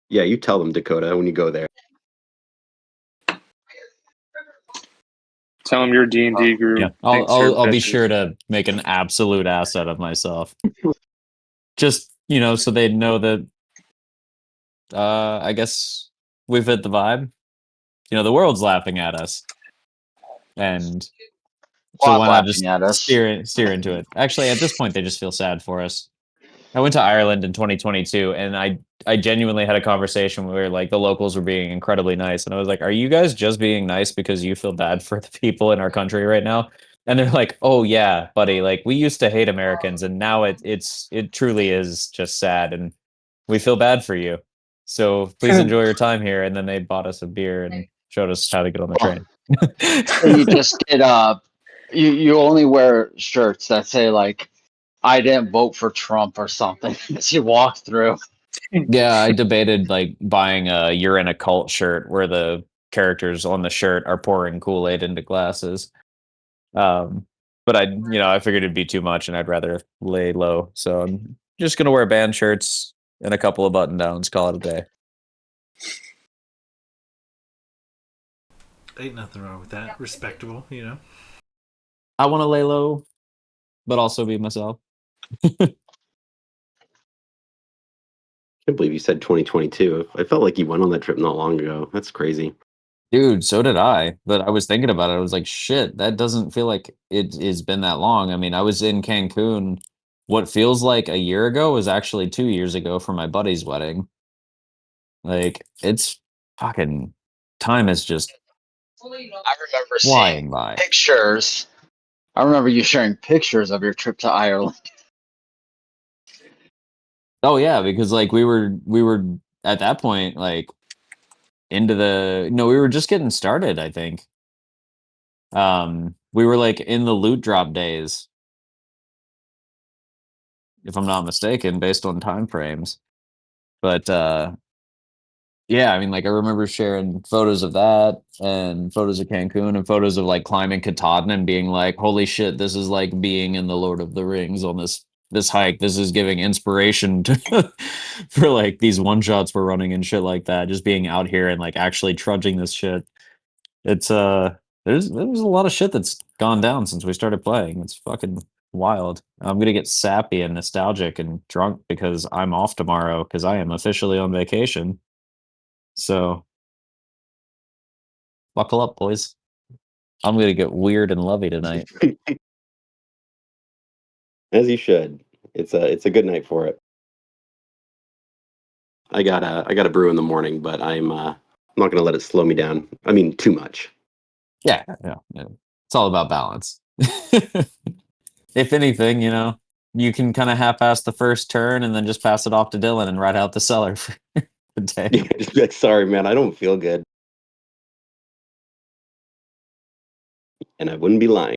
Yeah, you tell them, Dakota, when you go there. Tell them your D&D group. Yeah, I'll be sure to make an absolute ass out of myself. Just, so they know that, I guess we've hit the vibe. The world's laughing at us. And so why not just steer into it? Actually, at this point, they just feel sad for us. I went to Ireland in 2022, and I genuinely had a conversation where like the locals were being incredibly nice, and I was like, "Are you guys just being nice because you feel bad for the people in our country right now?" And they're like, "Oh yeah, buddy. Like we used to hate Americans, and now it truly is just sad, and we feel bad for you. So please enjoy your time here." And then they bought us a beer and showed us how to get on the train. So you just get you only wear shirts that say like, "I didn't vote for Trump" or something as you walk through. Yeah, I debated like buying a "You're in a Cult" shirt where the characters on the shirt are pouring Kool-Aid into glasses. But I figured it'd be too much and I'd rather lay low. So I'm just gonna wear band shirts and a couple of button downs, call it a day. Ain't nothing wrong with that. Respectable, I want to lay low, but also be myself. I can't believe you said 2022. I felt like you went on that trip not long ago. That's crazy. Dude, so did I. But I was thinking about it. I was like, shit, that doesn't feel like it has been that long. I mean, I was in Cancun. What feels like a year ago was actually 2 years ago for my buddy's wedding. Like, it's fucking time is just I remember flying seeing by. pictures. I remember you sharing pictures of your trip to Ireland. Oh yeah, because like we were at that point like we were just getting started, I think. We were like in the loot drop days, if I'm not mistaken, based on time frames. But yeah, I mean, like I remember sharing photos of that and photos of Cancun and photos of like climbing Katahdin and being like, "Holy shit, this is like being in the Lord of the Rings on this hike. This is giving inspiration to for like these one shots we're running and shit like that. Just being out here and like actually trudging this shit. It's there's a lot of shit that's gone down since we started playing. It's fucking wild. I'm gonna get sappy and nostalgic and drunk because I'm off tomorrow because I am officially on vacation. So buckle up, boys. I'm gonna get weird and lovey tonight. As you should. It's a good night for it. I got a brew in the morning, but I'm not gonna let it slow me down. I mean, too much. Yeah. It's all about balance. If anything, you can kind of half-ass the first turn and then just pass it off to Dylan and ride out the cellar for the day. Yeah, just be like, sorry, man, I don't feel good. And I wouldn't be lying.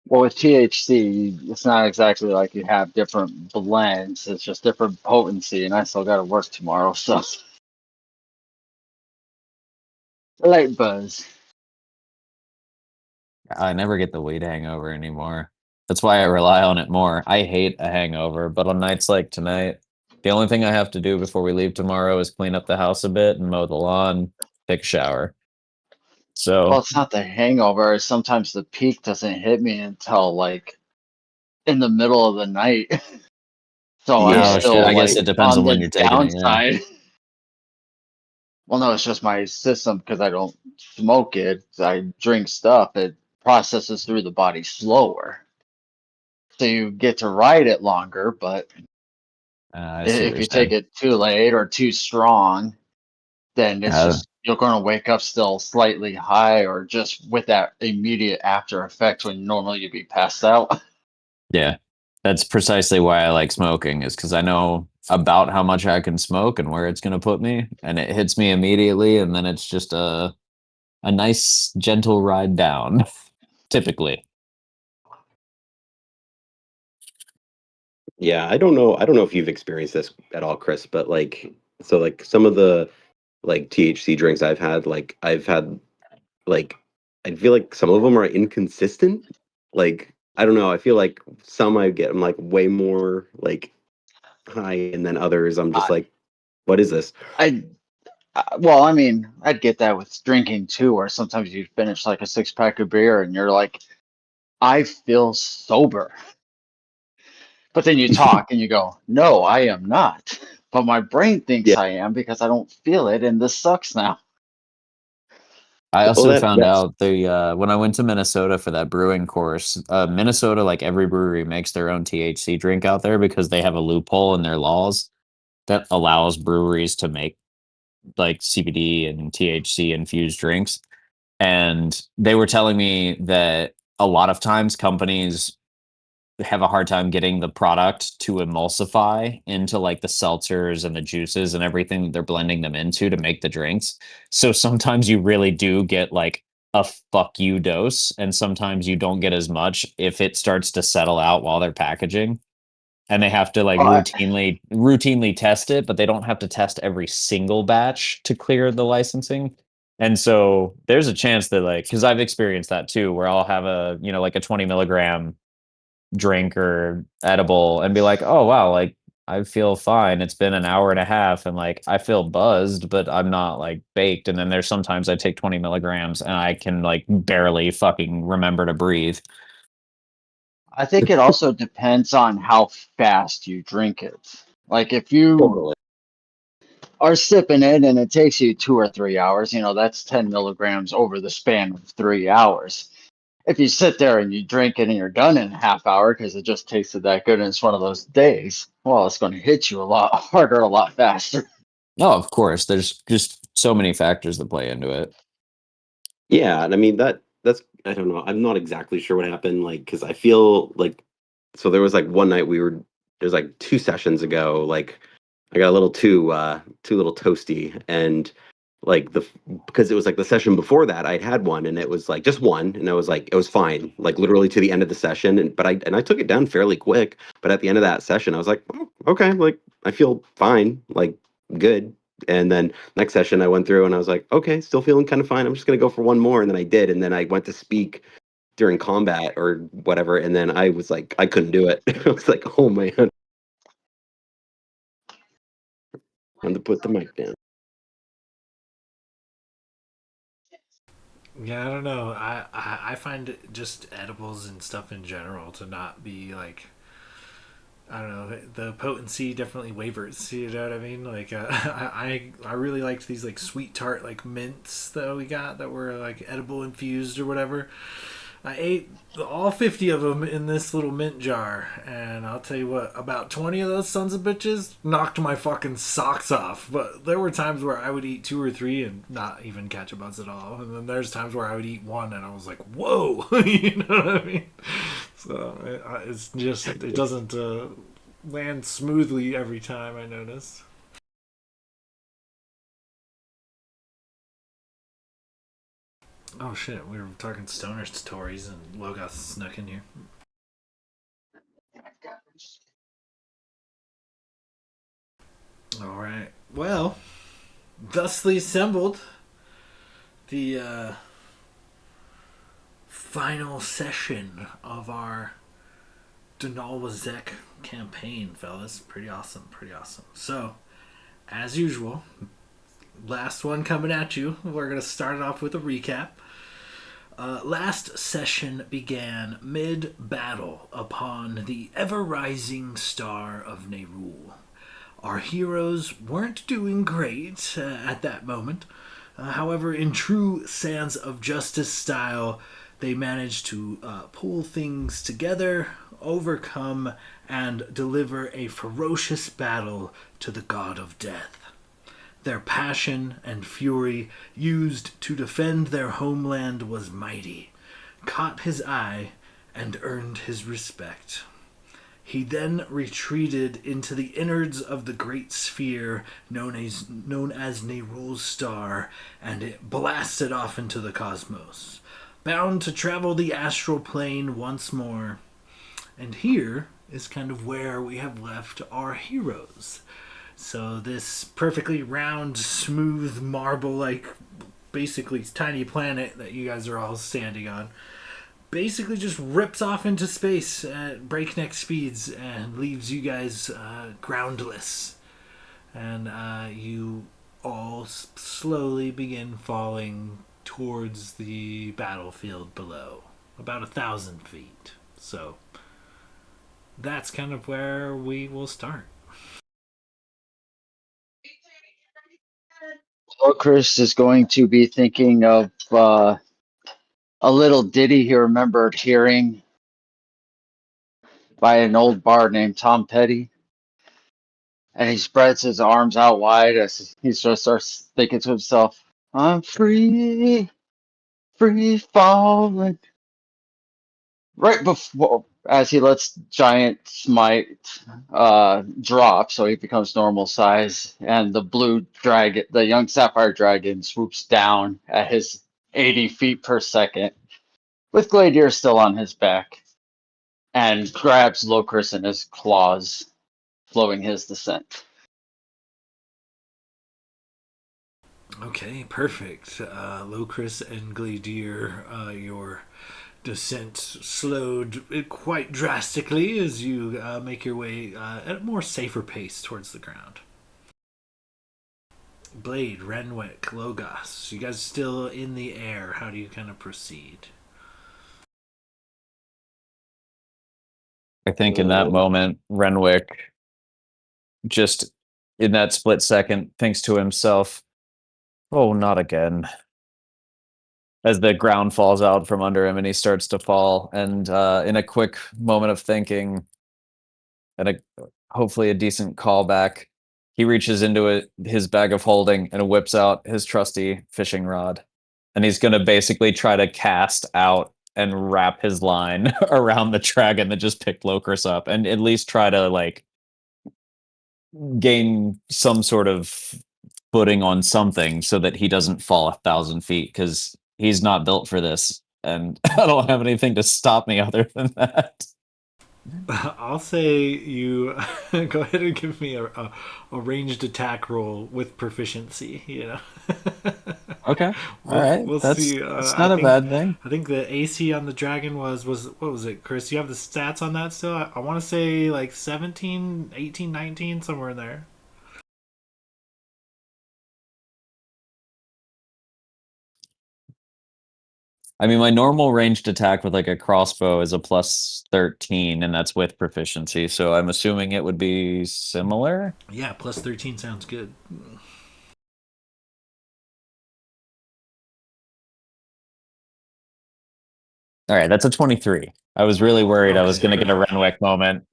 Well, with THC, it's not exactly like you have different blends. It's just different potency, and I still got to work tomorrow, so light buzz. I never get the weed hangover anymore. That's why I rely on it more. I hate a hangover, but on nights like tonight, the only thing I have to do before we leave tomorrow is clean up the house a bit and mow the lawn, take a shower. Well, So, it's not the hangover. Sometimes the peak doesn't hit me until like in the middle of the night. So I'm Yeah, still I guess like it depends on on when the you're taking it. Yeah. downside. Well, no, it's just my system because I don't smoke it. I drink stuff. It processes through the body slower. So you get to ride it longer, but I see what if you're you take saying. it too late or too strong, then it's Uh, just you're going to wake up still slightly high or just with that immediate after effect when normally you'd be passed out. yeah, that's precisely why I like smoking, is because I know about how much I can smoke and where it's going to put me, and it hits me immediately, and then it's just a nice gentle ride down, typically. yeah. I don't know if you've experienced this at all, Chris, but like, so like some of the like THC drinks I've had, like I feel like some of them are inconsistent. like I don't know. I feel like some I'm like way more like high, and then others I'm just I, like, what is this? well, I mean, I'd get that with drinking too, where sometimes you finish like a six pack of beer and you're like, I feel sober. But then you talk and you go, no, I am not. But my brain thinks Yeah. I am because I don't feel it, and this sucks now. I Well, also found that's out when I went to Minnesota for that brewing course, Minnesota, like every brewery makes their own THC drink out there because they have a loophole in their laws that allows breweries to make like CBD and THC infused drinks. And they were telling me that a lot of times companies have a hard time getting the product to emulsify into like the seltzers and the juices and everything that they're blending them into to make the drinks. So sometimes you really do get like a fuck you dose, and sometimes you don't get as much if it starts to settle out while they're packaging. And they have to like Well, routinely test it, but they don't have to test every single batch to clear the licensing. And so there's a chance that like, because I've experienced that too, where I'll have a, like a 20 milligram drink or edible and be like, oh wow, like I feel fine. It's been an hour and a half and like I feel buzzed, but I'm not like baked. And then there's sometimes I take 20 milligrams and I can like barely fucking remember to breathe. I think it also depends on how fast you drink it. Like if you totally. are sipping it and it takes you 2 or 3 hours, that's 10 milligrams over the span of 3 hours. If you sit there and you drink it and you're done in a half hour because it just tasted that good and it's one of those days, well, it's going to hit you a lot harder, a lot faster. Oh, of course. There's just so many factors that play into it. Yeah, and I mean that's I don't know. I'm not exactly sure what happened, like because I feel like so there was like one night there's like 2 sessions ago, like I got a little too little toasty, and like because it was like the session before that I'd had one and it was like just one and I was like it was fine, like literally to the end of the session, but I took it down fairly quick, but at the end of that session I was like, oh, okay, like I feel fine, like good. And then next session I went through and I was like, okay, still feeling kind of fine. I'm just gonna go for one more. And then I did. And then I went to speak during combat or whatever. And then I was like, I couldn't do it. I was like, oh man, time to put the mic down. Yeah, I don't know. I find it just edibles and stuff in general to not be like, I don't know, the potency definitely wavers. You know what I mean? Like I really liked these like sweet tart like mints that we got that were like edible infused or whatever. I ate all 50 of them in this little mint jar, and I'll tell you what, about 20 of those sons of bitches knocked my fucking socks off. But there were times where I would eat 2 or 3 and not even catch a buzz at all. And then there's times where I would eat one and I was like, whoa, you know what I mean? So it's just, it doesn't land smoothly every time, I notice. Oh shit, we were talking stoner stories and Logos snuck in here. All right. Well, thusly assembled, the final session of our Daanal Wisech campaign, fellas. Pretty awesome, pretty awesome. So, as usual, last one coming at you. We're going to start it off with a recap. Last session began mid-battle upon the ever-rising star of Nerul. Our heroes weren't doing great at that moment. However, in true Sands of Justice style, they managed to pull things together, overcome, and deliver a ferocious battle to the god of death. Their passion and fury, used to defend their homeland, was mighty, caught his eye, and earned his respect. He then retreated into the innards of the great sphere known as Nerul's star, and it blasted off into the cosmos, bound to travel the astral plane once more. And here is kind of where we have left our heroes. So this perfectly round, smooth, marble-like, basically tiny planet that you guys are all standing on basically just rips off into space at breakneck speeds and leaves you guys groundless. And you all slowly begin falling towards the battlefield below, about 1,000 feet. So that's kind of where we will start. Chris is going to be thinking of a little ditty he remembered hearing by an old bard named Tom Petty. And he spreads his arms out wide as he just starts thinking to himself, I'm free, free falling. Right before, as he lets Giant Smite drop, so he becomes normal size, and the blue dragon, the young Sapphire Dragon, swoops down at his 80 feet per second, with Gladier still on his back, and grabs Locris in his claws, slowing his descent. Okay, perfect. Locris and Gladier, your descent slowed quite drastically as you make your way at a more safer pace towards the ground. Blade, Renwick, Logos, you guys still in the air. How do you kind of proceed? I think in that moment, Renwick just in that split second thinks to himself, "Oh, not again." As the ground falls out from under him and he starts to fall, and in a quick moment of thinking and hopefully a decent callback, he reaches into his bag of holding and whips out his trusty fishing rod, and he's going to basically try to cast out and wrap his line around the dragon that just picked Locris up, and at least try to like gain some sort of footing on something so that he doesn't fall 1,000 feet, because he's not built for this, and I don't have anything to stop me other than that. I'll say you go ahead and give me a ranged attack roll with proficiency. You know. Okay, all right, We'll that's see. that's not a bad thing. I think the AC on the dragon was what was it, Chris? You have the stats on that still? I want to say like 17, 18, 19, somewhere in there. I mean, my normal ranged attack with like a crossbow is a plus 13, and that's with proficiency. So I'm assuming it would be similar. Yeah, plus 13 sounds good. All right, that's a 23. I was really worried I was going to get a Renwick moment.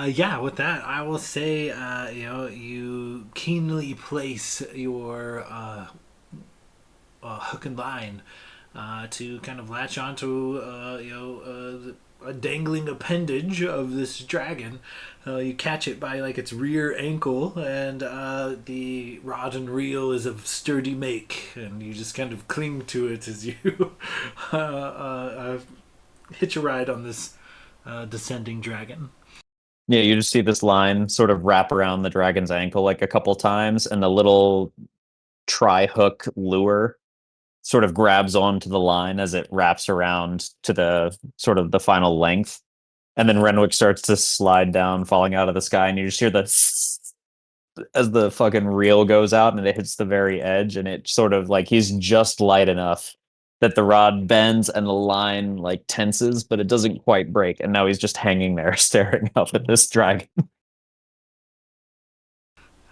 Yeah, with that, I will say, you keenly place your hook and line to kind of latch onto, a dangling appendage of this dragon. You catch it by like its rear ankle, and the rod and reel is of sturdy make, and you just kind of cling to it as you hitch a ride on this descending dragon. Yeah, you just see this line sort of wrap around the dragon's ankle like a couple times, and the little tri hook lure sort of grabs onto the line as it wraps around to the sort of the final length. And then Renwick starts to slide down, falling out of the sky, and you just hear the as the fucking reel goes out and it hits the very edge, and it sort of like he's just light enough that the rod bends and the line like tenses, but it doesn't quite break. And now he's just hanging there staring up at this dragon.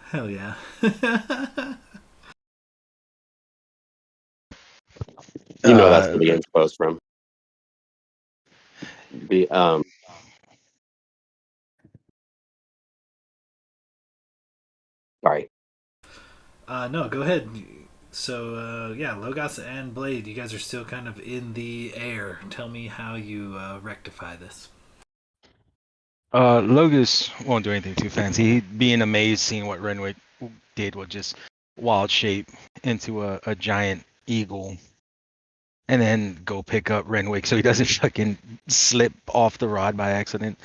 Hell yeah. That's where the info's from. The sorry. No, go ahead. So, yeah, Logos and Blade, you guys are still kind of in the air. Tell me how you rectify this. Logos won't do anything too fancy. He'd be amazed seeing what Renwick did with just wild shape into a giant eagle, and then go pick up Renwick so he doesn't fucking slip off the rod by accident.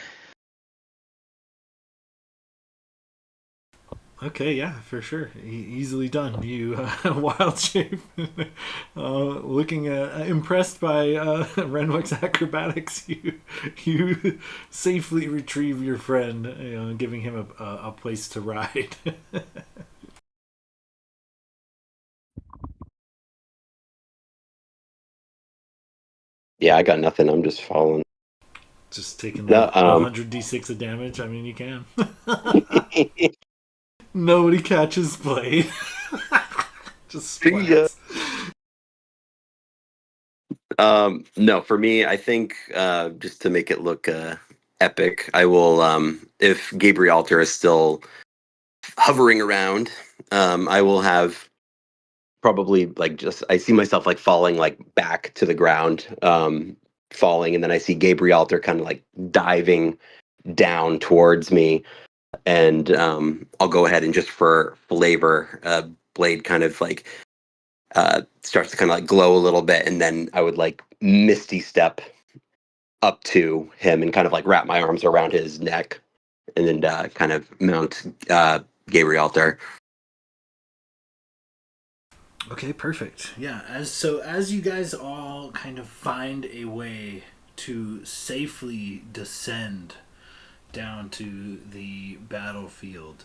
Okay, yeah, for sure. Easily done. You wild shape. Looking impressed by Renwick's acrobatics, you safely retrieve your friend, giving him a place to ride. Yeah, I got nothing. I'm just following. Just taking No, the 100d6 of damage. I mean, you can. Nobody catches Blade. Just see ya. splats. No, for me, I think just to make it look epic, I will. If Gabrielter is still hovering around, I will have probably like just I see myself like falling like back to the ground, falling, and then I see Gabrielter kind of like diving down towards me, and I'll go ahead and just for flavor, Blade kind of like starts to kind of like glow a little bit, and then I would like misty step up to him and kind of like wrap my arms around his neck, and then kind of mount Gabrielter. Okay, perfect. Yeah, as you guys all kind of find a way to safely descend down to the battlefield,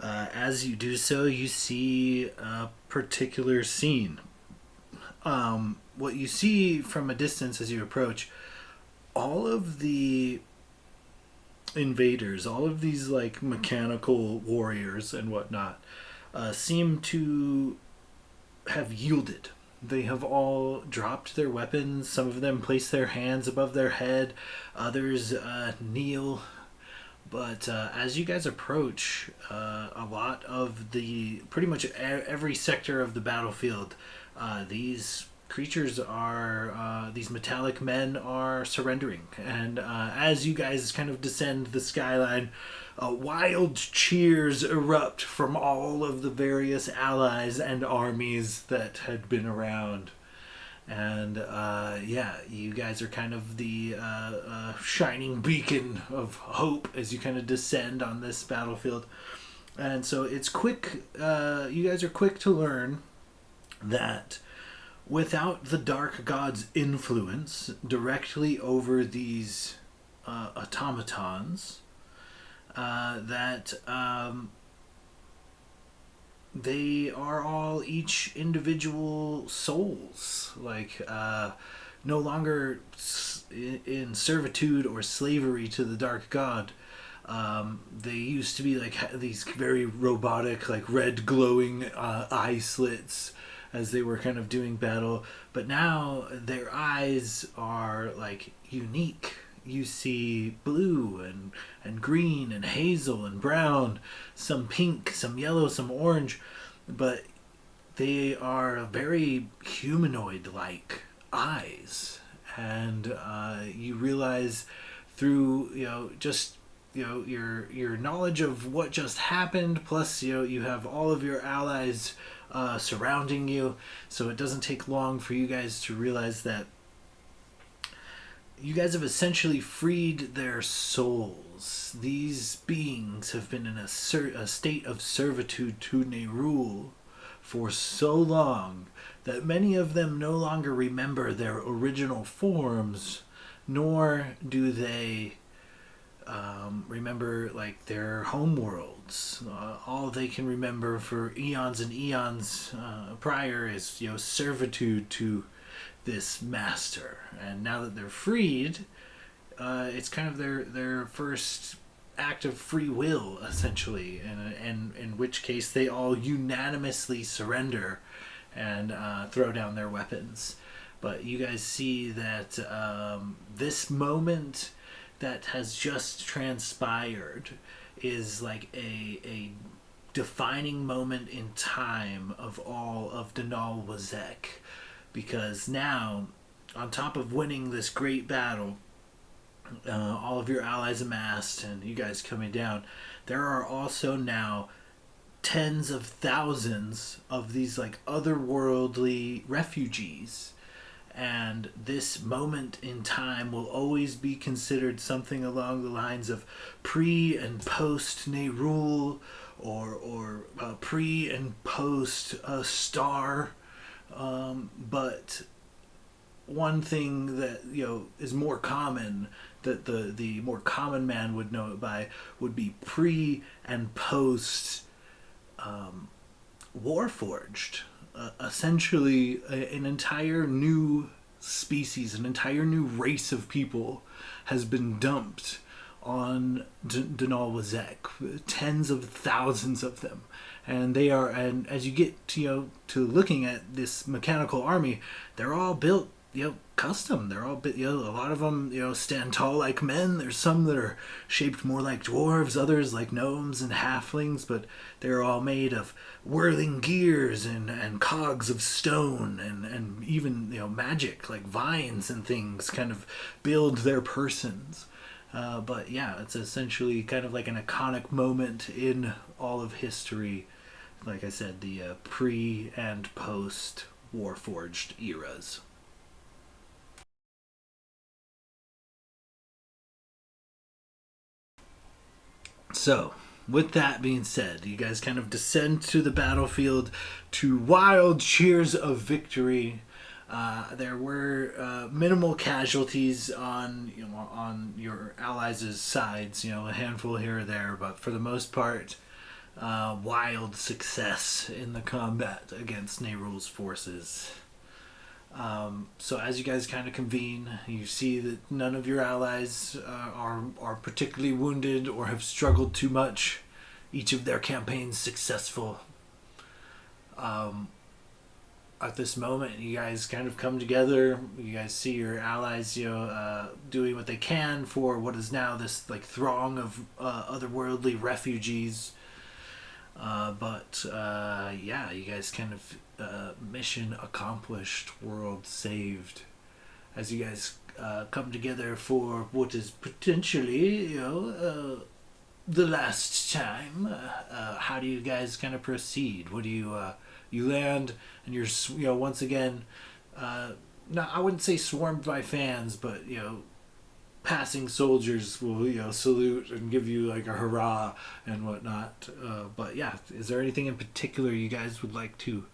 as you do so, you see a particular scene. What you see from a distance as you approach, all of the invaders, all of these like mechanical warriors and whatnot, seem to have yielded. They have all dropped their weapons. Some of them place their hands above their head. Others kneel. But as you guys approach, a lot of the pretty much every sector of the battlefield, these creatures are these metallic men are surrendering, and as you guys kind of descend the skyline, wild cheers erupt from all of the various allies and armies that had been around. And yeah, you guys are kind of the shining beacon of hope as you kind of descend on this battlefield. And so it's quick, you guys are quick to learn that without the Dark God's influence directly over these automatons, that they are all each individual souls, like no longer in servitude or slavery to the Dark God. They used to be like these very robotic, like red glowing eye slits as they were kind of doing battle, but now their eyes are like unique. You see blue and green and hazel and brown, some pink, some yellow, some orange, but they are very humanoid like eyes. And you realize through just your knowledge of what just happened, plus you have all of your allies surrounding you, so it doesn't take long for you guys to realize that you guys have essentially freed their souls. These beings have been in a state of servitude to Nerul for so long that many of them no longer remember their original forms, nor do they remember like their home worlds. All they can remember for eons and eons prior is servitude to this master. And now that they're freed, it's kind of their first act of free will, essentially, and in which case they all unanimously surrender and throw down their weapons. But you guys see that this moment that has just transpired is like a defining moment in time of all of Daanal Wisech, because now, on top of winning this great battle, all of your allies amassed and you guys coming down, there are also now tens of thousands of these like otherworldly refugees. And this moment in time will always be considered something along the lines of pre and post Nerul, or pre and post star. But one thing that is more common, that the more common man would know it by, would be pre and post Warforged. Essentially, an entire new species, an entire new race of people has been dumped on Daanal Wisech. Tens of thousands of them, and they are. And as you get to to looking at this mechanical army, they're all built custom. They're all bit, a lot of them stand tall like men. There's some that are shaped more like dwarves, others like gnomes and halflings, but they're all made of whirling gears and cogs of stone, and even magic like vines and things kind of build their persons. But yeah, it's essentially kind of like an iconic moment in all of history. Like I said, the pre and post Warforged eras. So, with that being said, you guys kind of descend to the battlefield to wild cheers of victory. There were minimal casualties on on your allies' sides, a handful here or there, but for the most part, wild success in the combat against Nehrul's forces. So as you guys kind of convene, you see that none of your allies are particularly wounded or have struggled too much. Each of their campaigns successful. At this moment, you guys kind of come together. You guys see your allies, doing what they can for what is now this like throng of otherworldly refugees. But yeah, you guys kind of mission accomplished, world saved. As you guys come together for what is potentially, the last time. How do you guys kind of proceed? What do you land and you're once again, not I wouldn't say swarmed by fans, but passing soldiers will salute and give you like a hurrah and whatnot. But yeah, is there anything in particular you guys would like to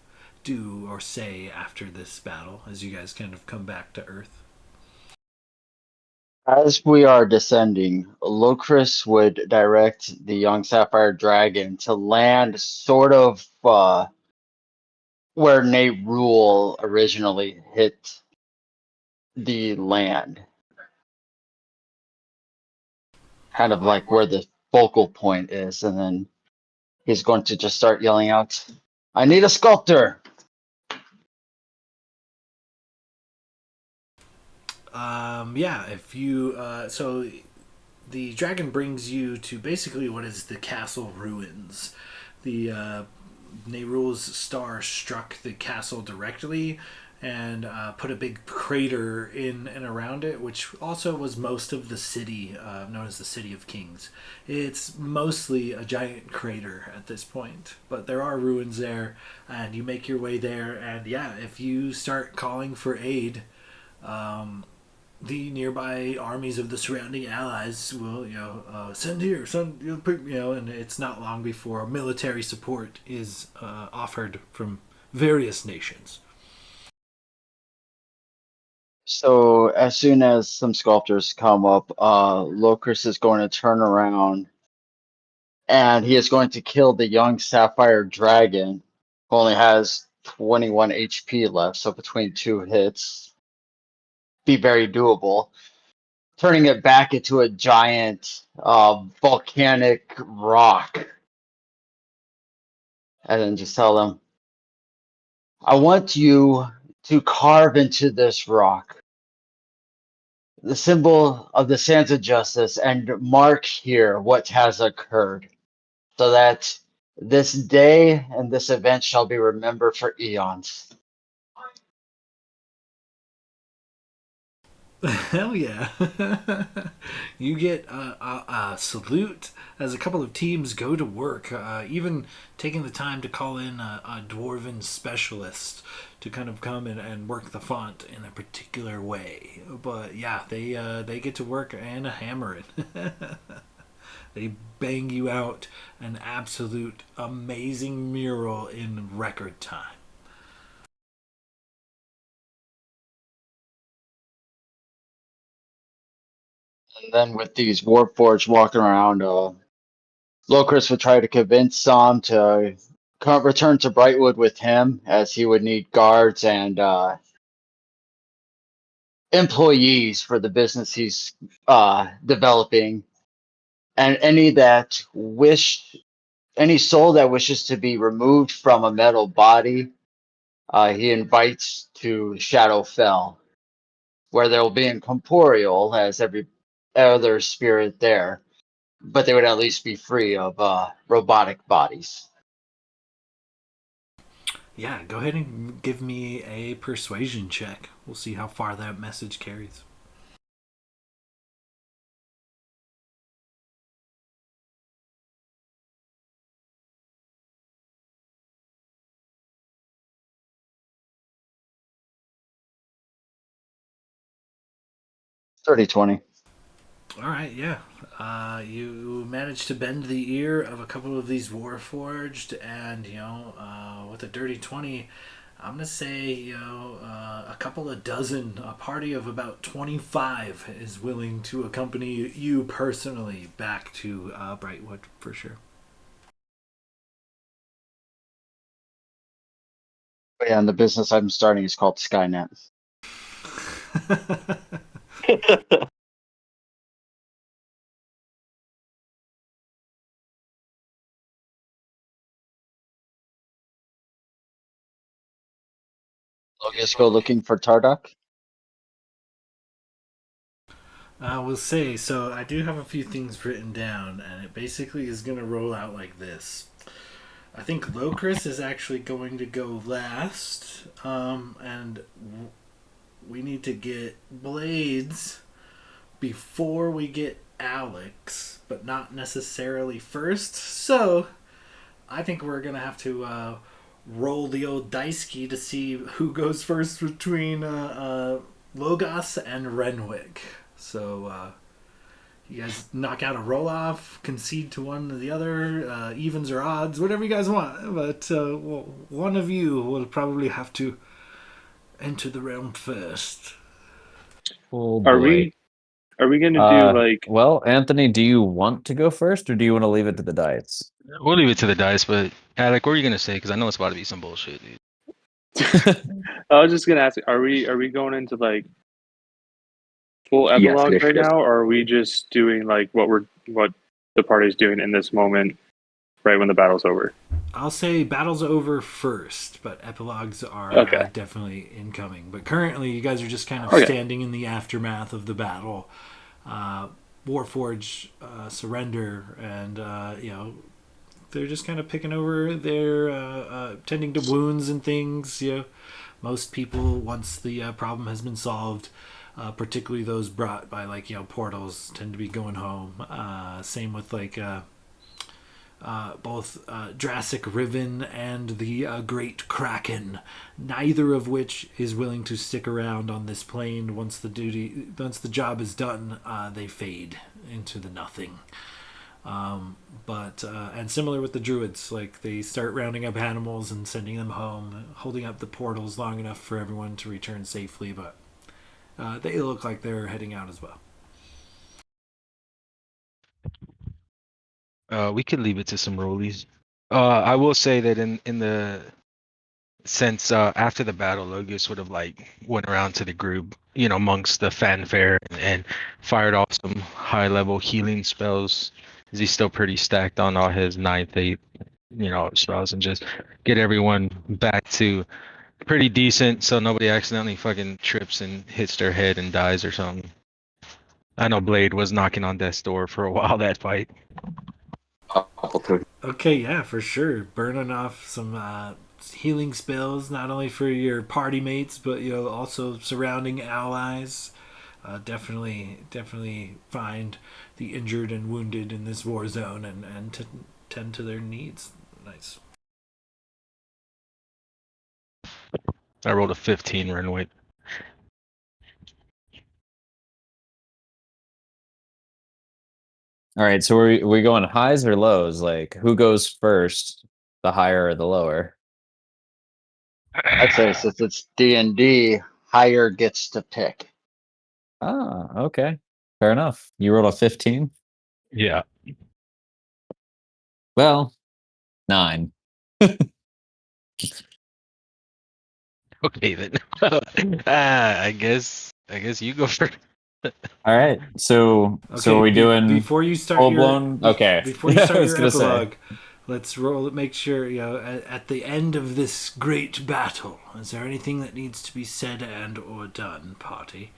do or say after this battle as you guys kind of come back to Earth? As we are descending, Locris would direct the young Sapphire Dragon to land sort of where Nate Rule originally hit the land, kind of like where the focal point is, and then he's going to just start yelling out, "I need a sculptor!" Yeah, if you so the dragon brings you to basically what is the castle ruins. The Nehrul's star struck the castle directly and put a big crater in and around it, which also was most of the city, known as the City of Kings. It's mostly a giant crater at this point, but there are ruins there, and you make your way there. And yeah, if you start calling for aid, the nearby armies of the surrounding allies will, send here, send, and it's not long before military support is offered from various nations. So as soon as some sculptors come up, Locris is going to turn around and he is going to kill the young Sapphire Dragon, who only has 21 HP left, so between two hits, be very doable. Turning it back into a giant volcanic rock, and then just tell them, I want you to carve into this rock the symbol of the sands of justice and mark here what has occurred, so that this day and this event shall be remembered for eons. Hell yeah. You get a salute as a couple of teams go to work, even taking the time to call in a dwarven specialist to kind of come and work the font in a particular way. But yeah, they get to work and hammer it. They bang you out an absolute amazing mural in record time. And then with these Warforged walking around, Locris would try to convince Sam to return to Brightwood with him, as he would need guards and employees for the business he's developing. And any soul that wishes to be removed from a metal body, he invites to Shadowfell, where they will be incorporeal as every other spirit there, but they would at least be free of robotic bodies. Yeah, go ahead and give me a persuasion check. We'll see how far that message carries. Thirty 20. All right, yeah. You managed to bend the ear of a couple of these Warforged, and with a dirty 20, I'm gonna say a couple of dozen, a party of about 25 is willing to accompany you personally back to Brightwood for sure. But yeah, and the business I'm starting is called Skynet. I'll just go looking for Tarduk. We'll say so. I do have a few things written down, and it basically is going to roll out like this. I think Locris is actually going to go last, and we need to get Blades before we get Alex, but not necessarily first. So I think we're gonna have to roll the old dice key to see who goes first between Logos and Renwick. So you guys knock out a roll off, concede to one or the other, evens or odds, whatever you guys want. But one of you will probably have to enter the realm first. Oh Are boy. we gonna do like Well, Anthony, do you want to go first, or do you want to leave it to the dice? We'll leave it to the dice, but Alec, what are you gonna say? Because I know it's about to be some bullshit, dude. I was just gonna ask, are we going into like full Yes, epilogue right initiative. now, or are we just doing like what the party's doing in this moment, right when the battle's over? I'll say battle's over first, but epilogues are Okay. definitely incoming. But currently, you guys are just kind of Okay. standing in the aftermath of the battle. Warforge surrender, and they're just kind of picking over their tending to wounds and things. Most people, once the problem has been solved, particularly those brought by portals, tend to be going home. Same with both Drassic Riven and the Great Kraken, neither of which is willing to stick around on this plane. Once the job is done, they fade into the nothing. But and similar with the druids, like they start rounding up animals and sending them home, holding up the portals long enough for everyone to return safely. But they look like they're heading out as well. We could leave it to some rollies. I will say that in the since after the battle, Logus would have like went around to the group, amongst the fanfare and fired off some high level healing spells. Is he still pretty stacked on all his 9th, 8th, spells, and just get everyone back to pretty decent, so nobody accidentally fucking trips and hits their head and dies or something. I know Blade was knocking on death's door for a while that fight. Okay, yeah, for sure. Burning off some healing spells, not only for your party mates, but also surrounding allies. Definitely find the injured and wounded in this war zone and tend to their needs. Nice. I rolled a 15 Renwick. All right, so we going highs or lows? Like, who goes first, the higher or the lower? I'd say since it's D&D, higher gets to pick. Ah, okay. Fair enough. You rolled a 15? Yeah. Well, 9. Okay then. I guess you go first. All right. So Okay, are we doing before you start full your blown? Okay. before you Yeah, I start was your gonna say. epilogue, let's roll. Make sure at the end of this great battle, is there anything that needs to be said and or done, party?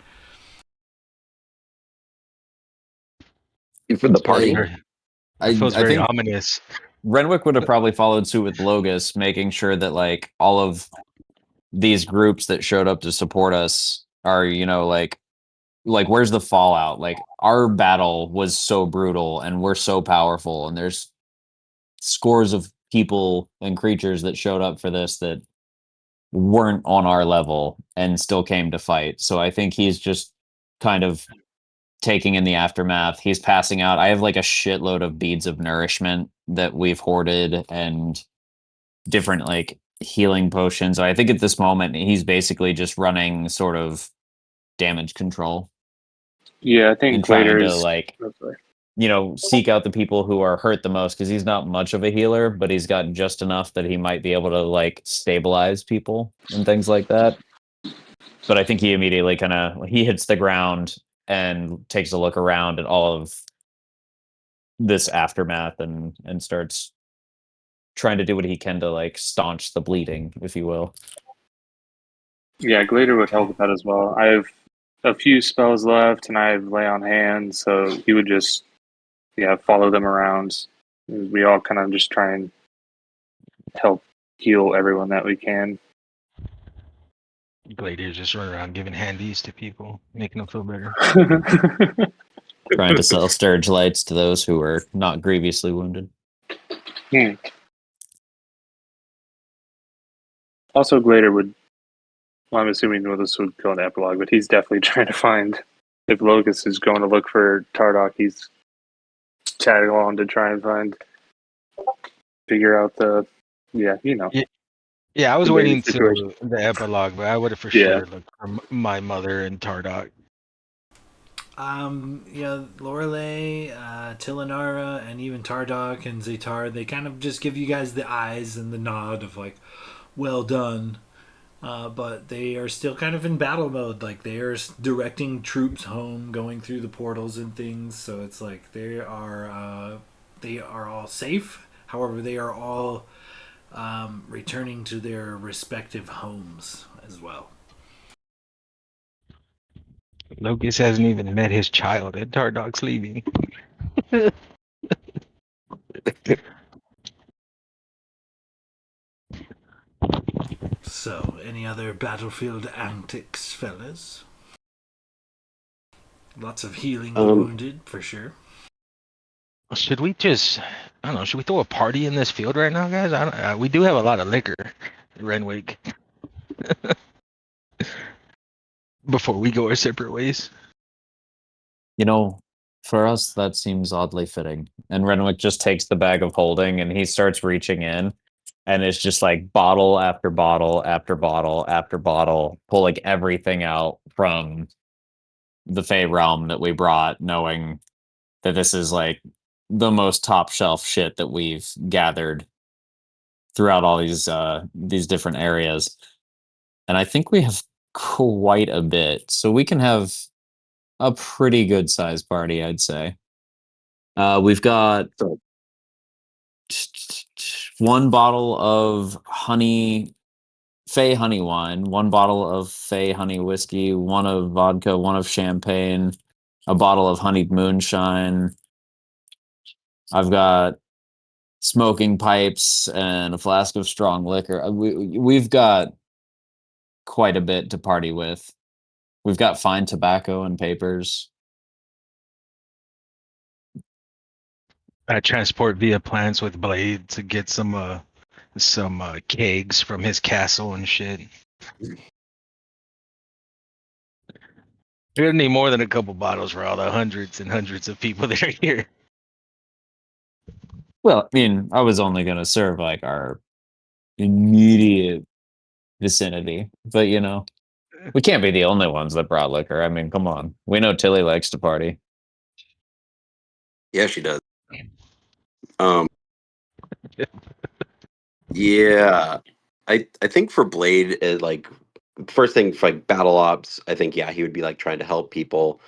For the Yeah, party. That feels I very think ominous. Renwick would have probably followed suit with Logus, making sure that like all of these groups that showed up to support us are, like where's the fallout? Like our battle was so brutal and we're so powerful, and there's scores of people and creatures that showed up for this that weren't on our level and still came to fight. So I think he's just kind of taking in the aftermath. He's passing out. I have like a shitload of beads of nourishment that we've hoarded and different like healing potions. I think at this moment he's basically just running sort of damage control Yeah, I and think trying later to is. like, Oh, sorry. seek out the people who are hurt the most, because he's not much of a healer, but he's got just enough that he might be able to like stabilize people and things like that. But I think he immediately kind of he hits the ground and takes a look around at all of this aftermath and starts trying to do what he can to like staunch the bleeding, if you will. Yeah, Glader would Okay. help with that as well. I have a few spells left, and I have lay on hands, so he would just follow them around. We all kind of just try and help heal everyone that we can. Gladiators just run around giving handies to people, making them feel better. Trying to sell Sturge lights to those who are not grievously wounded. Also, Glader would. Well, I'm assuming this would go in the epilogue, but he's definitely trying to find. If Locus is going to look for Tardok, he's chatting along to try and figure out the. Yeah, Yeah, I was the main waiting situation. till the epilogue, but I would have for Yeah. sure looked for my mother and Tardok. Lorelei, Tilinara, and even Tardok and Zaytar, they kind of just give you guys the eyes and the nod of like, well done. But they are still kind of in battle mode. Like they are directing troops home, going through the portals and things. So it's like they are all safe. However, they are all returning to their respective homes as well. Locus hasn't even met his child, and Tardok's leaving. So, any other battlefield antics, fellas? Lots of healing the Um, wounded, for sure. Should we just, I don't know, should we throw a party in this field right now, guys? I don't, we do have a lot of liquor, Renwick, before we go our separate ways. For us, that seems oddly fitting. And Renwick just takes the bag of holding and he starts reaching in, and it's just like bottle after bottle after bottle after bottle, pulling everything out from the Fey realm that we brought, knowing that this is like the most top shelf shit that we've gathered throughout all these different areas. And I think we have quite a bit. So we can have a pretty good sized party, I'd say. We've got so one bottle of Fey honey wine, one bottle of Fey honey whiskey, one of vodka, one of champagne, a bottle of honeyed moonshine. I've got smoking pipes and a flask of strong liquor. We've got quite a bit to party with. We've got fine tobacco and papers. I transport via plants with Blade to get some kegs from his castle and shit. We're gonna need more than a couple bottles for all the hundreds and hundreds of people that are here. Well, I mean, I was only going to serve like our immediate vicinity, but we can't be the only ones that brought liquor. I mean, come on. We know Tilly likes to party. Yeah, she does. Um, yeah, I think for Blade, like first thing for like battle ops, I think he would be like trying to help people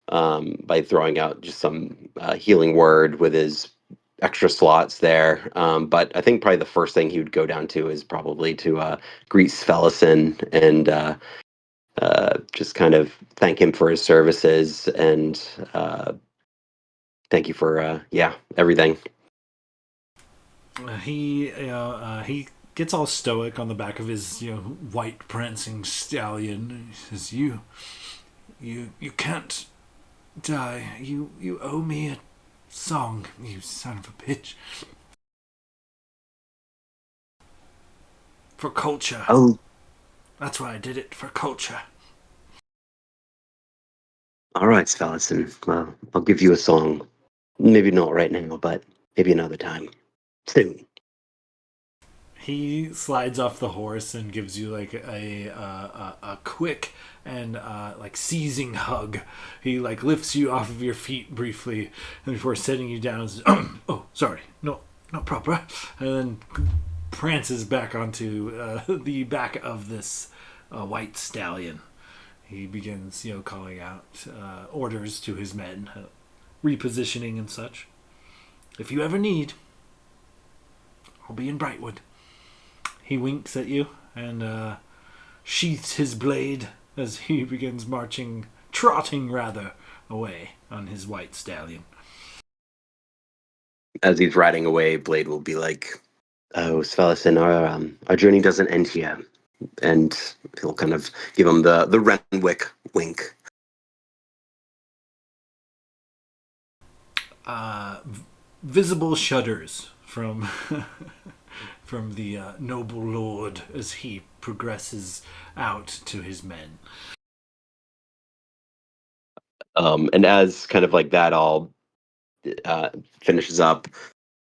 by throwing out just some healing word with his extra slots there. But I think probably the first thing he would go down to is probably to greet Svelison and just kind of thank him for his services and thank you for everything. He gets all stoic on the back of his white prancing stallion. He says, "You can't die. You owe me a song, you son of a bitch. For culture. Oh, That's why I did it, for culture." all right, Svelison. Well, I'll give you a song. Maybe not right now, but maybe another time. Soon. He slides off the horse and gives you like a quick and like seizing hug. He like lifts you off of your feet briefly, and before setting you down, says, "Oh, sorry, no, not proper," and then prances back onto the back of this white stallion. He begins, calling out orders to his men, repositioning and such. "If you ever need, I'll be in Brightwood." He winks at you and sheaths his blade as he begins trotting rather, away on his white stallion. As he's riding away, Blade will be like, "Oh, Svelison, our journey doesn't end here," and he'll kind of give him the Renwick wink. Visible shudders from from the noble lord as he progresses out to his men. And as kind of like that all finishes up,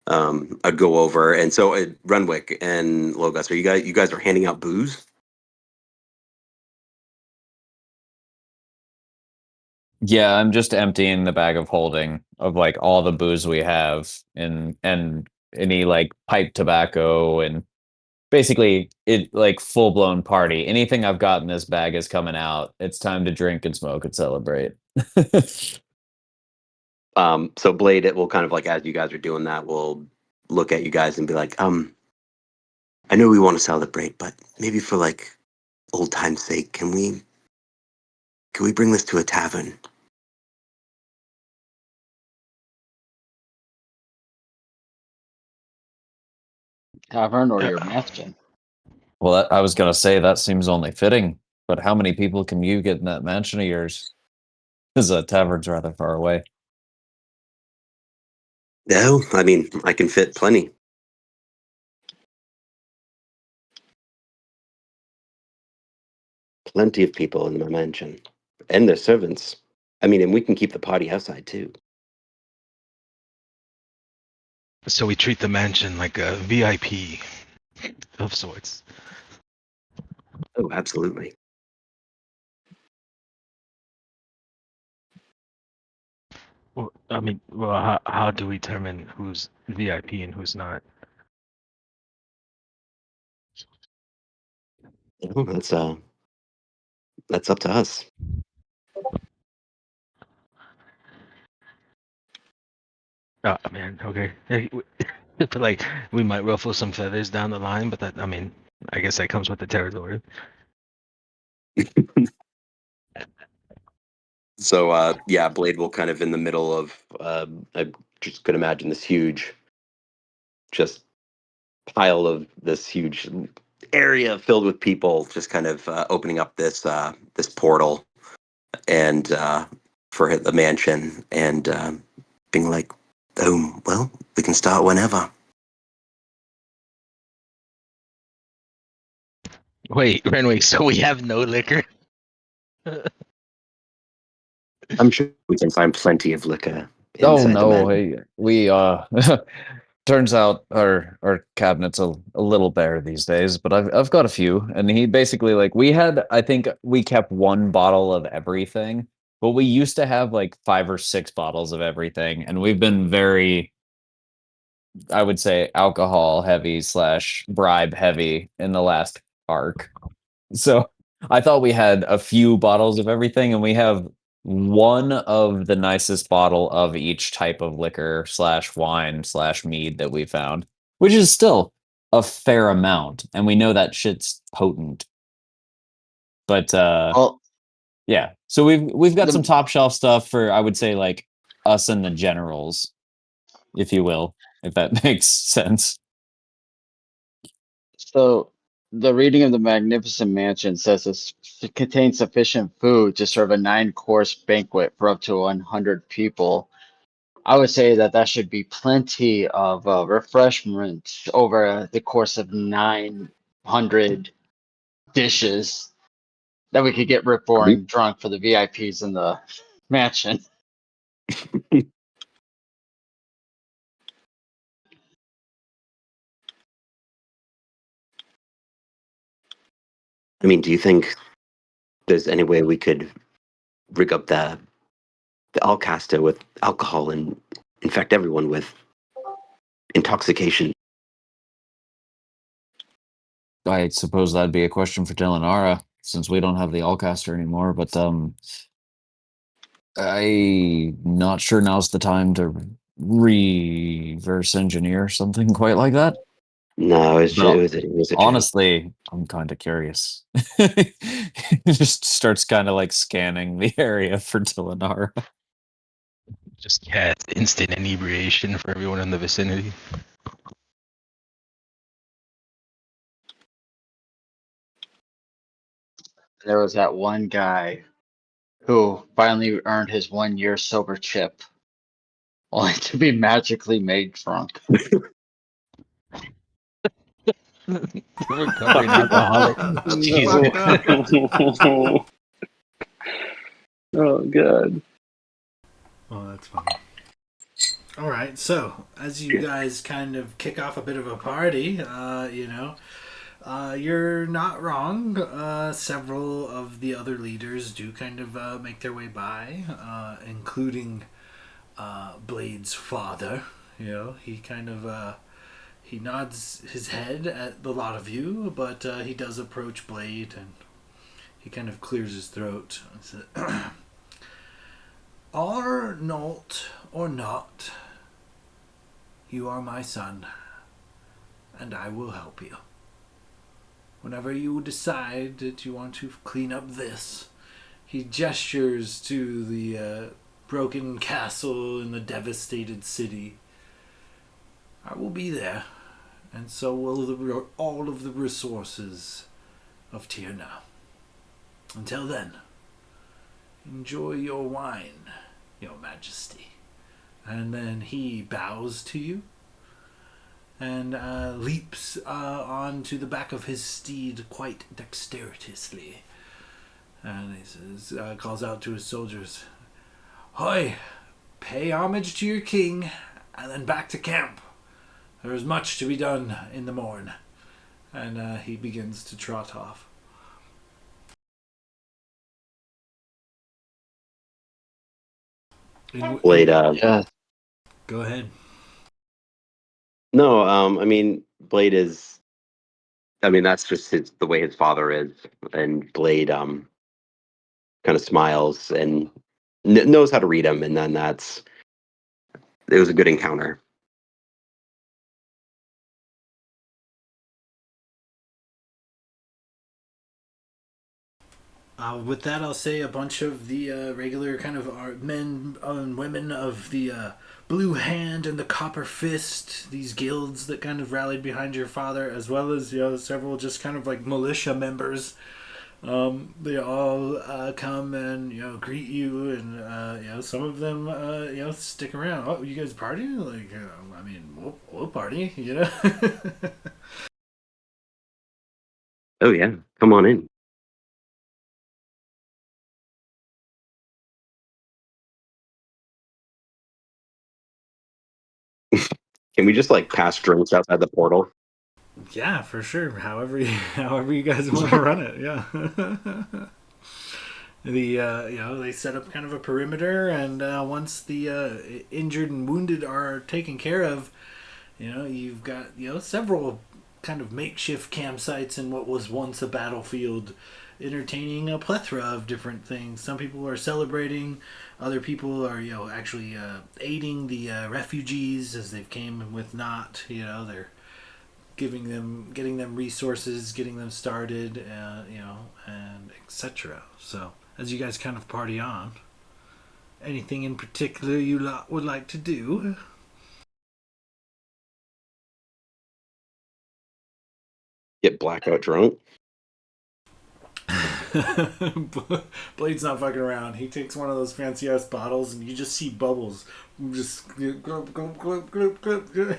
I'd go over, and so Renwick and Logos, you guys are handing out booze? Yeah, I'm just emptying the bag of holding of like all the booze we have and any like pipe tobacco and basically it like full blown party. Anything I've got in this bag is coming out. It's time to drink and smoke and celebrate. So Blade, it will kind of like as you guys are doing that, will look at you guys and be like, I know we want to celebrate, but maybe for like old time's sake, can we bring this to a tavern? Tavern or your mansion? Well, I was gonna say that seems only fitting, but how many people can you get in that mansion of yours? Because the tavern's rather far away. No, I mean I can fit plenty. Plenty of people in my mansion. And their servants. I mean, and we can keep the party outside too. So we treat the mansion like a VIP of sorts. Oh, absolutely. Well, I mean, how do we determine who's VIP and who's not? Oh, that's up to us. Oh man, okay. Hey, but like we might ruffle some feathers down the line, but that I mean, I guess that comes with the territory. So Blade will kind of in the middle of I just could imagine this huge just pile of this huge area filled with people just kind of opening up this portal and for the mansion and being like, "Oh, well, we can start whenever." Wait, Renwick, so we have no liquor? I'm sure we can find plenty of liquor Oh inside the no, mansion. hey, we turns out our cabinet's a little bare these days, but I've got a few. And he basically like I think we kept one bottle of everything, but we used to have like 5 or 6 bottles of everything, and we've been very, I would say, alcohol heavy slash bribe heavy in the last arc. So I thought we had a few bottles of everything, and we have one of the nicest bottle of each type of liquor slash wine slash mead that we found, which is still a fair amount, and we know that shit's potent. But Well, yeah, so we've got some the top shelf stuff for, I would say, like us and the generals, if you will, if that makes sense. so the reading of the Magnificent Mansion says it contains sufficient food to serve a 9-course banquet for up to 100 people. I would say that that should be plenty of refreshment over the course of 900 dishes that we could get rip roaring drunk for the VIPs in the mansion. I mean, do you think there's any way we could rig up the Alcasta with alcohol and infect everyone with intoxication? I suppose that'd be a question for Delanara, since we don't have the Allcaster anymore, but I not sure now's the time to reverse engineer something quite like that. No, But I'll- it was a chance. honestly, I'm kind of curious. Just starts kind of like scanning the area for Delanara. Just yeah, it's instant inebriation for everyone in the vicinity. There was that one guy who finally earned his 1 year sober chip, only to be magically made drunk. Recovering alcoholic. Jesus. No. Oh god. Oh, that's funny. All right, so as you guys kind of kick off a bit of a party, you're not wrong. Several of the other leaders do kind of make their way by, including Blade's father. He kind of he nods his head at the lot of you, but he does approach Blade and he kind of clears his throat and says, "Are not or not, you are my son, and I will help you. Whenever you decide that you want to clean up this," he gestures to the broken castle in the devastated city, "I will be there, and so will all of the resources of Tierna. Until then, enjoy your wine, your majesty." And then he bows to you and leaps onto the back of his steed quite dexterously. And he says, calls out to his soldiers, "Hoy, pay homage to your king, and then back to camp. There is much to be done in the morn." And he begins to trot off. Blade, Yeah, Go ahead. no, I mean, Blade is, I mean, that's just the way his father is. And Blade, kind of smiles and knows how to read him. And then it was a good encounter. With that, I'll say a bunch of the regular kind of men and women of the Blue Hand and the Copper Fist, these guilds that kind of rallied behind your father, as well as several just kind of like militia members. They all come and greet you, and some of them stick around. "Oh, you guys party?" Like, I mean, we'll party. Oh, yeah. Come on in. Can we just like pass drinks outside the portal? Yeah, for sure. However you guys want to run it. Yeah. They set up kind of a perimeter, and once the injured and wounded are taken care of, you've got several kind of makeshift campsites in what was once a battlefield, entertaining a plethora of different things. Some people are celebrating, other people are actually aiding the refugees as they've came with not. They're getting them resources, getting them started, and etc. So as you guys kind of party on, anything in particular you would like to do? Get blackout drunk. Blade's not fucking around. He takes one of those fancy ass bottles, and you just see bubbles just glub, glub, glub, glub, glub, glub.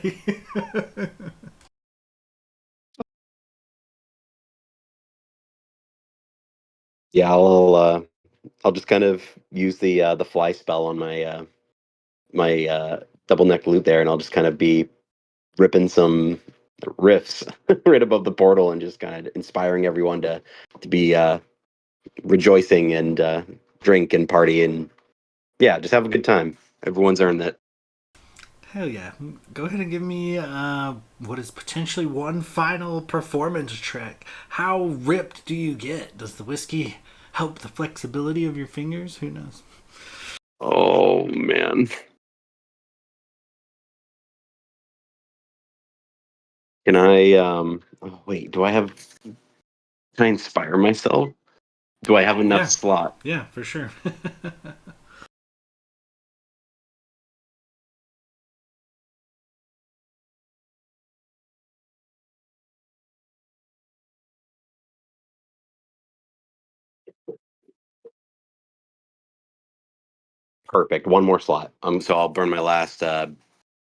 Yeah, I'll just kind of use the fly spell on my double neck loop there, and I'll just kind of be ripping some riffs right above the portal and just kind of inspiring everyone to be rejoicing and drink and party and yeah, just have a good time. Everyone's earned that. Hell yeah. Go ahead and give me what is potentially one final performance check. How ripped do you get? Does the whiskey help the flexibility of your fingers? Who knows? Oh man. Can I oh wait, can I inspire myself? Do I have enough Yeah. slot? Yeah, for sure. Perfect. One more slot. So I'll burn my last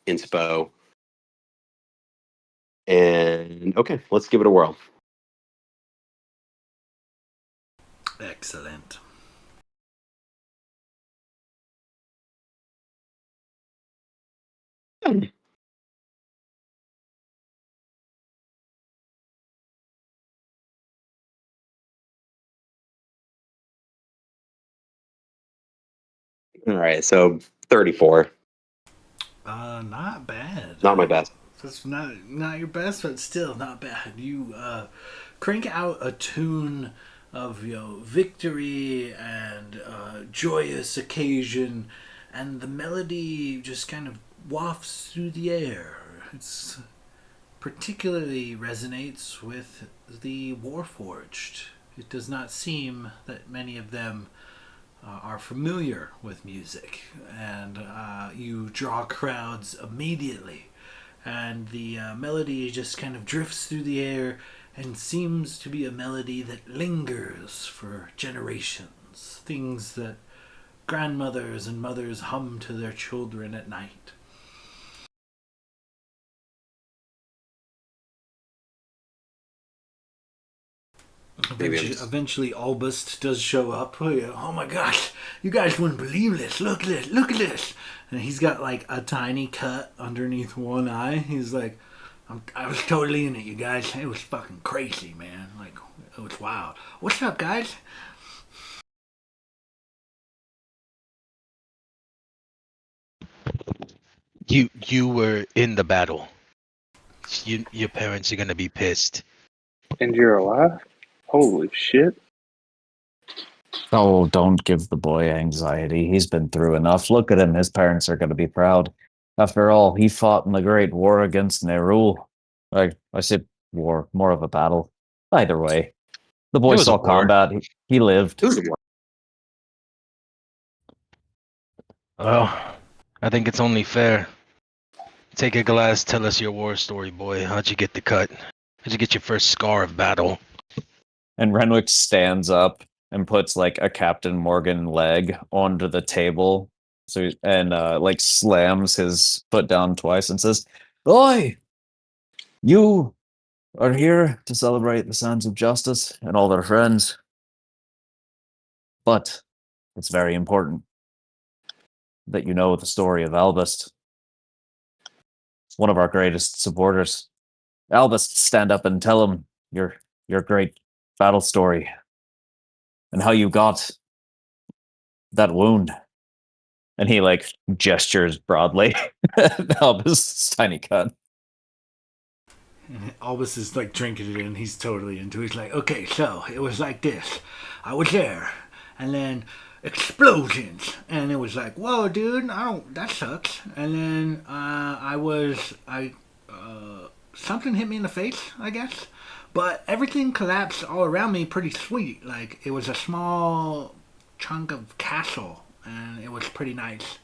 inspo. And okay, let's give it a whirl. Excellent. All right, so 34. Not bad. Not my best. That's not your best, but still not bad. You crank out a tune of victory and joyous occasion, and the melody just kind of wafts through the air. It's particularly resonates with the Warforged. It does not seem that many of them are familiar with music, and you draw crowds immediately. And the melody just kind of drifts through the air and seems to be a melody that lingers for generations. Things that grandmothers and mothers hum to their children at night. Eventually, Albust does show up. Oh my gosh, you guys wouldn't believe this. Look at this, look at this. And he's got like a tiny cut underneath one eye. He's like, I was totally in it, you guys. It was fucking crazy, man. Like, it was wild. What's up, guys? You were in the battle. Your parents are gonna be pissed. And you're alive? Holy shit. Oh, don't give the boy anxiety. He's been through enough. Look at him. His parents are going to be proud. After all, he fought in the Great War against Nerul. I said war, more of a battle. Either way, the boy It was a saw war. combat. He lived. It was a while. Well, I think it's only fair. Take a glass, tell us your war story, boy. How'd you get the cut? How'd you get your first scar of battle? And Renwick stands up and puts like a Captain Morgan leg onto the table. Like slams his foot down twice and says, "Oi! You are here to celebrate the Sons of Justice and all their friends. But it's very important that you know the story of Albust. one of our greatest supporters. Albus, stand up and tell him your great battle story and how you got that wound. And he like gestures broadly at Albus' tiny cut. And Albus is like drinking it in. He's totally into it. He's like, okay, so it was like this. I was there, and then explosions, and it was like, whoa, dude, that sucks. And then something hit me in the face, I guess. But everything collapsed all around me pretty sweet. Like, it was a small chunk of castle, and it was pretty nice.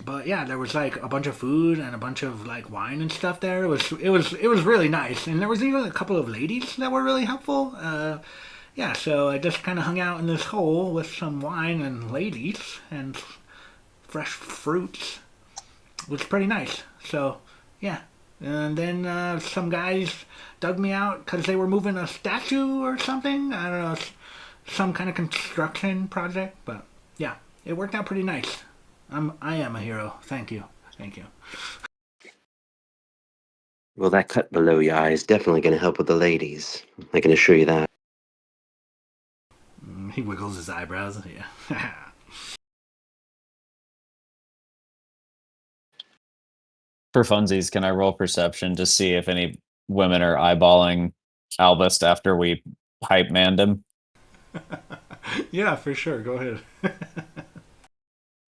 But yeah, there was like a bunch of food and a bunch of like wine and stuff there. It was really nice, and there was even a couple of ladies that were really helpful. Yeah, so I just kind of hung out in this hole with some wine and ladies and fresh fruits. It was pretty nice. So yeah, and then some guys dug me out because they were moving a statue or something. I don't know, some kind of construction project. But yeah, it worked out pretty nice. I am a hero. Thank you. Thank you. Well, that cut below your eye is definitely going to help with the ladies. I can assure you that. He wiggles his eyebrows. Yeah. For funsies, can I roll perception to see if any women are eyeballing Albus after we hype manned him? Yeah, for sure. Go ahead.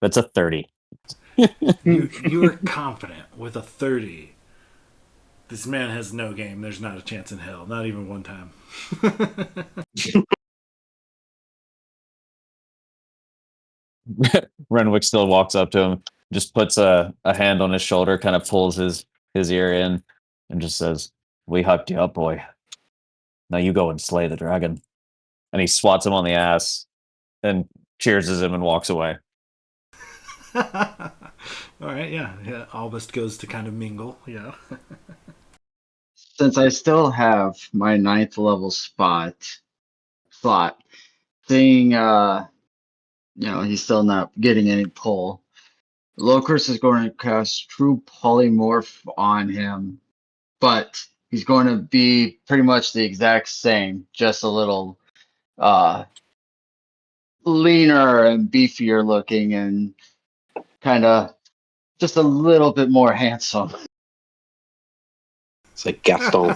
That's a 30. You are confident with a 30. This man has no game. There's not a chance in hell. Not even one time. Renwick still walks up to him, just puts a hand on his shoulder, kind of pulls his ear in, and just says, "We hyped you up, boy. Now you go and slay the dragon." And he swats him on the ass and cheerses him and walks away. All right, yeah. Albus goes to kind of mingle, yeah. Since I still have my 9th level slot, seeing he's still not getting any pull. Locris is going to cast True Polymorph on him, but he's going to be pretty much the exact same, just a little leaner and beefier looking and kind of just a little bit more handsome. It's like Gaston.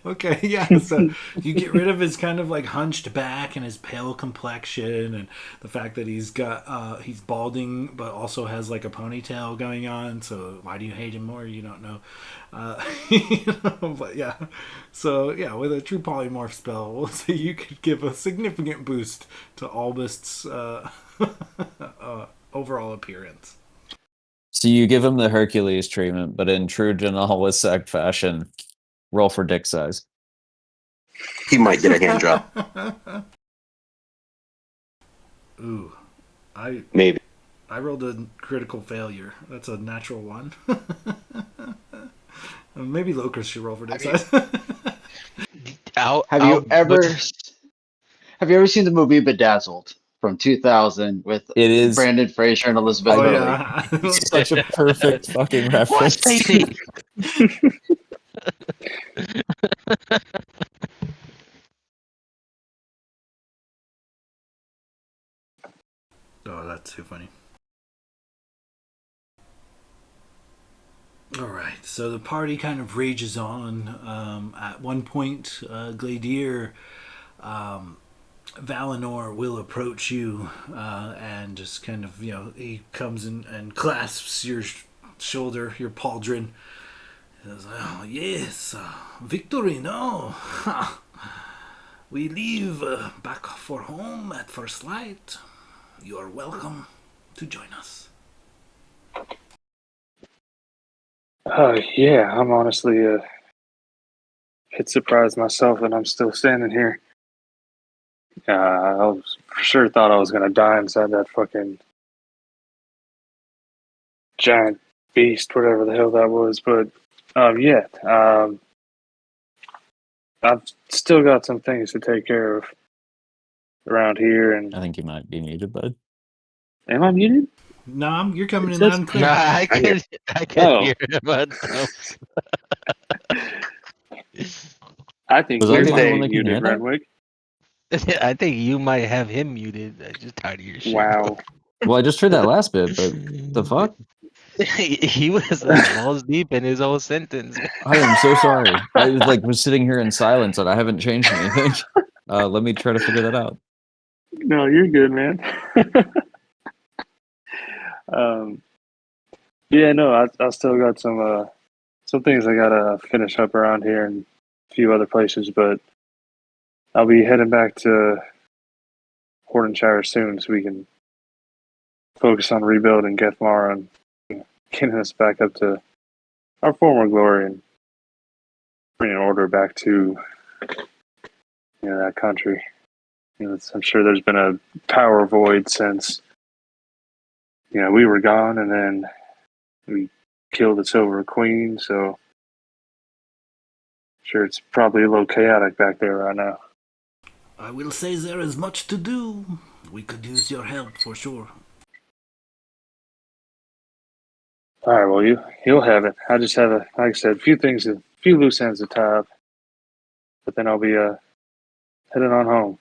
Okay, yeah. So you get rid of his kind of like hunched back and his pale complexion, and the fact that he's balding but also has like a ponytail going on. So why do you hate him more? You don't know. But yeah. So yeah, with a true polymorph spell, we'll say you could give a significant boost to Albust's overall appearance. So you give him the Hercules treatment, but in true Daanal Wisech fashion, roll for dick size. He might get a hand drop. Ooh, Maybe. I rolled a critical failure. That's a natural one. Maybe Locris should roll for dick size. Have you ever seen the movie Bedazzled from 2000 with It is Brandon Fraser and Elizabeth Oh Hurley? yeah. such a perfect fucking reference. Stacy? Oh, that's too funny. All right, so the party kind of rages on. At one point, Gladier, Valinor will approach you and just kind of, he comes in and clasps your shoulder, your pauldron. He says, "Oh, yes, victory, no. We leave back for home at first light. You are welcome to join us." Yeah, I'm honestly a bit surprised myself that I'm still standing here. I was for sure thought I was gonna die inside that fucking giant beast, whatever the hell that was. But I've still got some things to take care of around here. And I think you might be muted, bud. am I muted? No, you're coming in says- loud and No, clear. I could Oh. hear him. But no. I think Was I you're the only one staying that can hear muted, that? Renwick. I think you might have him muted. I'm just tired of your shit. Wow. Well, I just heard that last bit, but the fuck? He was like balls deep in his whole sentence. Man. I am so sorry. I was sitting here in silence and I haven't changed anything. Let me try to figure that out. No, you're good, man. um, yeah, no, I still got some things I gotta finish up around here and a few other places, but I'll be heading back to Hortonshire soon so we can focus on rebuilding Gethmar and getting us back up to our former glory and bringing order back to that country. I'm sure there's been a power void since we were gone, and then we killed the Silver Queen. So I'm sure it's probably a little chaotic back there right now. I will say there is much to do. We could use your help for sure. All right, well you'll have it. I just have like I said, a few loose ends to tie up, but then I'll be heading on home.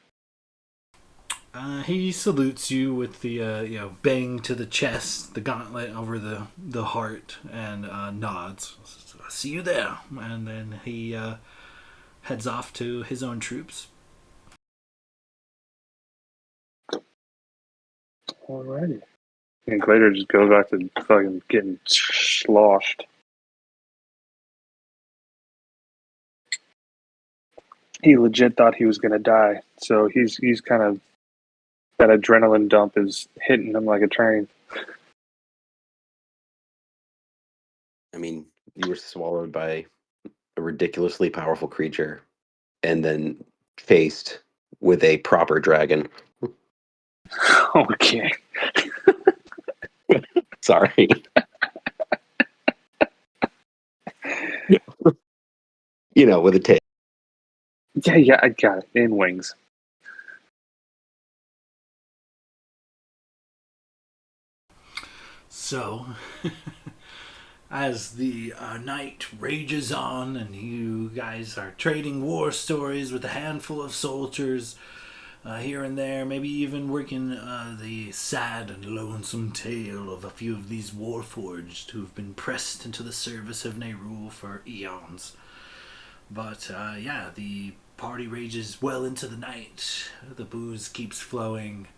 He salutes you with the bang to the chest, the gauntlet over the heart, and nods. See you there. And then he heads off to his own troops. Alrighty. And Glader just goes back to fucking getting sloshed. He legit thought he was gonna die, so he's kind of that adrenaline dump is hitting him like a train. I mean, you were swallowed by a ridiculously powerful creature and then faced with a proper dragon. Okay. Sorry. With a tail. Yeah, I got it. In wings. So, as the night rages on and you guys are trading war stories with a handful of soldiers here and there, maybe even working the sad and lonesome tale of a few of these warforged who've been pressed into the service of Nerul for eons. But the party rages well into the night. The booze keeps flowing.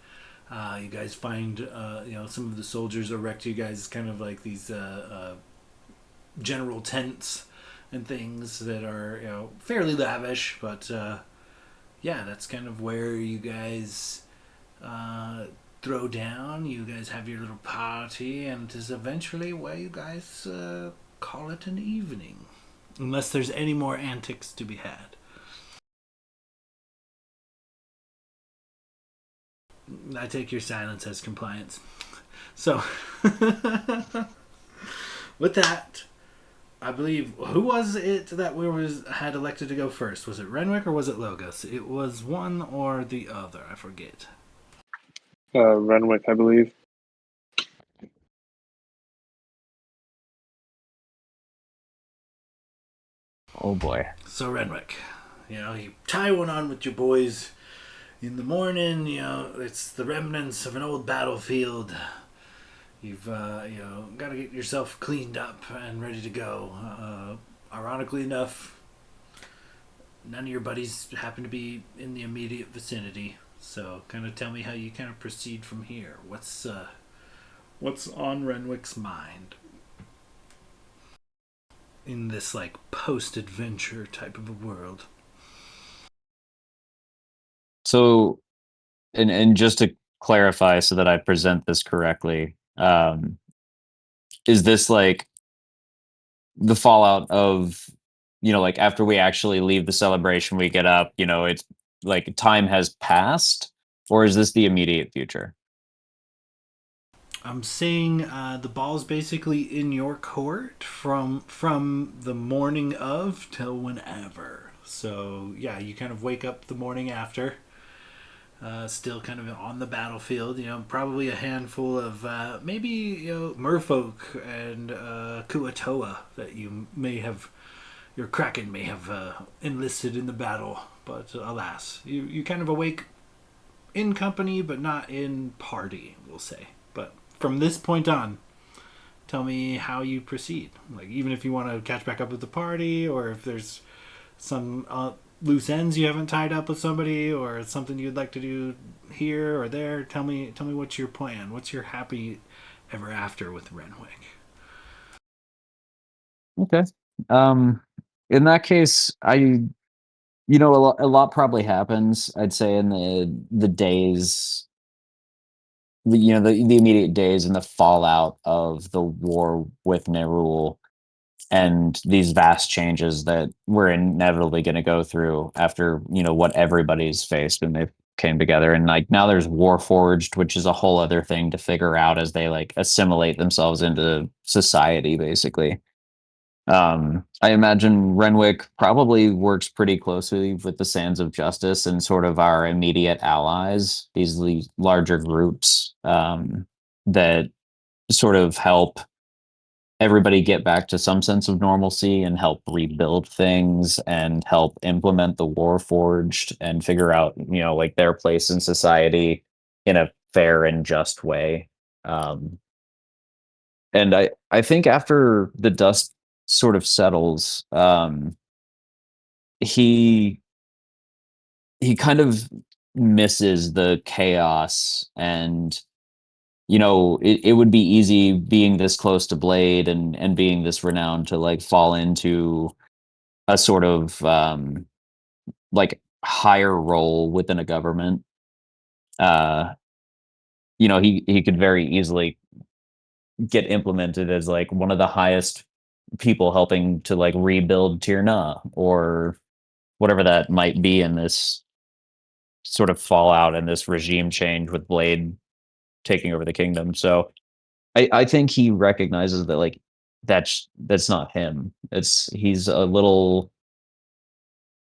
You guys find, some of the soldiers erect you guys kind of like these general tents and things that are, fairly lavish, but that's kind of where you guys throw down. You guys have your little party, and it is eventually where you guys call it an evening. Unless there's any more antics to be had. I take your silence as compliance. So, with that, I believe, who was it that had elected to go first? Was it Renwick or was it Logos? It was one or the other. I forget. Renwick, I believe. Oh boy. So Renwick, you tie one on with your boys in the morning. It's the remnants of an old battlefield. You've got to get yourself cleaned up and ready to go. Ironically enough, none of your buddies happen to be in the immediate vicinity. So, kind of tell me how you kind of proceed from here. What's on Renwick's mind in this like post-adventure type of a world? So, and just to clarify so that I present this correctly, is this like the fallout of, like after we actually leave the celebration, we get up, it's like time has passed, or is this the immediate future? I'm seeing the ball's basically in your court from the morning of till whenever. So yeah, you kind of wake up the morning after, still kind of on the battlefield. Probably a handful of maybe merfolk and Kuatoa that your Kraken may have enlisted in the battle. But alas, you kind of awake in company, but not in party, we'll say. But from this point on, tell me how you proceed. Like, even if you want to catch back up with the party, or if there's some loose ends you haven't tied up with somebody, or something you'd like to do here or there. Tell me what's your plan. What's your happy ever after with Renwick? Okay. Um, in that case, a lot probably happens, I'd say, in the days, the immediate days and the fallout of the war with Nerul and these vast changes that we're inevitably going to go through after, what everybody's faced when they came together. And like now there's Warforged, which is a whole other thing to figure out as they like assimilate themselves into society, basically. I imagine Renwick probably works pretty closely with the Sands of Justice and sort of our immediate allies, these larger groups that sort of help everybody get back to some sense of normalcy and help rebuild things and help implement the Warforged and figure out, like their place in society in a fair and just way. And I think after the dust sort of settles, he he kind of misses the chaos and it would be easy being this close to Blade and being this renowned to like fall into a sort of like higher role within a government. uh he could very easily get implemented as like one of the highest people helping to like rebuild Tirna or whatever that might be in this sort of fallout and this regime change with Blade taking over the kingdom. So I think he recognizes that like that's not him. He's a little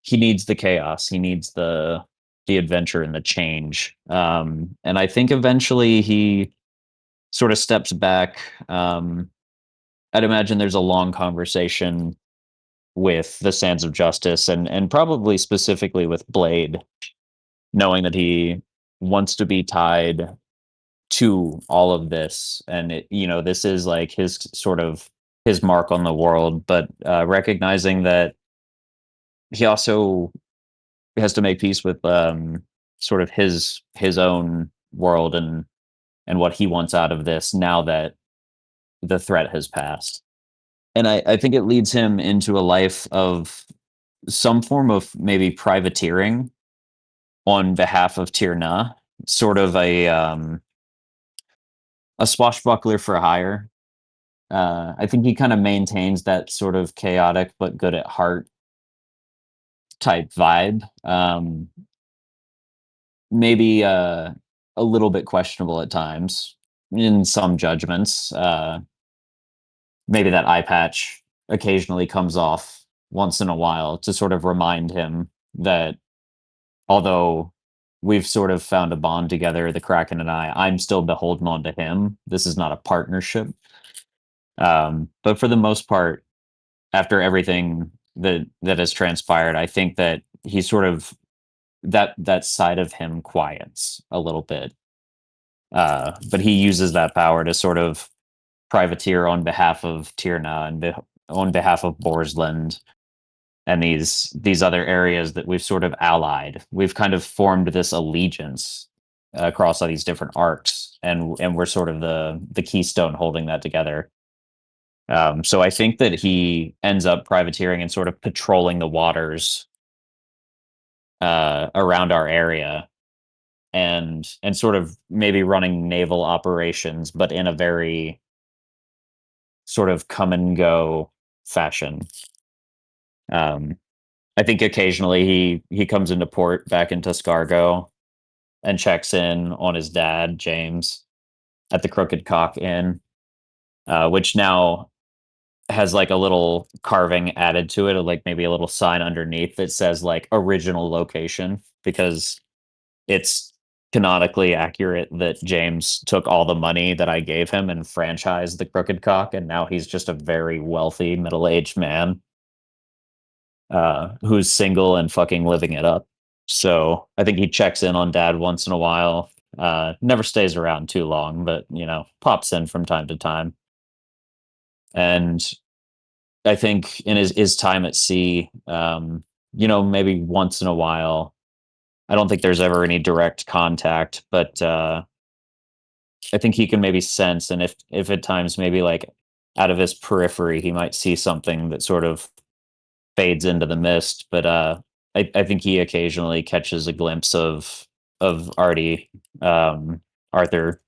he needs the chaos. He needs the adventure and the change. And I think eventually he sort of steps back. I'd imagine there's a long conversation with the Sands of Justice and probably specifically with Blade, knowing that he wants to be tied to all of this and this is like his sort of his mark on the world, but recognizing that he also has to make peace with sort of his own world and what he wants out of this now that the threat has passed. And I think it leads him into a life of some form of maybe privateering on behalf of Tirna, sort of a swashbuckler for hire. I think he kind of maintains that sort of chaotic but good at heart type vibe. Maybe a little bit questionable at times in some judgments. Maybe that eye patch occasionally comes off once in a while to sort of remind him that although we've sort of found a bond together, the Kraken and I'm still beholden on to him. This is not a partnership. But for the most part, after everything that has transpired, I think that he sort of that side of him quiets a little bit. But he uses that power to sort of privateer on behalf of Tirna and on behalf of Borsland and these other areas that we've sort of allied. We've kind of formed this allegiance across all these different arcs, and we're sort of the keystone holding that together. So I think that he ends up privateering and sort of patrolling the waters around our area and sort of maybe running naval operations, but in a very sort of come and go fashion. Um, I think occasionally he comes into port back into Scargo and checks in on his dad, James, at the Crooked Cock Inn, which now has like a little carving added to it, or like maybe a little sign underneath that says like original location because it's canonically accurate that James took all the money that I gave him and franchised the Crooked Cock, and now he's just a very wealthy middle-aged man who's single and fucking living it up. So I think he checks in on dad once in a while. Never stays around too long, but pops in from time to time. And I think in his time at sea, maybe once in a while, I don't think there's ever any direct contact, but I think he can maybe sense, and if at times maybe like out of his periphery, he might see something that sort of fades into the mist. But I think he occasionally catches a glimpse of Artie, Arthur,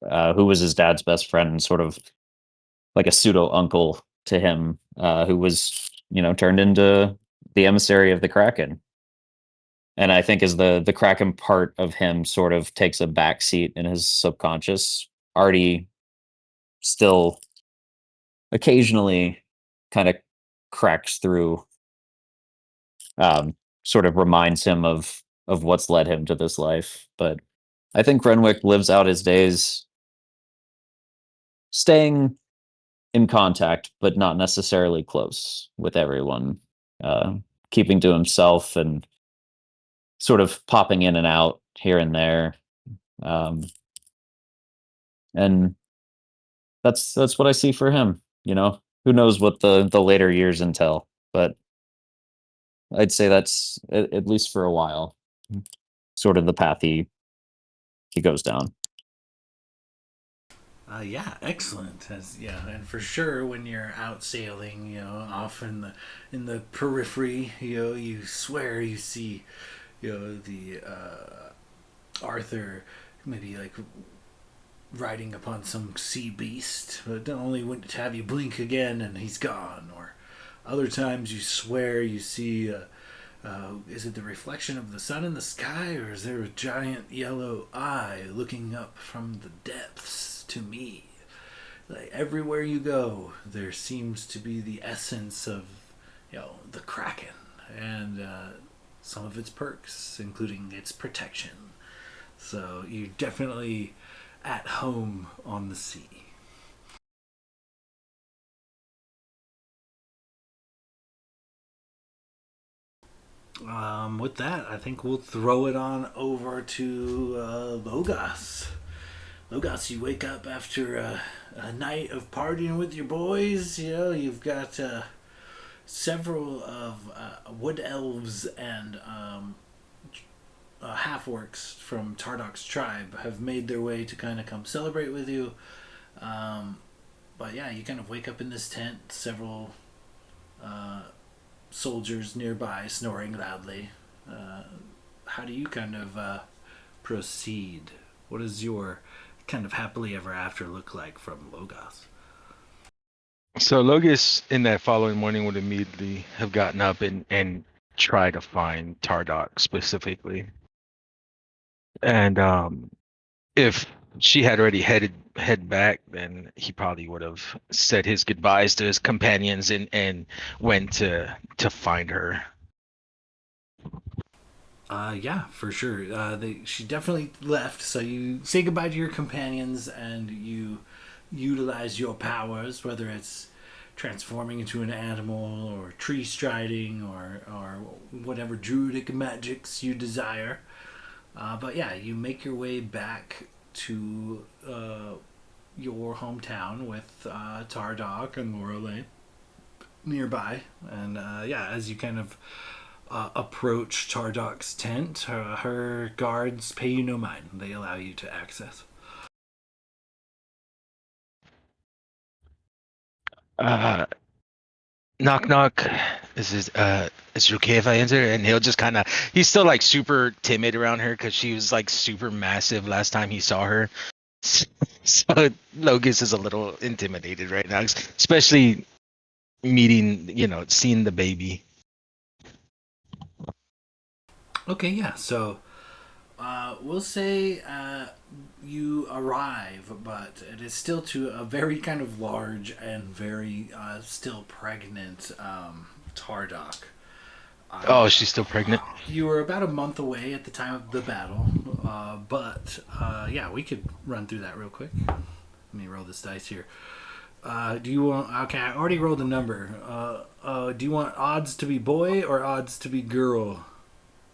who was his dad's best friend, and sort of like a pseudo uncle to him, who was turned into the emissary of the Kraken. And I think as the Kraken part of him sort of takes a backseat in his subconscious, Artie still occasionally kind of cracks through, sort of reminds him of what's led him to this life. But I think Renwick lives out his days staying in contact, but not necessarily close with everyone, uh, keeping to himself and sort of popping in and out here and there. Um, and that's what I see for him. Who knows what the later years entail, but I'd say that's at least for a while, sort of the path he goes down. Yeah, excellent. And for sure, when you're out sailing, off in the periphery, you swear you see, the Arthur maybe like riding upon some sea beast, but only to have you blink again and he's gone. Or other times you swear you see. Is it the reflection of the sun in the sky, or is there a giant yellow eye looking up from the depths to me? Like everywhere you go, there seems to be the essence of, the Kraken and some of its perks, including its protection. So you're definitely at home on the sea. With that, I think we'll throw it on over to Logos. Logos, you wake up after a night of partying with your boys. You've got several of wood elves and half orcs from Tardok's tribe have made their way to kind of come celebrate with you. But yeah, you kind of wake up in this tent, several soldiers nearby snoring loudly. How do you kind of proceed? What does your kind of happily ever after look like from Logos? So Logis in that following morning would immediately have gotten up and try to find Tardok specifically. And if she had already head back, then he probably would have said his goodbyes to his companions and went to find her. Yeah, for sure. She definitely left. So you say goodbye to your companions and you utilize your powers, whether it's transforming into an animal or tree striding or whatever druidic magics you desire. But yeah, you make your way back to your hometown with Tardok and Lorelei nearby. And yeah, as you kind of approach Tardok's tent, her guards pay you no mind. They allow you to access. Uh, Knock knock. Is it okay if I enter? And he'll just kind of, he's still like super timid around her because she was like super massive last time he saw her. So Logis is a little intimidated right now, especially meeting, seeing the baby. Okay, yeah. So we'll say you arrive, but it is still to a very kind of large and very still pregnant Tardok. Oh, she's still pregnant. You were about a month away at the time of the battle, but yeah, we could run through that real quick. Let me roll this dice here. Do you want? Okay, I already rolled a number. Do you want odds to be boy or odds to be girl?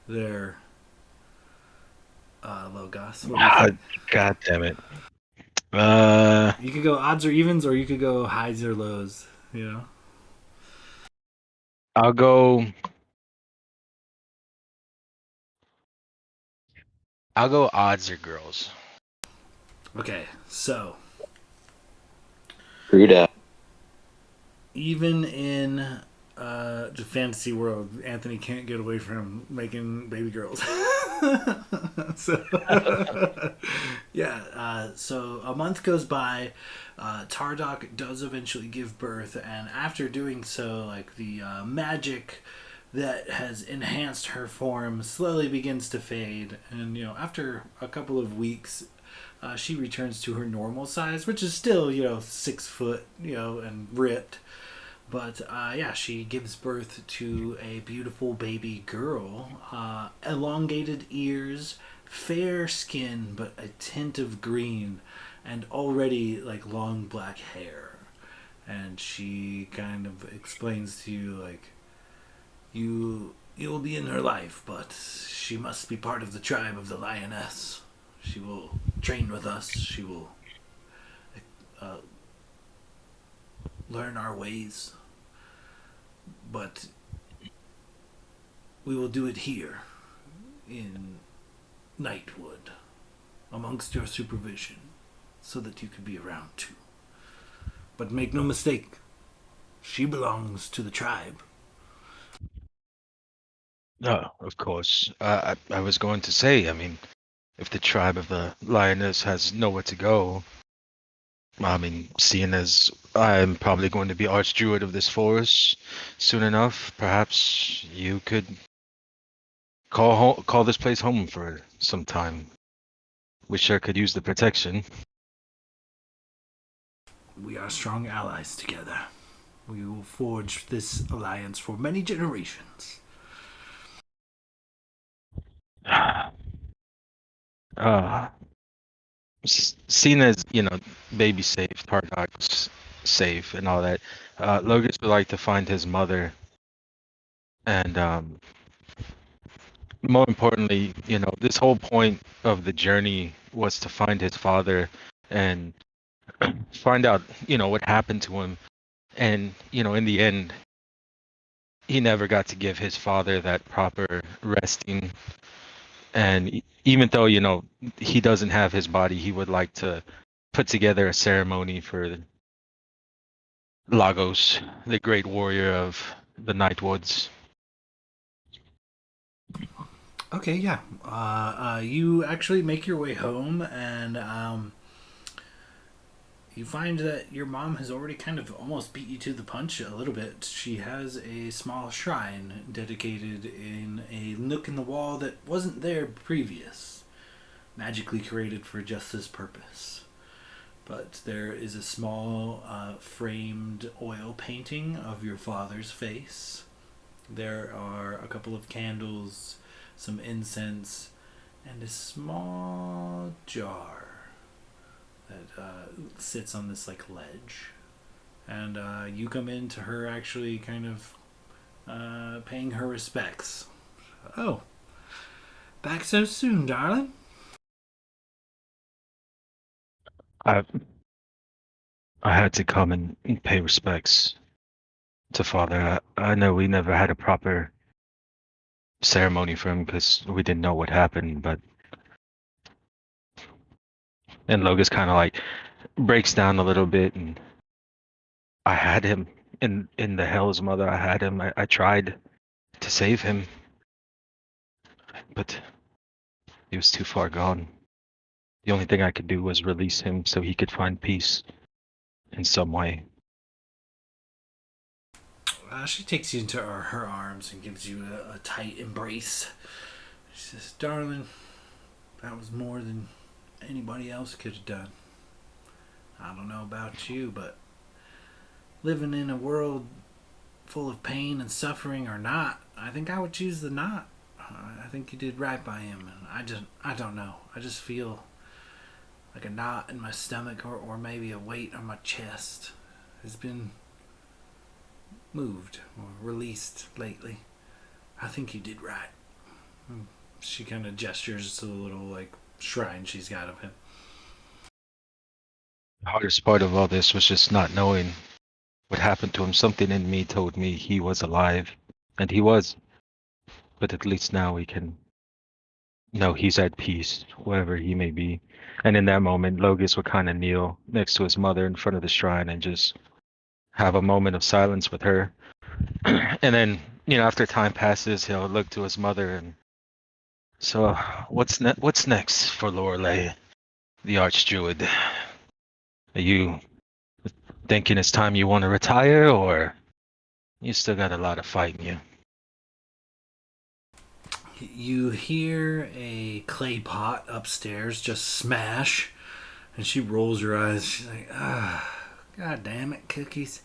There, Logos. What do you Ah, think? God damn it. You could go odds or evens, or you could go highs or lows. You know. I'll go. I'll go odds or girls. Okay, so Screw that. even in the fantasy world, Anthony can't get away from making baby girls. So, yeah. So a month goes by. Tardok does eventually give birth, and after doing so, like the magic that has enhanced her form slowly begins to fade, and after a couple of weeks, she returns to her normal size, which is still 6 foot, and ripped. But yeah, she gives birth to a beautiful baby girl. Elongated ears, fair skin, but a tint of green, and already like long black hair. And she kind of explains to you like, you'll be in her life, but she must be part of the tribe of the lioness. She will train with us. She will uh, learn our ways, but we will do it here in Nightwood amongst your supervision so that you could be around too. But make no mistake, she belongs to the tribe. Oh, of course. I was going to say, I mean, if the tribe of the lioness has nowhere to go, I mean, seeing as I'm probably going to be Archdruid of this forest soon enough, perhaps you could call this place home for some time. We sure could use the protection. We are strong allies together. We will forge this alliance for many generations. Uh, Seen as, baby safe, Targok's safe and all that, Logus would like to find his mother and more importantly, this whole point of the journey was to find his father and find out, what happened to him. And, in the end, he never got to give his father that proper resting. And even though, he doesn't have his body, he would like to put together a ceremony for Lagos, the great warrior of the Nightwoods. Okay, yeah. You actually make your way home, and you find that your mom has already kind of almost beat you to the punch a little bit. She has a small shrine dedicated in a nook in the wall that wasn't there previous, magically created for just this purpose. But there is a small framed oil painting of your father's face. There are a couple of candles, some incense, and a small jar that sits on this like ledge. And you come into her actually kind of paying her respects. Oh, back so soon, darling? I I had to come and pay respects to father. I know we never had a proper ceremony for him because we didn't know what happened, but and Logus kind of like breaks down a little bit, and I had him in the Hell's Mother. I had him. I tried to save him, but he was too far gone. The only thing I could do was release him so he could find peace in some way. She takes you into her arms and gives you a tight embrace. She says, darling, that was more than anybody else could have done. I don't know about you, but living in a world full of pain and suffering or not, I think I would choose the knot. I think you did right by him, and I don't know. I just feel like a knot in my stomach, or maybe a weight on my chest has been moved or released lately. I think you did right. She kind of gestures to the little like shrine she's got of him. The hardest part of all this was just not knowing what happened to him. Something in me told me he was alive, and he was. But at least now we can know he's at peace, wherever he may be. And in that moment, Logus would kind of kneel next to his mother in front of the shrine and just have a moment of silence with her. And then, after time passes, he'll look to his mother and so, what's next for Lorelei, the Archdruid? Are you thinking it's time you want to retire, or you still got a lot of fight in you? You hear a clay pot upstairs just smash, and she rolls her eyes. She's like, God damn it, cookies.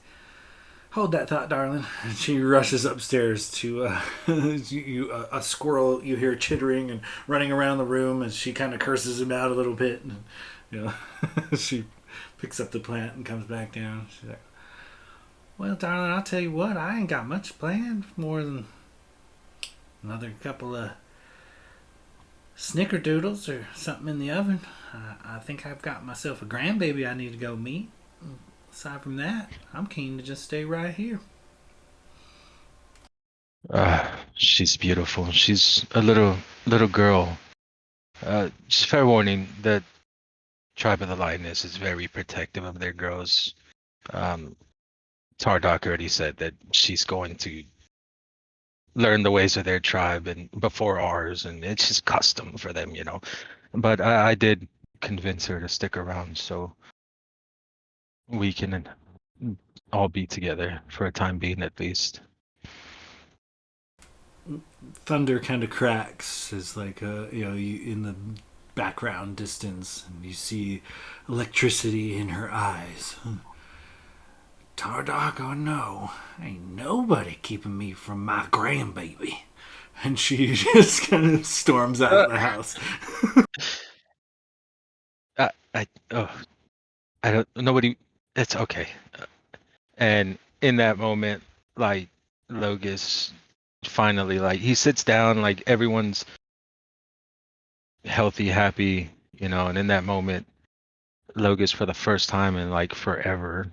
Hold that thought, darling. And she rushes upstairs to a squirrel. You hear chittering and running around the room, and she kind of curses him out a little bit. And she picks up the plant and comes back down. She's like, "Well, darling, I'll tell you what. I ain't got much planned more than another couple of snickerdoodles or something in the oven. I think I've got myself a grandbaby I need to go meet. Aside from that, I'm keen to just stay right here." She's beautiful. She's a little girl. Just fair warning, the tribe of the Lioness is very protective of their girls. Tardoc already said that she's going to learn the ways of their tribe and before ours, and it's just custom for them, But I did convince her to stick around so we can all be together for a time being at least. Thunder kind of cracks as like you in the background distance, and you see electricity in her eyes. Tardoc, oh no, ain't nobody keeping me from my grandbaby. And she just kind of storms out of the house. I don't, nobody, it's okay. And in that moment, like, Logus finally, like, he sits down, like, everyone's healthy, happy, and in that moment, Logus, for the first time in like forever,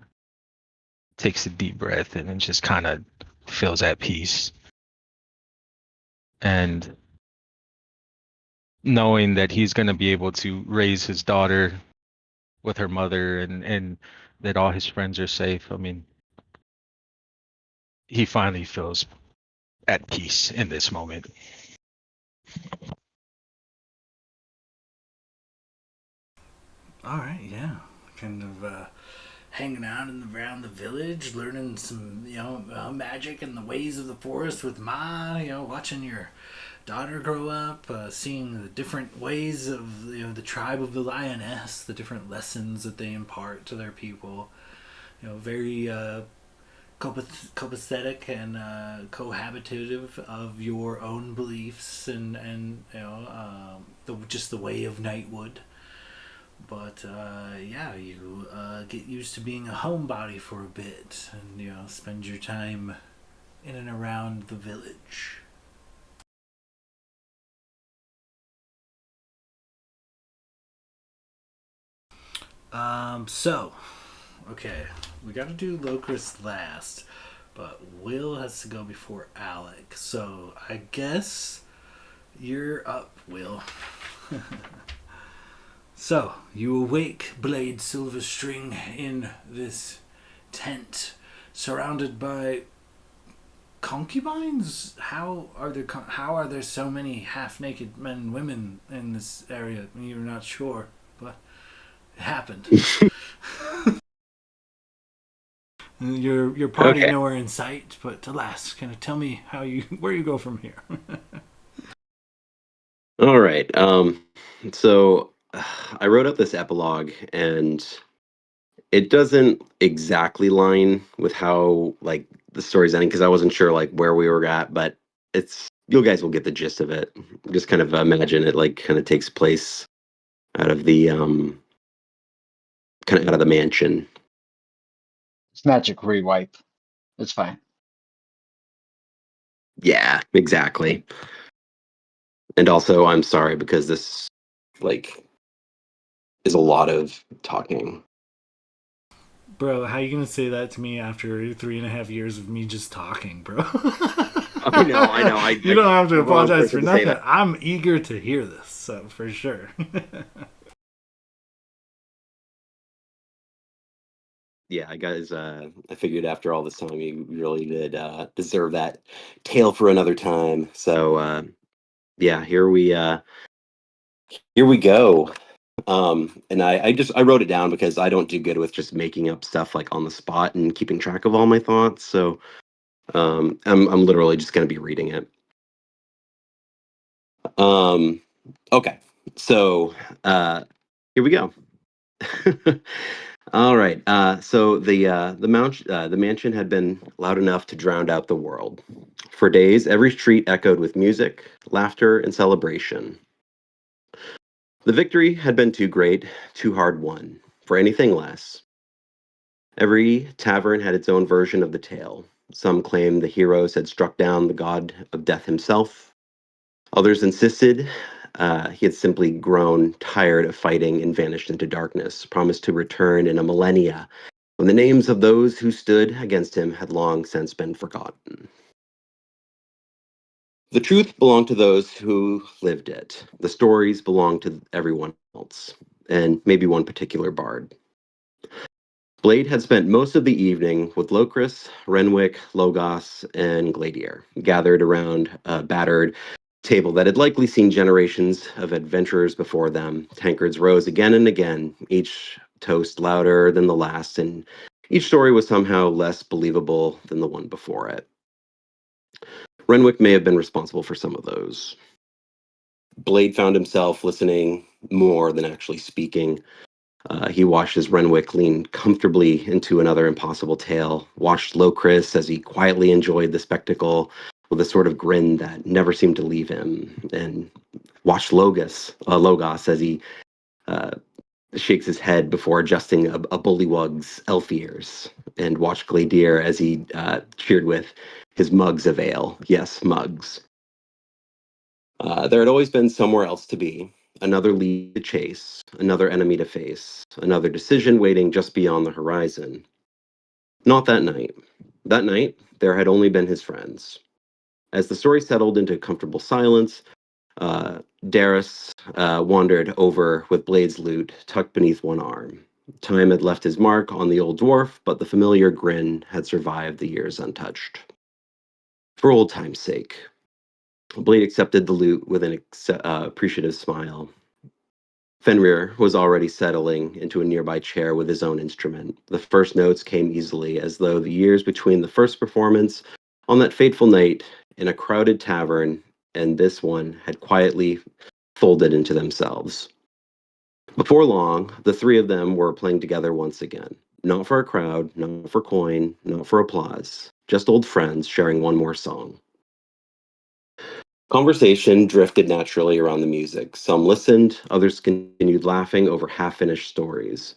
takes a deep breath and then just kind of feels at peace. And knowing that he's going to be able to raise his daughter with her mother, and that all his friends are safe. I mean, he finally feels at peace in this moment. All right, yeah, kind of hanging out around the village, learning some magic and the ways of the forest with Ma. Watching your daughter grow up, seeing the different ways of the tribe of the Lioness, the different lessons that they impart to their people. Very copacetic and cohabitative of your own beliefs and just the way of Nightwood. But yeah, you get used to being a homebody for a bit, and spend your time in and around the village. So, okay, we got to do Locris last, but Will has to go before Alec. So I guess you're up, Will. So, you awake Blade Silverstring in this tent, surrounded by concubines. How are there so many half-naked men and women in this area? You're not sure, but it happened. Your party Okay. nowhere in sight, but alas, kind of tell me where you go from here. All right. So I wrote up this epilogue, and it doesn't exactly line with how like the story's ending because I wasn't sure like where we were at, but it's you guys will get the gist of it. Just kind of imagine it like kind of takes place out of the kind of out of the mansion. It's magic rewipe. It's fine. Yeah, exactly. And also, I'm sorry because this like is a lot of talking. Bro, how you gonna say that to me after 3.5 years of me just talking, bro? I know. You don't have to wrong apologize person for to say nothing. that. I'm eager to hear this, so for sure. Yeah, guys. I figured after all this time, you really did deserve that tale for another time. So yeah, here we go. And I wrote it down because I don't do good with just making up stuff like on the spot and keeping track of all my thoughts. So I'm literally just going to be reading it. Um, okay, so here we go. All right. So the mansion had been loud enough to drown out the world. For days, every street echoed with music, laughter, and celebration. The victory had been too great, too hard won, for anything less. Every tavern had its own version of the tale. Some claimed the heroes had struck down the god of death himself. Others insisted he had simply grown tired of fighting and vanished into darkness, promised to return in a millennia when the names of those who stood against him had long since been forgotten. The truth belonged to those who lived it. The stories belonged to everyone else, and maybe one particular bard. Blade had spent most of the evening with Locris, Renwick, Logos, and Gladier, gathered around a battered table that had likely seen generations of adventurers before them. Tankards rose again and again, each toast louder than the last, and each story was somehow less believable than the one before it. Renwick may have been responsible for some of those. Blade found himself listening more than actually speaking. He watched as Renwick leaned comfortably into another impossible tale, watched Locris as he quietly enjoyed the spectacle with a sort of grin that never seemed to leave him, and watched Logos as he uh, shakes his head before adjusting a bullywug's elf ears, and watched Gladier as he cheered with his mugs of ale. Yes, mugs. There had always been somewhere else to be, another lead to chase, another enemy to face, another decision waiting just beyond the horizon. Not that night. That night, there had only been his friends. As the story settled into comfortable silence, Darius wandered over with Blade's loot tucked beneath one arm. Time had left his mark on the old dwarf, but the familiar grin had survived the years untouched. For old time's sake, Blade accepted the loot with an appreciative smile. Fenrir was already settling into a nearby chair with his own instrument. The first notes came easily, as though the years between the first performance on that fateful night in a crowded tavern and this one had quietly folded into themselves. Before long, the three of them were playing together once again. Not for a crowd, not for coin, not for applause, just old friends sharing one more song. Conversation drifted naturally around the music. Some listened, others continued laughing over half finished stories.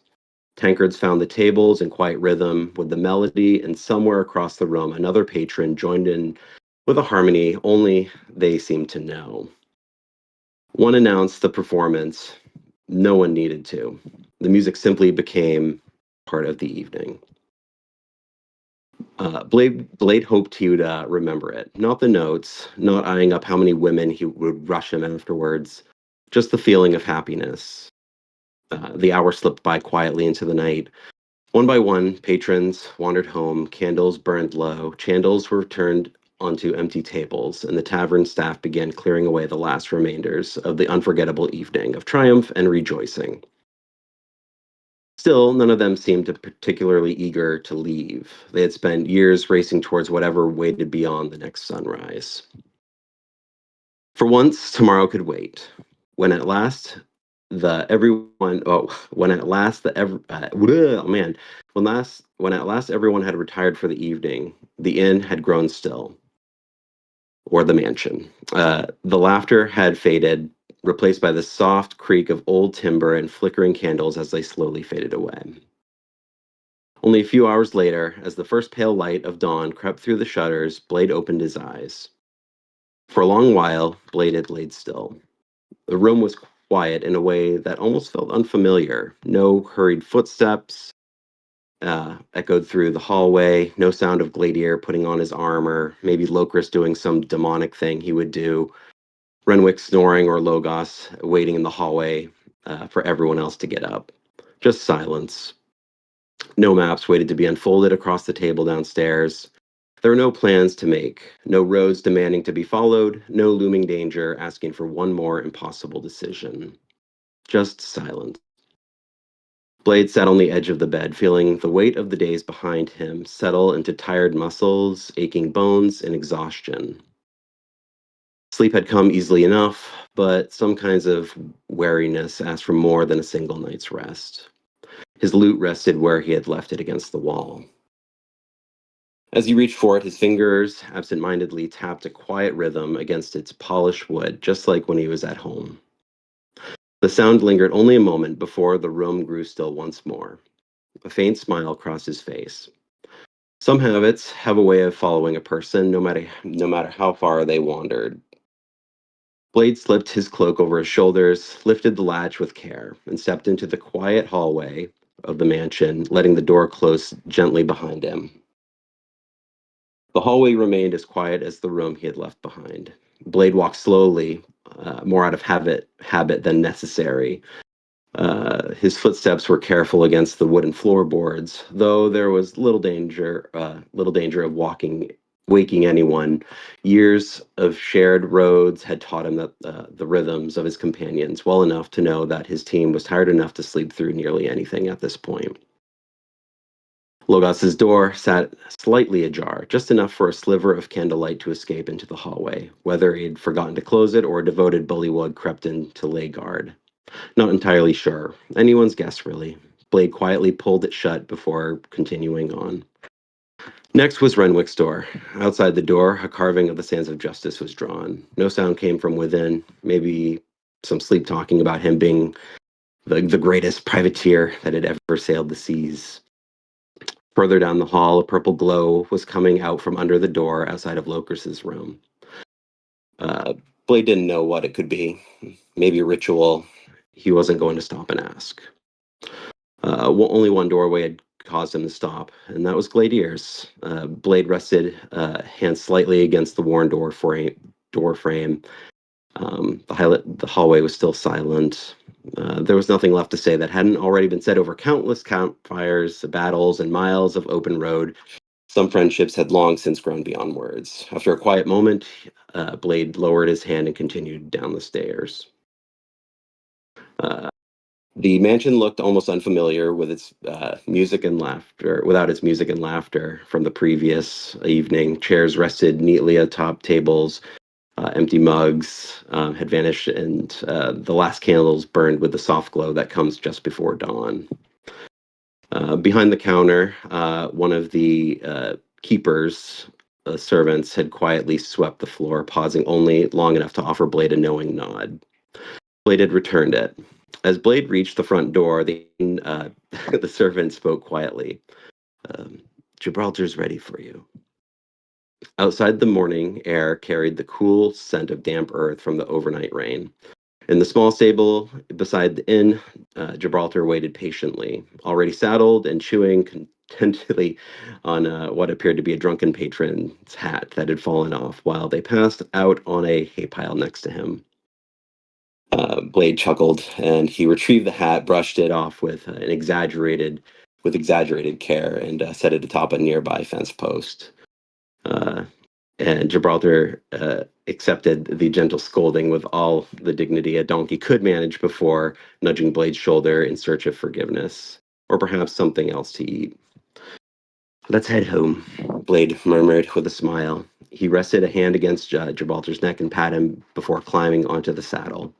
Tankards found the tables in quiet rhythm with the melody, and somewhere across the room, another patron joined in with a harmony only they seemed to know. One announced the performance. No one needed to. The music simply became part of the evening. Blade hoped he would remember it. Not the notes, not eyeing up how many women he would rush him afterwards, just the feeling of happiness. The hour slipped by quietly into the night. One by one, patrons wandered home, candles burned low, chandles were turned onto empty tables, and the tavern staff began clearing away the last remainders of the unforgettable evening of triumph and rejoicing. Still, none of them seemed particularly eager to leave. They had spent years racing towards whatever waited beyond the next sunrise. For once, tomorrow could wait. When at last the everyone oh when at last the ever oh man when at last everyone had retired for the evening, the inn had grown still. or the mansion. The laughter had faded, replaced by the soft creak of old timber and flickering candles as they slowly faded away. Only a few hours later, as the first pale light of dawn crept through the shutters, Blade opened his eyes. For a long while, Blade had laid still. The room was quiet in a way that almost felt unfamiliar. No hurried footsteps echoed through the hallway, no sound of Gladiator putting on his armor, maybe Locris doing some demonic thing he would do, Renwick snoring, or Logos waiting in the hallway for everyone else to get up. Just silence. No maps waited to be unfolded across the table downstairs. There were no plans to make, no roads demanding to be followed, no looming danger asking for one more impossible decision. Just silence. Blade sat on the edge of the bed, feeling the weight of the days behind him settle into tired muscles, aching bones, and exhaustion. Sleep had come easily enough, but some kinds of weariness asked for more than a single night's rest. His lute rested where he had left it against the wall. As he reached for it, his fingers absent-mindedly tapped a quiet rhythm against its polished wood, just like when he was at home. The sound lingered only a moment before the room grew still once more. A faint smile crossed his face. Some habits have a way of following a person, no matter how far they wandered. Blade slipped his cloak over his shoulders, lifted the latch with care, and stepped into the quiet hallway of the mansion, letting the door close gently behind him. The hallway remained as quiet as the room he had left behind. Blade walked slowly, more out of habit than necessary. His footsteps were careful against the wooden floorboards, though there was little danger of waking anyone. Years of shared roads had taught him that the rhythms of his companions well enough to know that his team was tired enough to sleep through nearly anything at this point. Logos's door sat slightly ajar, just enough for a sliver of candlelight to escape into the hallway. Whether he'd forgotten to close it or a devoted bullywug crept in to lay guard. Not entirely sure. Anyone's guess, really. Blade quietly pulled it shut before continuing on. Next was Renwick's door. Outside the door, a carving of the Sands of Justice was drawn. No sound came from within, maybe some sleep talking about him being the greatest privateer that had ever sailed the seas. Further down the hall, a purple glow was coming out from under the door outside of Locris's room. Uh, Blade didn't know what it could be. Maybe a ritual. He wasn't going to stop and ask. Only one doorway had caused him to stop, and that was Gladier's. Blade rested hands slightly against the worn door frame. The hallway was still silent. There was nothing left to say that hadn't already been said over countless campfires, battles, and miles of open road. Some friendships had long since grown beyond words. After a quiet moment, Blade lowered his hand and continued down the stairs. Uh, the mansion looked almost unfamiliar with its music and laughter, without its music and laughter from the previous evening. Chairs rested neatly atop tables. Empty mugs had vanished, and the last candles burned with the soft glow that comes just before dawn. Behind the counter, one of the keepers, servants, had quietly swept the floor, pausing only long enough to offer Blade a knowing nod. Blade had returned it. As Blade reached the front door, the servant spoke quietly. Gibraltar's ready for you. Outside, the morning air carried the cool scent of damp earth from the overnight rain. In the small stable beside the inn, Gibraltar waited patiently, already saddled and chewing contentedly on what appeared to be a drunken patron's hat that had fallen off while they passed out on a hay pile next to him. Blade chuckled, and he retrieved the hat, brushed it off with exaggerated care, and set it atop a nearby fence post. Uh, and Gibraltar accepted the gentle scolding with all the dignity a donkey could manage before nudging Blade's shoulder in search of forgiveness, or perhaps something else to eat. Let's head home, Blade murmured with a smile. He rested a hand against Gibraltar's neck and patted him before climbing onto the saddle.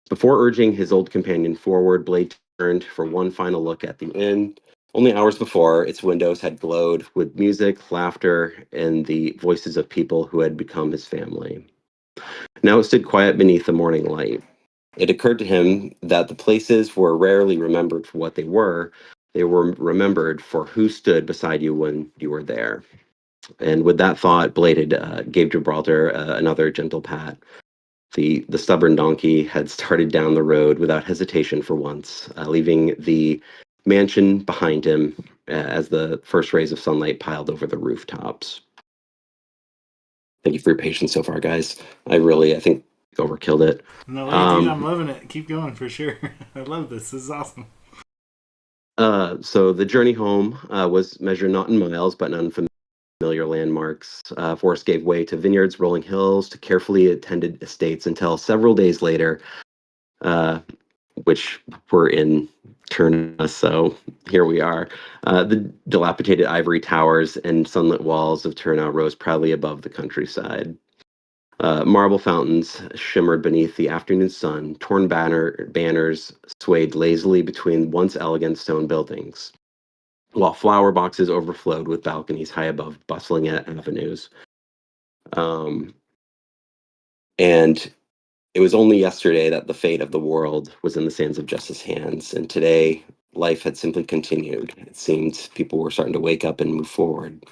Before urging his old companion forward, Blade turned for one final look at the inn. Only hours before, its windows had glowed with music, laughter, and the voices of people who had become his family. Now it stood quiet beneath the morning light. It occurred to him that the places were rarely remembered for what they were remembered for who stood beside you when you were there. And with that thought, Blade had, gave Gibraltar another gentle pat. The stubborn donkey had started down the road without hesitation for once, leaving the mansion behind him as the first rays of sunlight piled over the rooftops. Thank you for your patience so far, guys. I think, overkilled it. No way, dude. I'm loving it. Keep going for sure. I love this. This is awesome. So the journey home was measured not in miles, but in unfamiliar landmarks. Forest gave way to vineyards, rolling hills, to carefully attended estates until several days later, uh, which were in Turna. So here we are. The dilapidated ivory towers and sunlit walls of Turna rose proudly above the countryside. Marble fountains shimmered beneath the afternoon sun. Torn banners swayed lazily between once elegant stone buildings, while flower boxes overflowed with balconies high above bustling avenues. Um, and it was only yesterday that the fate of the world was in the sands of justice's hands, and today life had simply continued. It seemed people were starting to wake up and move forward.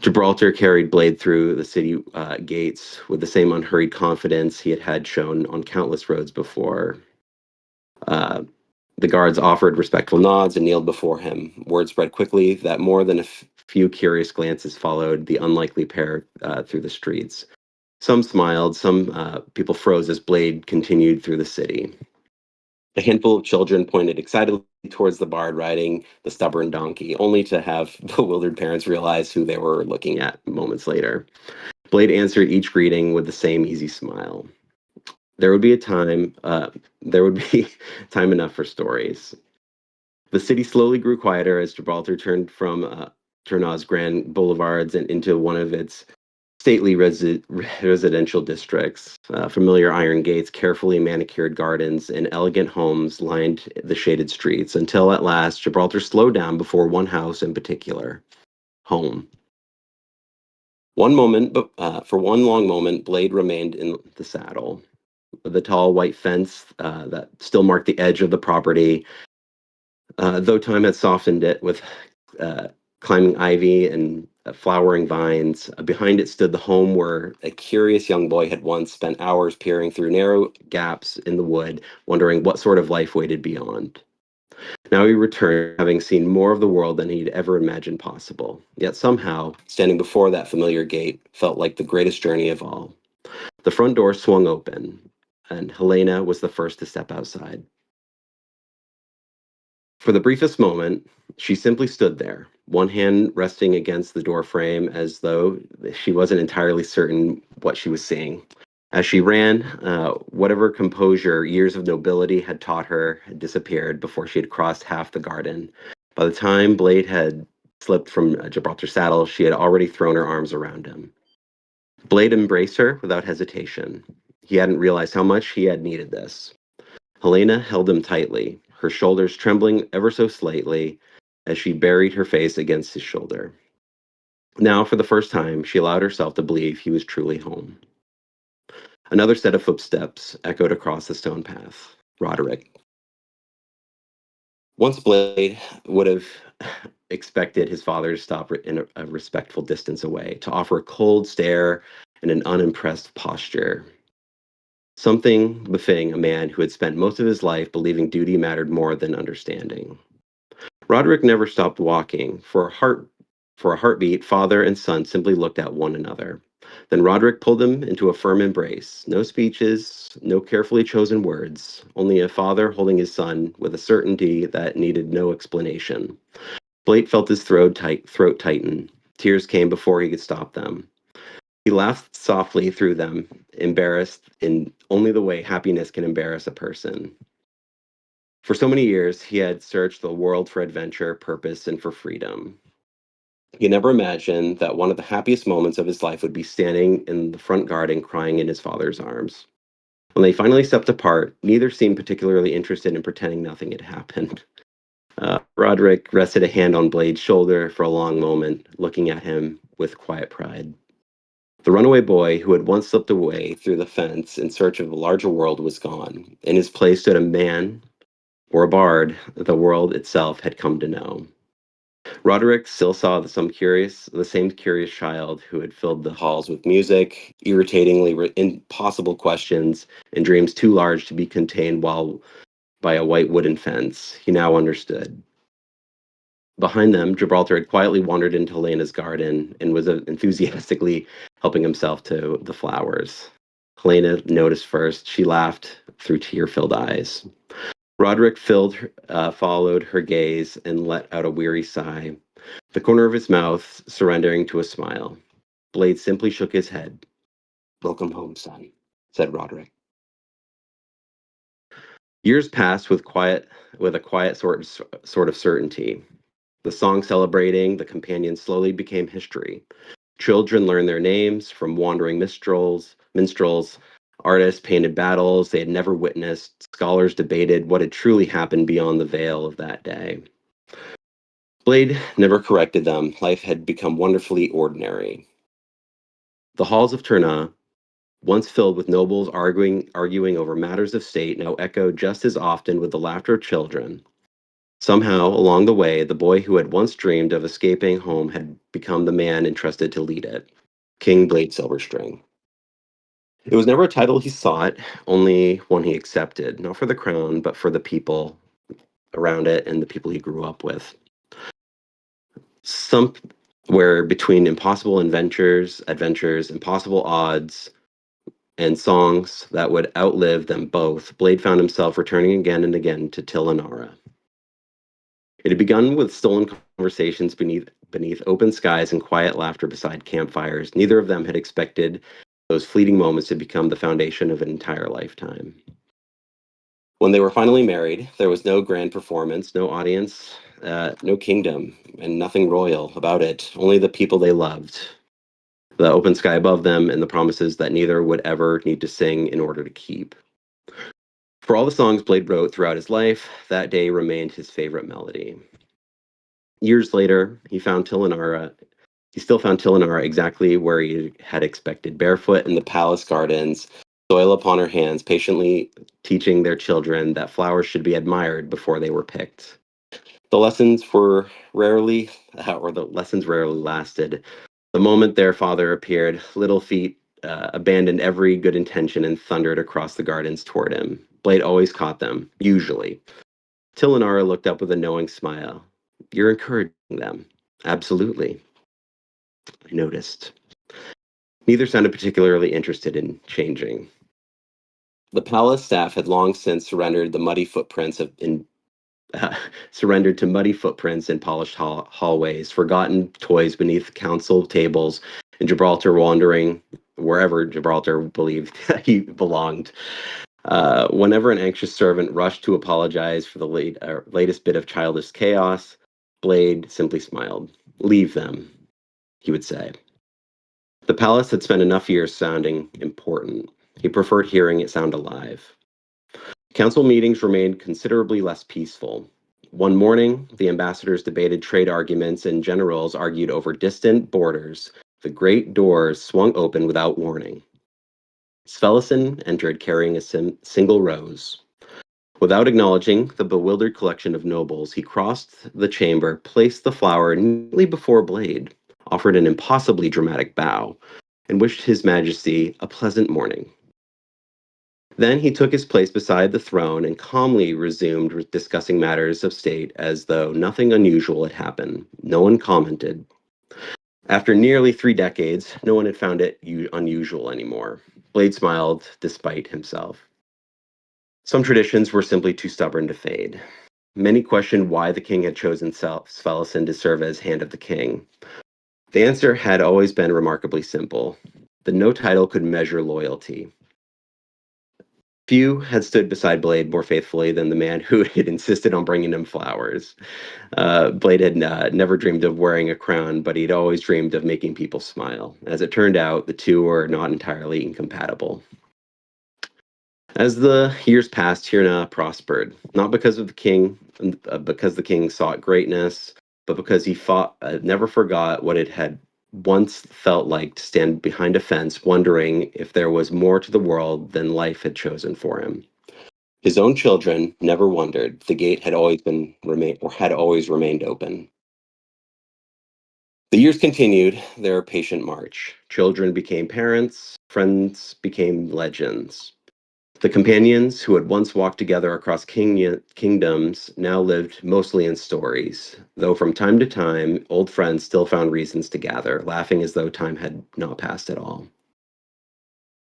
Gibraltar carried Blade through the city gates with the same unhurried confidence he had shown on countless roads before. Uh, the guards offered respectful nods and kneeled before him. Word spread quickly that more than a few curious glances followed the unlikely pair through the streets. Some smiled, some people froze as Blade continued through the city. A handful of children pointed excitedly towards the bard riding the stubborn donkey, only to have bewildered parents realize who they were looking at moments later. Blade answered each greeting with the same easy smile. There would be a time, there would be time enough for stories. The city slowly grew quieter as Gibraltar turned from Turnau's grand boulevards and into one of its stately residential districts. Familiar iron gates, carefully manicured gardens, and elegant homes lined the shaded streets until at last Gibraltar slowed down before one house in particular, home. One moment, but for one long moment, Blade remained in the saddle. The tall white fence that still marked the edge of the property, though time had softened it with uh, climbing ivy and flowering vines. Behind it stood the home where a curious young boy had once spent hours peering through narrow gaps in the wood, wondering what sort of life waited beyond. Now he returned, having seen more of the world than he'd ever imagined possible. Yet somehow, standing before that familiar gate felt like the greatest journey of all. The front door swung open, and Helena was the first to step outside. For the briefest moment, she simply stood there, one hand resting against the door frame as though she wasn't entirely certain what she was seeing. As she ran, whatever composure years of nobility had taught her had disappeared before she had crossed half the garden. By the time Blade had slipped from Gibraltar's saddle, she had already thrown her arms around him. Blade embraced her without hesitation. He hadn't realized how much he had needed this. Helena held him tightly, her shoulders trembling ever so slightly as she buried her face against his shoulder. Now, for the first time, she allowed herself to believe he was truly home. Another set of footsteps echoed across the stone path. Roderick. Once Blade would have expected his father to stop in a respectful distance away, to offer a cold stare and an unimpressed posture. Something befitting a man who had spent most of his life believing duty mattered more than understanding. Roderick never stopped walking. For a heartbeat, father and son simply looked at one another. Then Roderick pulled them into a firm embrace. No speeches, no carefully chosen words, only a father holding his son with a certainty that needed no explanation. Blake felt his throat tighten. Tears came before he could stop them. He laughed softly through them, embarrassed in only the way happiness can embarrass a person. For so many years, he had searched the world for adventure, purpose, and for freedom. He never imagined that one of the happiest moments of his life would be standing in the front garden crying in his father's arms. When they finally stepped apart, neither seemed particularly interested in pretending nothing had happened. Roderick rested a hand on Blade's shoulder for a long moment, looking at him with quiet pride. The runaway boy who had once slipped away through the fence in search of a larger world was gone. In his place stood a man, or a bard, the world itself had come to know. Roderick still saw the same curious child who had filled the halls with music, impossible questions, and dreams too large to be contained by a white wooden fence. He now understood. Behind them, Gibraltar had quietly wandered into Helena's garden and was enthusiastically helping himself to the flowers. Helena noticed first. She laughed through tear-filled eyes. Roderick followed her gaze and let out a weary sigh, the corner of his mouth surrendering to a smile. Blade simply shook his head. "Welcome home, son," said Roderick. Years passed with a quiet sort of certainty. The song celebrating the companions slowly became history. Children learned their names from wandering minstrels, artists painted battles they had never witnessed, scholars debated what had truly happened beyond the veil of that day. Blade never corrected them. Life had become wonderfully ordinary. The halls of Tournai, once filled with nobles arguing over matters of state, now echoed just as often with the laughter of children. Somehow, along the way, the boy who had once dreamed of escaping home had become the man entrusted to lead it, King Blade Silverstring. It was never a title he sought, only one he accepted, not for the crown, but for the people around it and the people he grew up with. Somewhere between impossible adventures, impossible odds, and songs that would outlive them both, Blade found himself returning again and again to Tilanara. It had begun with stolen conversations beneath open skies and quiet laughter beside campfires. Neither of them had expected those fleeting moments to become the foundation of an entire lifetime. When they were finally married, there was no grand performance, no audience, no kingdom, and nothing royal about it. Only the people they loved, the open sky above them, and the promises that neither would ever need to sing in order to keep. For all the songs Blade wrote throughout his life, that day remained his favorite melody. Years later, he still found Tilanara exactly where he had expected, barefoot in the palace gardens, soil upon her hands, patiently teaching their children that flowers should be admired before they were picked. The lessons rarely lasted. The moment their father appeared, little feet abandoned every good intention and thundered across the gardens toward him. Blade always caught them, usually. Tilanara looked up with a knowing smile. "You're encouraging them." "Absolutely," I noticed. Neither sounded particularly interested in changing. The palace staff had long since surrendered to muddy footprints in polished hallways, forgotten toys beneath council tables, and Gibraltar wandering wherever Gibraltar believed he belonged. Whenever an anxious servant rushed to apologize for the latest bit of childish chaos, Blade simply smiled. "Leave them," he would say. The palace had spent enough years sounding important. He preferred hearing it sound alive. Council meetings remained considerably less peaceful. One morning, the ambassadors debated trade arguments and generals argued over distant borders. The great doors swung open without warning. Svelisson entered carrying a single rose. Without acknowledging the bewildered collection of nobles, he crossed the chamber, placed the flower neatly before Blade, offered an impossibly dramatic bow, and wished His Majesty a pleasant morning. Then he took his place beside the throne and calmly resumed discussing matters of state as though nothing unusual had happened. No one commented. After nearly 3 decades, no one had found it unusual anymore. Blade smiled despite himself. Some traditions were simply too stubborn to fade. Many questioned why the king had chosen Svelisson to serve as Hand of the King. The answer had always been remarkably simple. That no title could measure loyalty. Few had stood beside Blade more faithfully than the man who had insisted on bringing him flowers. Blade had never dreamed of wearing a crown, but he'd always dreamed of making people smile. As it turned out, the two were not entirely incompatible. As the years passed, Tirna prospered, not because of the king, because the king sought greatness, but because he never forgot what it had once felt like to stand behind a fence, wondering if there was more to the world than life had chosen for him. His own children never wondered. The gate had always remained open. The years continued their patient march. Children became parents, friends became legends. The companions who had once walked together across kingdoms now lived mostly in stories, though from time to time, old friends still found reasons to gather, laughing as though time had not passed at all.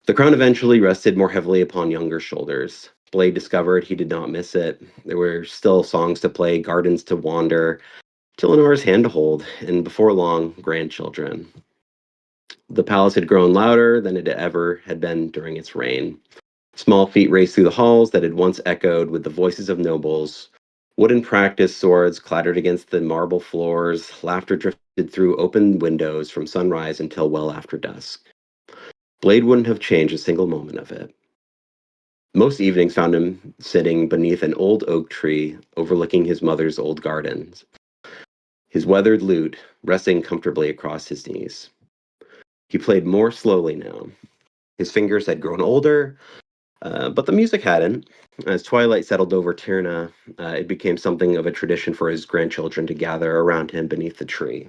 The crown eventually rested more heavily upon younger shoulders. Blade discovered he did not miss it. There were still songs to play, gardens to wander, Tillenor's hand to hold, and before long, grandchildren. The palace had grown louder than it ever had been during its reign. Small feet raced through the halls that had once echoed with the voices of nobles. Wooden practice swords clattered against the marble floors. Laughter drifted through open windows from sunrise until well after dusk. Blade wouldn't have changed a single moment of it. Most evenings found him sitting beneath an old oak tree overlooking his mother's old gardens, his weathered lute resting comfortably across his knees. He played more slowly now. His fingers had grown older, but the music hadn't. As twilight settled over Tirna, it became something of a tradition for his grandchildren to gather around him beneath the tree.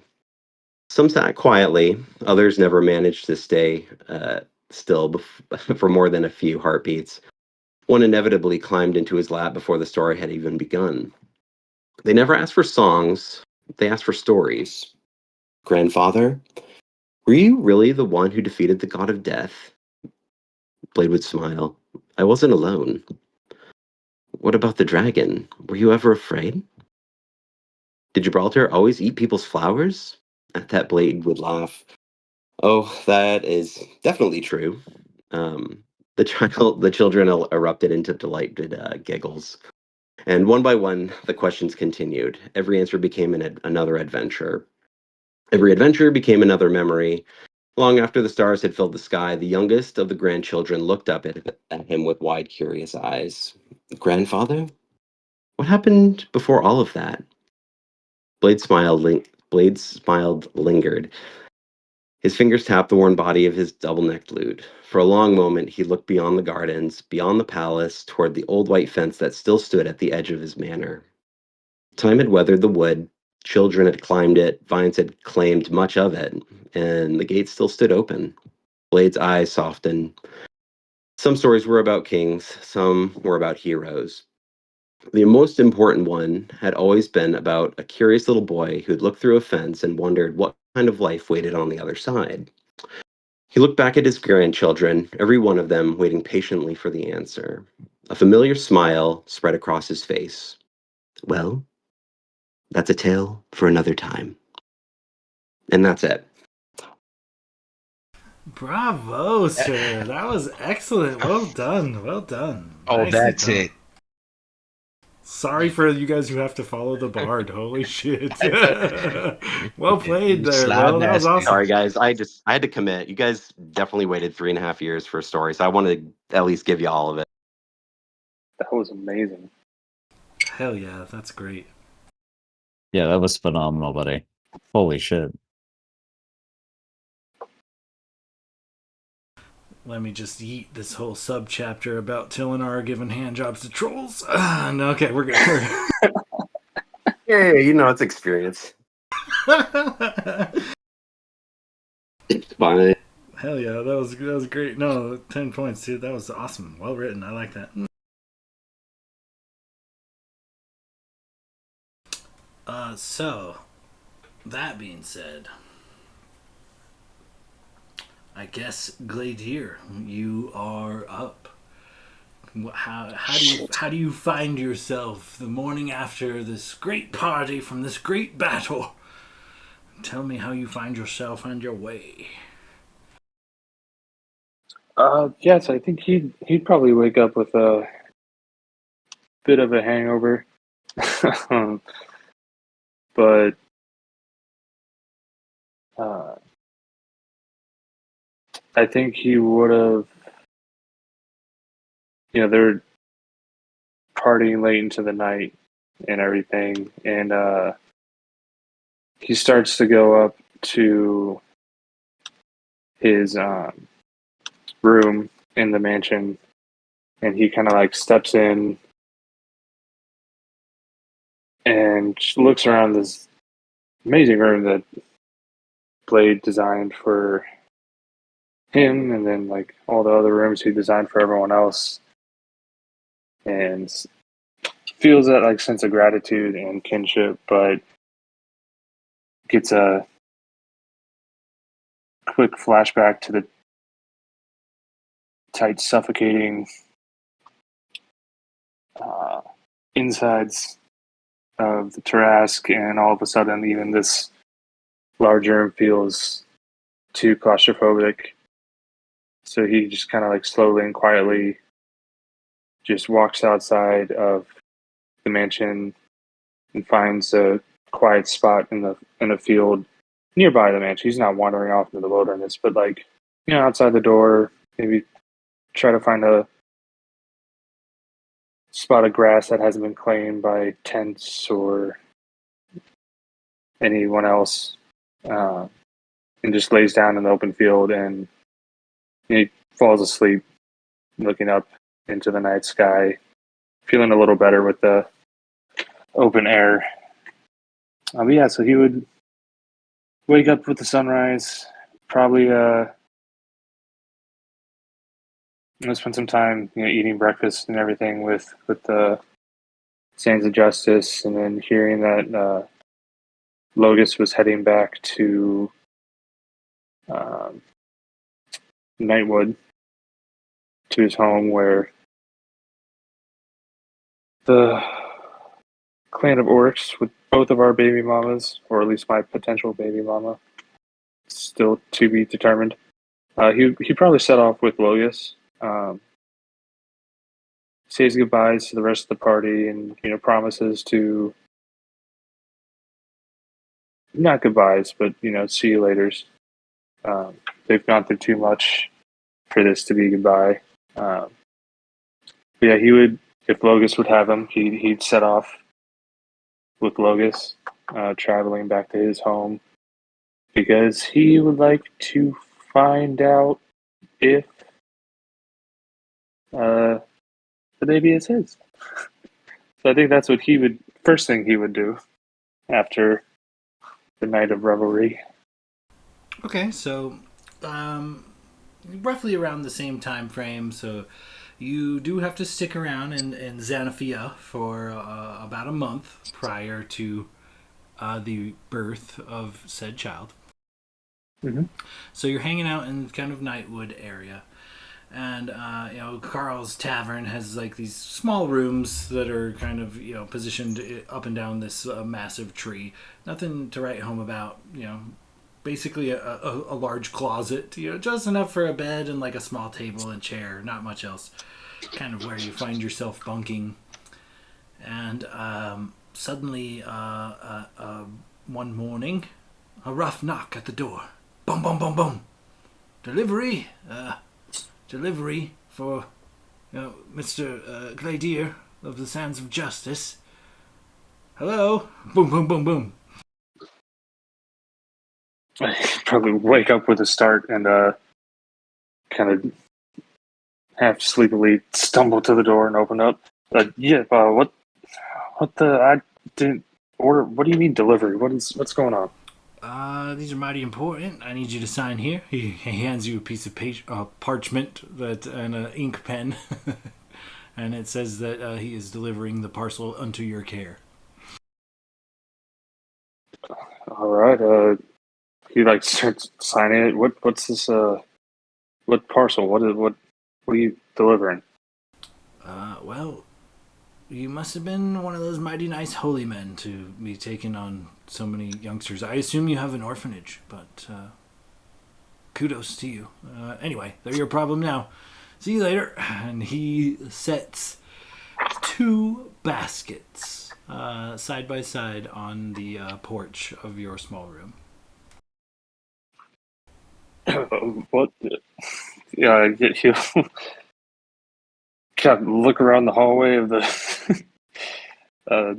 Some sat quietly, others never managed to stay still for more than a few heartbeats. One inevitably climbed into his lap before the story had even begun. They never asked for songs, they asked for stories. Grandfather, were you really the one who defeated the god of death? Blade would smile. I wasn't alone. What about the dragon? Were you ever afraid? Did Gibraltar always eat people's flowers? At that, Blade would laugh. Oh, that is definitely true. Um, the children erupted into delighted giggles. And one by one, the questions continued. Every answer became another adventure. Every adventure became another memory. Long after the stars had filled the sky, the youngest of the grandchildren looked up at him with wide, curious eyes. Grandfather? What happened before all of that? Blade smiled lingered. His fingers tapped the worn body of his double-necked lute. For a long moment, he looked beyond the gardens, beyond the palace, toward the old white fence that still stood at the edge of his manor. Time had weathered the wood, children had climbed it, vines had claimed much of it, and the gate still stood open. Blade's eyes softened. Some stories were about kings, some were about heroes. The most important one had always been about a curious little boy who'd looked through a fence and wondered what kind of life waited on the other side. He looked back at his grandchildren, every one of them waiting patiently for the answer. A familiar smile spread across his face. Well, that's a tale for another time. And that's it. Bravo, sir. That was excellent. Well done. Well done. Oh, Nicely that's done. it. Sorry for you guys who have to follow the bard. Holy shit. Well played there, Slide bro. That was nasty. awesome. Sorry, guys. I had to commit. You guys definitely waited 3.5 years for a story, so I wanted to at least give you all of it. That was amazing. Hell yeah, that's great. Yeah, that was phenomenal, buddy. Holy shit. Let me just yeet this whole subchapter about Tillenar giving handjobs to trolls. No, okay, we're good. Yeah, you know, it's experience. It's fine. Hell yeah, that was great. No, 10 points, dude. That was awesome. Well written. I like that. So that being said, I guess Gladier, you are up. How do you find yourself the morning after this great party from this great battle? Tell me how you find yourself and your way. Yes, I think he'd probably wake up with a bit of a hangover. But uh, I think he would have they're partying late into the night and everything, and he starts to go up to his room in the mansion, and he kind of like steps in and looks around this amazing room that Blade designed for him, and then like all the other rooms he designed for everyone else, and feels that like sense of gratitude and kinship, but gets a quick flashback to the tight, suffocating uh, insides of the Tarrasque, and all of a sudden, even this large room feels too claustrophobic. So he just kind of like slowly and quietly just walks outside of the mansion and finds a quiet spot in a field nearby the mansion. He's not wandering off into the wilderness, but like outside the door, maybe try to find a spot of grass that hasn't been claimed by tents or anyone else, and just lays down in the open field, and he falls asleep, looking up into the night sky, feeling a little better with the open air. Yeah, so he would wake up with the sunrise, probably spend some time eating breakfast and everything with the Sands of Justice, and then hearing that Logus was heading back to um, Nightwood, to his home where the clan of orcs with both of our baby mamas, or at least my potential baby mama, still to be determined. He probably set off with Logus, says goodbyes to the rest of the party, and promises to, not goodbyes, but see you later's. They've gone through too much for this to be goodbye. But yeah, he would, if Logus would have him, he'd set off with Logus, traveling back to his home, because he would like to find out if the baby is his. So I think that's what first thing he would do after the night of revelry. Okay, so roughly around the same time frame, so you do have to stick around in Xanathia for about a month prior to the birth of said child. Mm-hmm. So you're hanging out in kind of Nightwood area. And Carl's Tavern has like these small rooms that are kind of positioned up and down this massive tree. Nothing to write home about. Basically a large closet. Just enough for a bed and like a small table and chair. Not much else. Kind of where you find yourself bunking. And suddenly, one morning, a rough knock at the door. Boom, boom, boom, boom. Delivery. Delivery for Mr. Gladier of the Sands of Justice. Hello? Boom, boom, boom, boom. I probably wake up with a start and kind of half sleepily stumble to the door and open up. What the? I didn't order. What do you mean delivery? What's going on? These are mighty important. I need you to sign here. He hands you a piece of parchment and an ink pen, and it says that he is delivering the parcel unto your care. All right. He like starts signing it. What's this? What parcel? What are you delivering? Well, you must have been one of those mighty nice holy men to be taking on so many youngsters. I assume you have an orphanage, but kudos to you. Anyway, they're your problem now. See you later. And he sets 2 baskets side by side on the porch of your small room. What? Yeah, kind of look around the hallway of the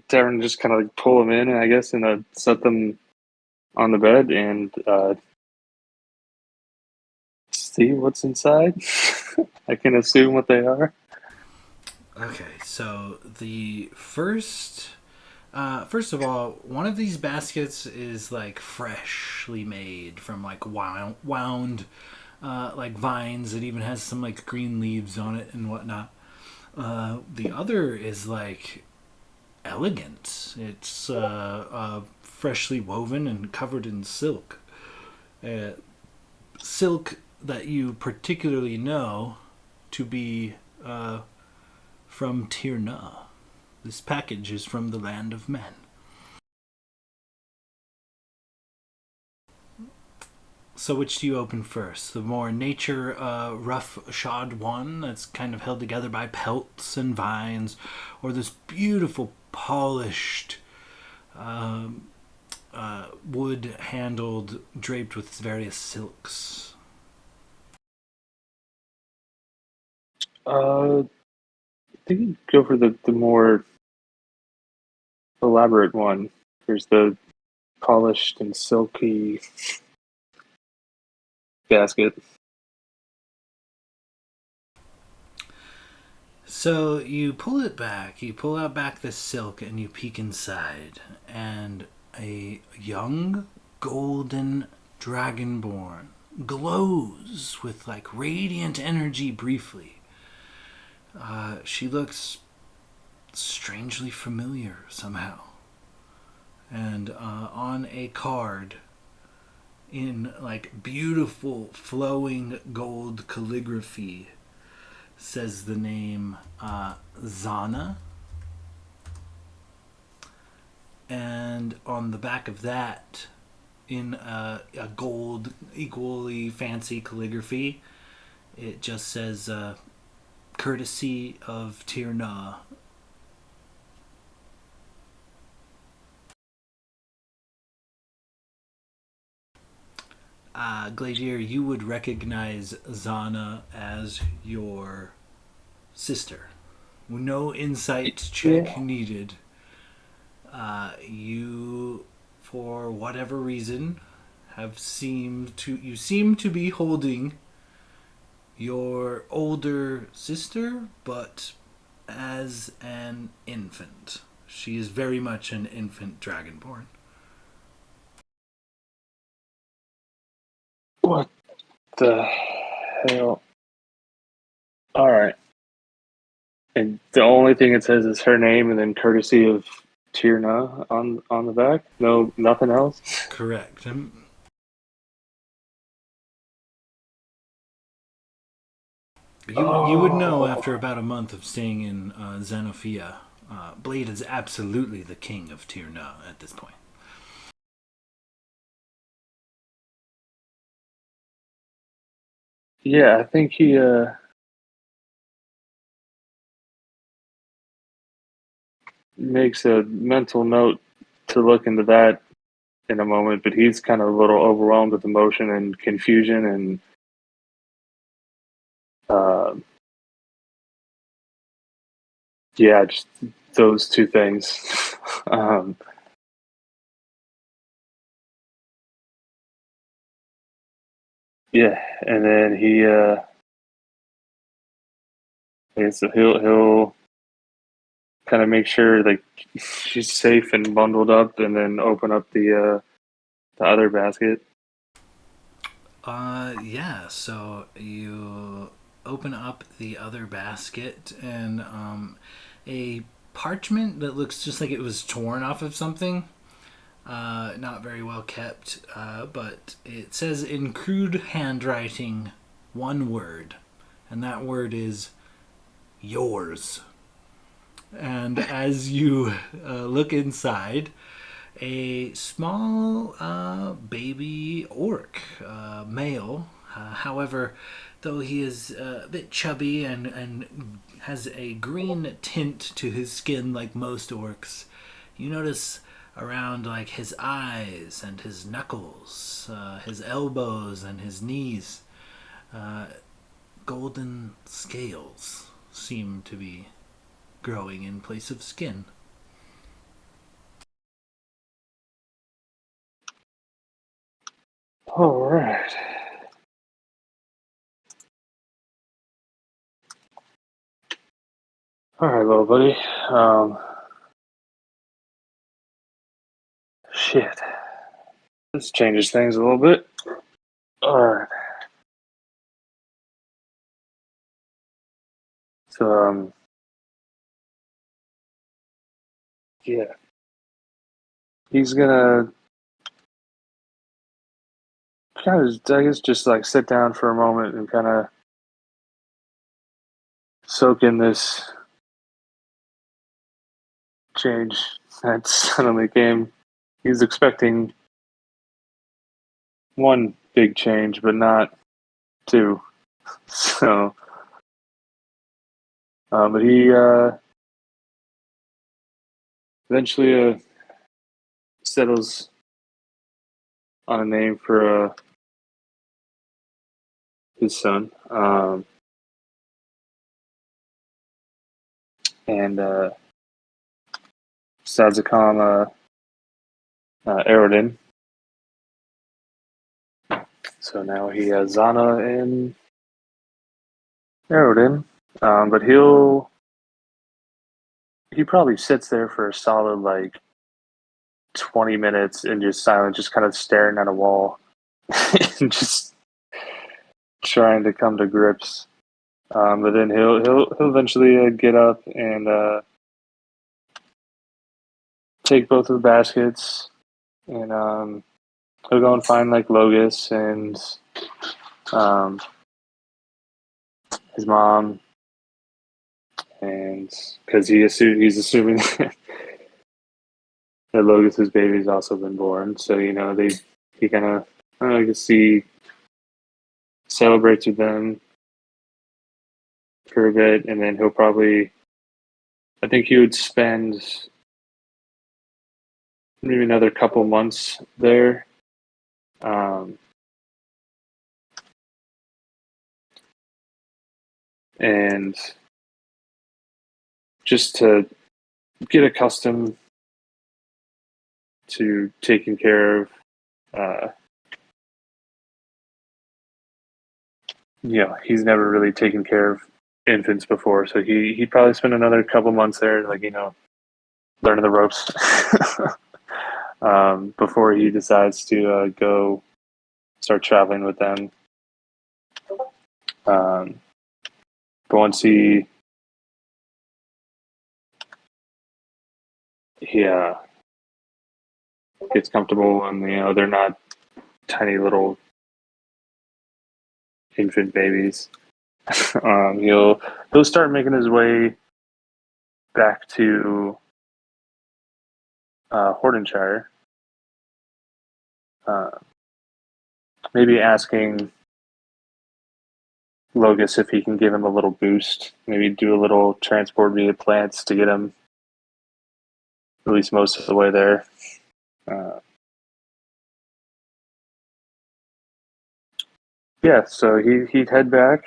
tavern, just kind of like pull them in, I guess, and set them on the bed and see what's inside. I can assume what they are. Okay, so the first of all, one of these baskets is like freshly made from like wound like vines. It even has some like green leaves on it and whatnot. The other is like elegant. It's freshly woven and covered in silk. Silk that you particularly know to be from Tirna. This package is from the land of men. So which do you open first? The more nature rough-shod one that's kind of held together by pelts and vines, or this beautiful polished wood-handled, draped with various silks? I think you go for the more elaborate one. There's the polished and silky basket. So you pull it back, you pull out back the silk, and you peek inside, and a young golden dragonborn glows with like radiant energy briefly. She looks strangely familiar somehow. And on a card in like beautiful flowing gold calligraphy says the name Zana. And on the back of that, in a gold, equally fancy calligraphy, it just says courtesy of Tirna. Gladier, you would recognize Zana as your sister. No insight check needed. You, for whatever reason, seem to be holding your older sister, but as an infant. She is very much an infant dragonborn. What the hell? All right. And the only thing it says is her name and then courtesy of Tirna on the back. No, nothing else. Correct. You would know after about a month of staying in Xenophia. Blade is absolutely the king of Tirna at this point. Yeah, I think he makes a mental note to look into that in a moment, but he's kind of a little overwhelmed with emotion and confusion and yeah, just those two things. um, yeah, and then so he'll kind of make sure like she's safe and bundled up, and then open up the other basket. Yeah, so you open up the other basket, and a parchment that looks just like it was torn off of something. Not very well kept, but it says in crude handwriting one word, and that word is yours. And as you look inside, a small baby orc, male. However, though he is a bit chubby and has a green tint to his skin like most orcs, you notice around like his eyes and his knuckles, his elbows and his knees, golden scales seem to be growing in place of skin. All right. All right, little buddy. Shit. This changes things a little bit. All right. So, yeah. He's gonna kind of, I guess, just like sit down for a moment and kind of soak in this change that suddenly came. He's expecting one big change, but not two. So, but he eventually settles on a name for his son, and decides to call him Aerodin. So now he has Zana and Aerodin, but he probably sits there for a solid like 20 minutes and just silent, just kind of staring at a wall and just trying to come to grips. But then he'll eventually get up and take both of the baskets, and he'll go and find like Logus and um, his mom, and because he's assuming that Logus's baby's also been born, so he kind of I guess he celebrates with them for a bit, and then he'll probably, I think he would spend maybe another couple months there. And just to get accustomed to taking care of, he's never really taken care of infants before, so he'd probably spend another couple months there, like, learning the ropes before he decides to go start traveling with them. But once he gets comfortable, and they're not tiny little infant babies, he'll start making his way back to Hordenshire, maybe asking Logus if he can give him a little boost, maybe do a little transport via plants to get him at least most of the way there. So he'd head back.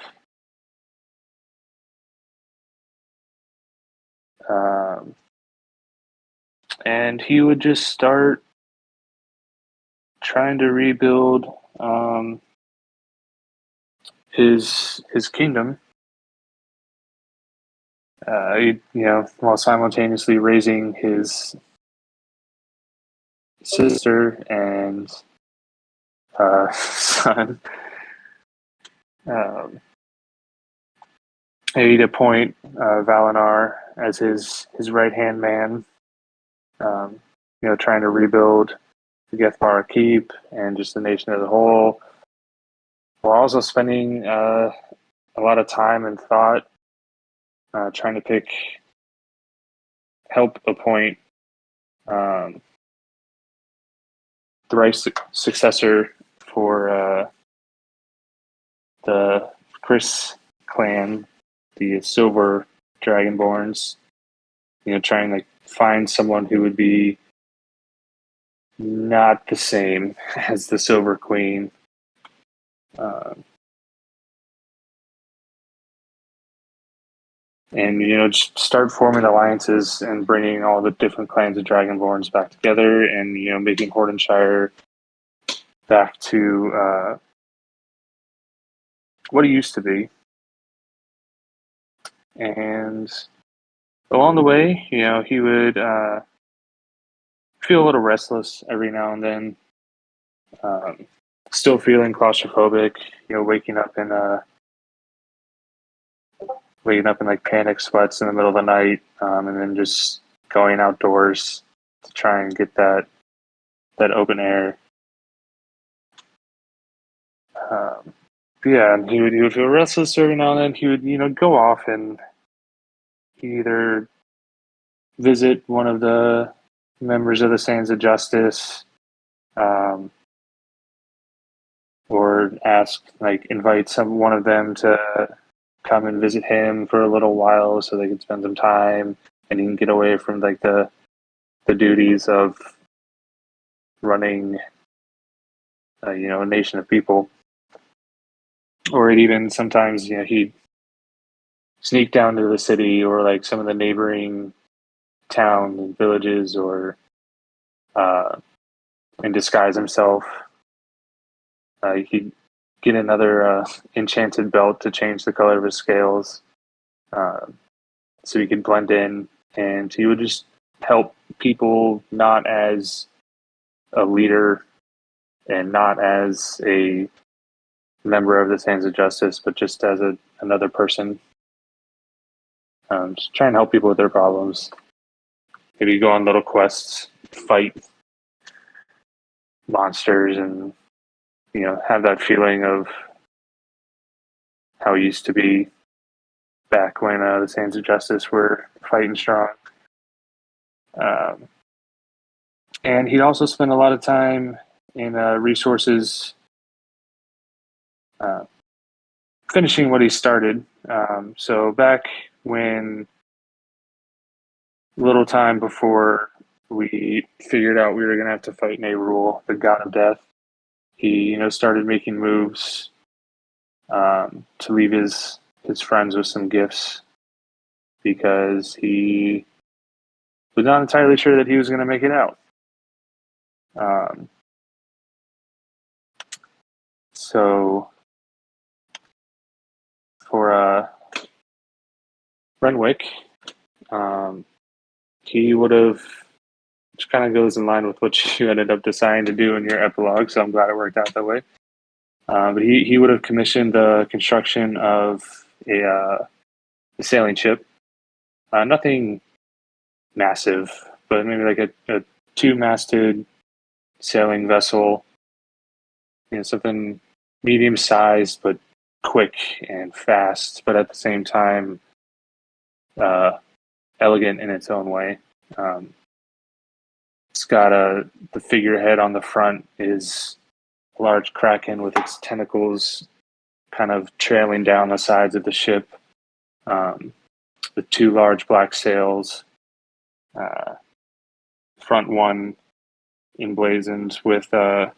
And he would just start trying to rebuild his kingdom. While simultaneously raising his sister and son. He'd appoint Valinar as his right hand man. Trying to rebuild the Gethmar Keep and just the nation as a whole, while also spending a lot of time and thought trying to help appoint the right successor for the Chris clan, the Silver Dragonborns. Trying to find someone who would be not the same as the Silver Queen. and just start forming alliances and bringing all the different clans of Dragonborns back together, and making Hordenshire back to what it used to be. And along the way, he would feel a little restless every now and then, still feeling claustrophobic, waking up in like panic sweats in the middle of the night, and then just going outdoors to try and get that open air. Yeah, and he would feel restless every now and then. He would go off and either visit one of the members of the Sands of Justice, or invite one of them to come and visit him for a little while so they could spend some time, and he can get away from like the duties of running a nation of people. Or even sometimes he'd sneak down to the city or like some of the neighboring towns and villages, or and disguise himself. He'd get another enchanted belt to change the color of his scales, so he could blend in, and he would just help people, not as a leader and not as a member of the Sands of Justice, but just as another person. Just try and help people with their problems. Maybe go on little quests, fight monsters, and have that feeling of how it used to be back when the Sands of Justice were fighting strong. And he'd also spend a lot of time in resources, finishing what he started. So back when, little time before we figured out we were going to have to fight Nerul, the god of death, he started making moves to leave his friends with some gifts, because he was not entirely sure that he was going to make it out. So for Renwick, he would have, which kind of goes in line with what you ended up deciding to do in your epilogue, so I'm glad it worked out that way. But he would have commissioned the construction of a sailing ship. Nothing massive, but maybe like a two-masted sailing vessel, something medium-sized but quick and fast, but at the same time elegant in its own way. It's got the figurehead on the front is a large kraken with its tentacles kind of trailing down the sides of the ship. The two large black sails, front one emblazoned with an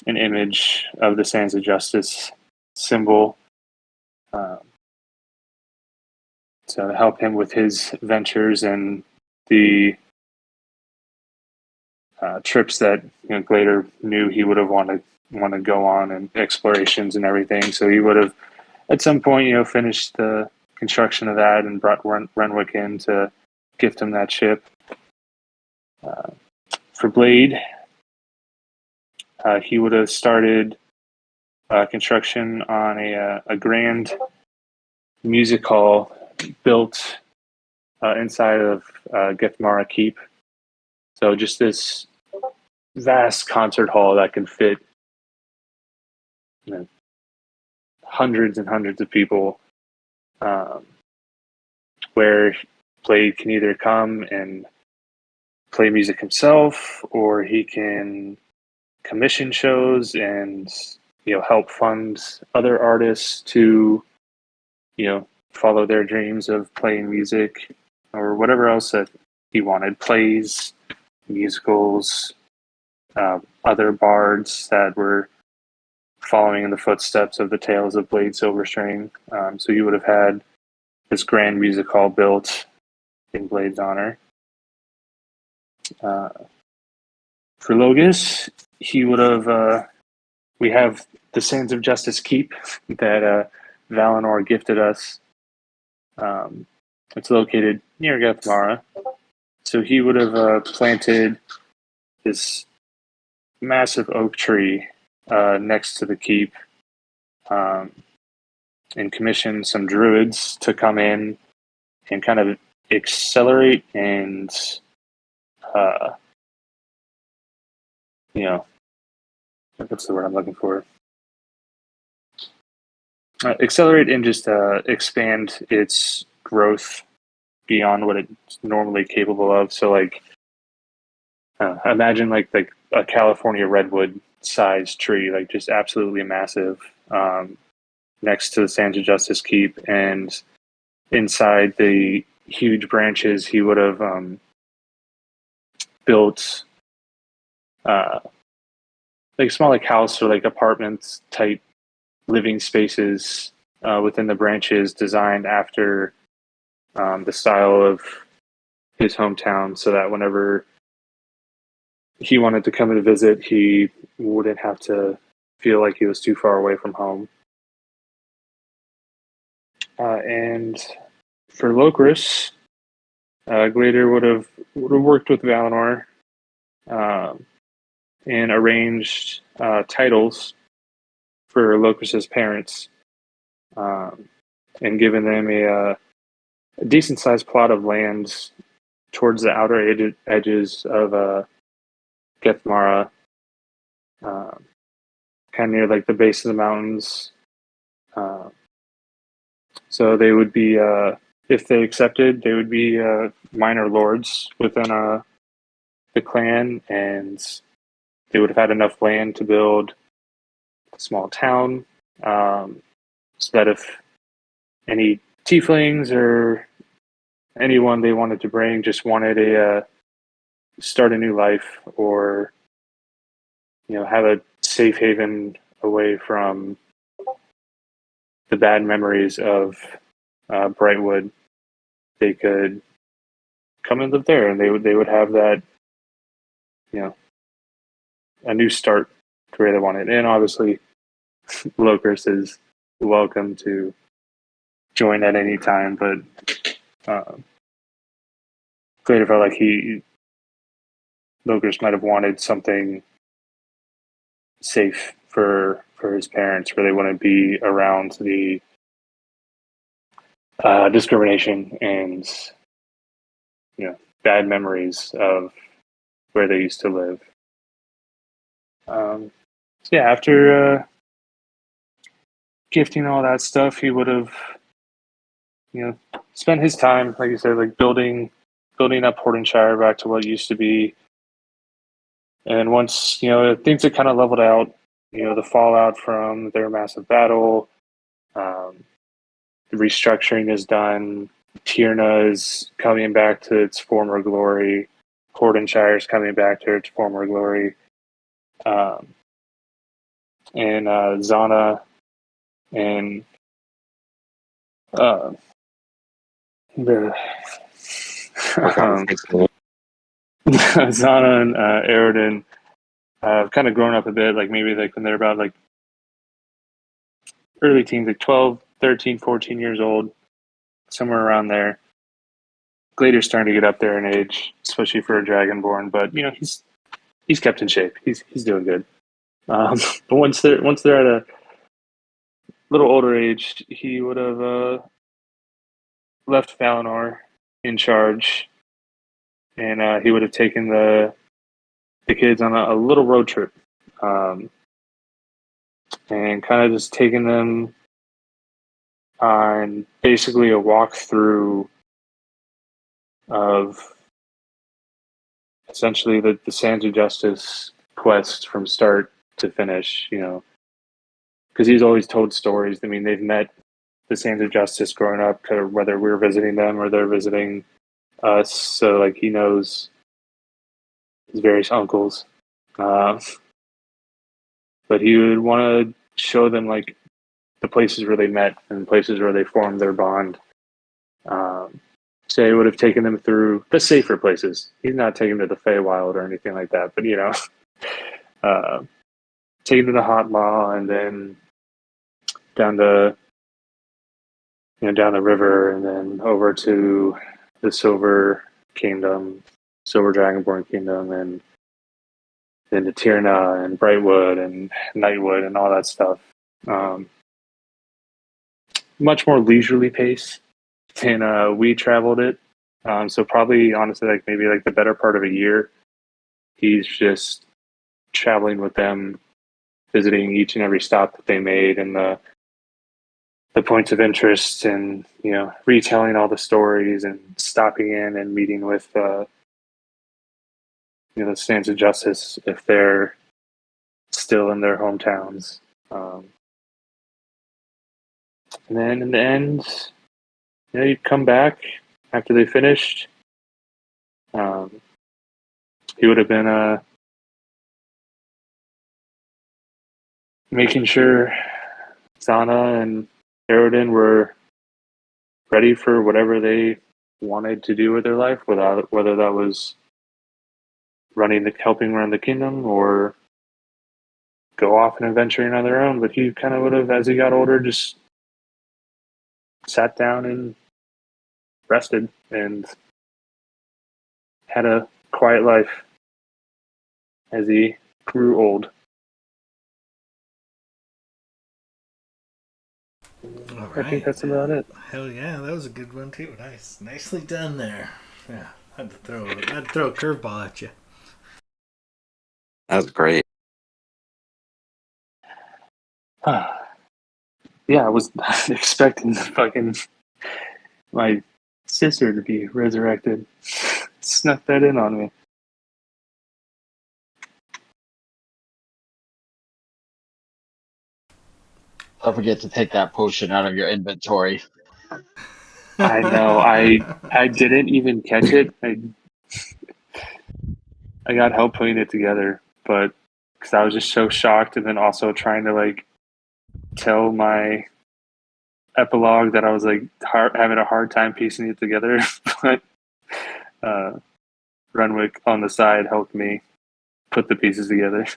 image of the Sands of Justice symbol, so to help him with his ventures and the trips that Glader knew he would have want to go on, and explorations and everything. So he would have at some point finished the construction of that and brought Renwick in to gift him that ship. For Blade, he would have started construction on a grand music hall built inside of Gethmara Keep. So just this vast concert hall that can fit hundreds and hundreds of people, where Blade can either come and play music himself, or he can commission shows and help fund other artists to follow their dreams of playing music, or whatever else that he wanted. Plays, musicals, other bards that were following in the footsteps of the tales of Blade Silverstring. So he would have had this grand music hall built in Blade's honor. For Logus, he would have. We have the Sands of Justice Keep that Valinor gifted us. It's located near Gethmara. So he would have planted this massive oak tree next to the keep, and commissioned some druids to come in and kind of accelerate and, what's the word I'm looking for? Accelerate and just expand its growth beyond what it's normally capable of. So, like, imagine like a California redwood sized tree, like just absolutely massive, next to the Sands of Justice Keep, and inside the huge branches, he would have built like small like house or like apartments type living spaces within the branches, designed after the style of his hometown, so that whenever he wanted to come and visit, he wouldn't have to feel like he was too far away from home. And for Lokris, Glader would have worked with Valinor and arranged titles for Lokris's parents, and given them a decent sized plot of land towards the outer edges of Gethmara, kind of near like the base of the mountains. So they would be, if they accepted, they would be minor lords within the clan, and they would have had enough land to build a small town, so that if any tieflings or anyone they wanted to bring just wanted a start a new life, or have a safe haven away from the bad memories of Brightwood, they could come and live there, and they would have that, a new start to where they wanted. And obviously, Lokris is welcome to join at any time, but Glader felt like Lokris might have wanted something safe for his parents, where they wouldn't be around the discrimination and bad memories of where they used to live. After gifting all that stuff, he would have spent his time, like you said, like building up Hordenshire back to what it used to be. And once things had kind of leveled out, the fallout from their massive battle, the restructuring is done. Tierna is coming back to its former glory. Hordenshire is coming back to its former glory. And Zana and the Zana and Aroden have kind of grown up a bit, like maybe like when they're about like early teens, like 12, 13, 14 years old, somewhere around there. Glader's starting to get up there in age, especially for a Dragonborn, but he's kept in shape. He's doing good. But once they're at a little older age, he would have left Valinor in charge, and he would have taken the kids on a little road trip, and kind of just taken them on basically a walkthrough of essentially the Sands of Justice quest from start to finish, because he's always told stories. I mean, they've met the Sands of Justice growing up, whether we're visiting them or they're visiting us. So, like, he knows his various uncles. But he would want to show them like the places where they met and places where they formed their bond. Say would have taken them through the safer places. He's not taking them to the Feywild or anything like that, but uh, taking them to Hot Law and then down the down the river and then over to the Silver Kingdom, Silver Dragonborn Kingdom, and then to Tierna and Brightwood and Nightwood and all that stuff. Much more leisurely pace than we traveled it. So probably honestly like maybe like the better part of a year. He's just traveling with them, visiting each and every stop that they made and the points of interest and retelling all the stories and stopping in and meeting with the stands of justice if they're still in their hometowns. And then in the end, you'd come back after they finished. He would have been making sure Zana and Aerodin were ready for whatever they wanted to do with their life, whether that was helping run the kingdom or go off and adventuring on their own. But he kind of would have, as he got older, just sat down and rested and had a quiet life as he grew old. All I think that's about it. Hell yeah, that was a good one too. Nicely done there. Yeah, I had to throw a curveball at you. That was great. Yeah, I was expecting my sister to be resurrected. Snuck that in on me. Don't forget to take that potion out of your inventory. I know. I didn't even catch it. I got help putting it together, but because I was just so shocked, and then also trying to like tell my epilogue that I was like having a hard time piecing it together. But Renwick on the side helped me put the pieces together.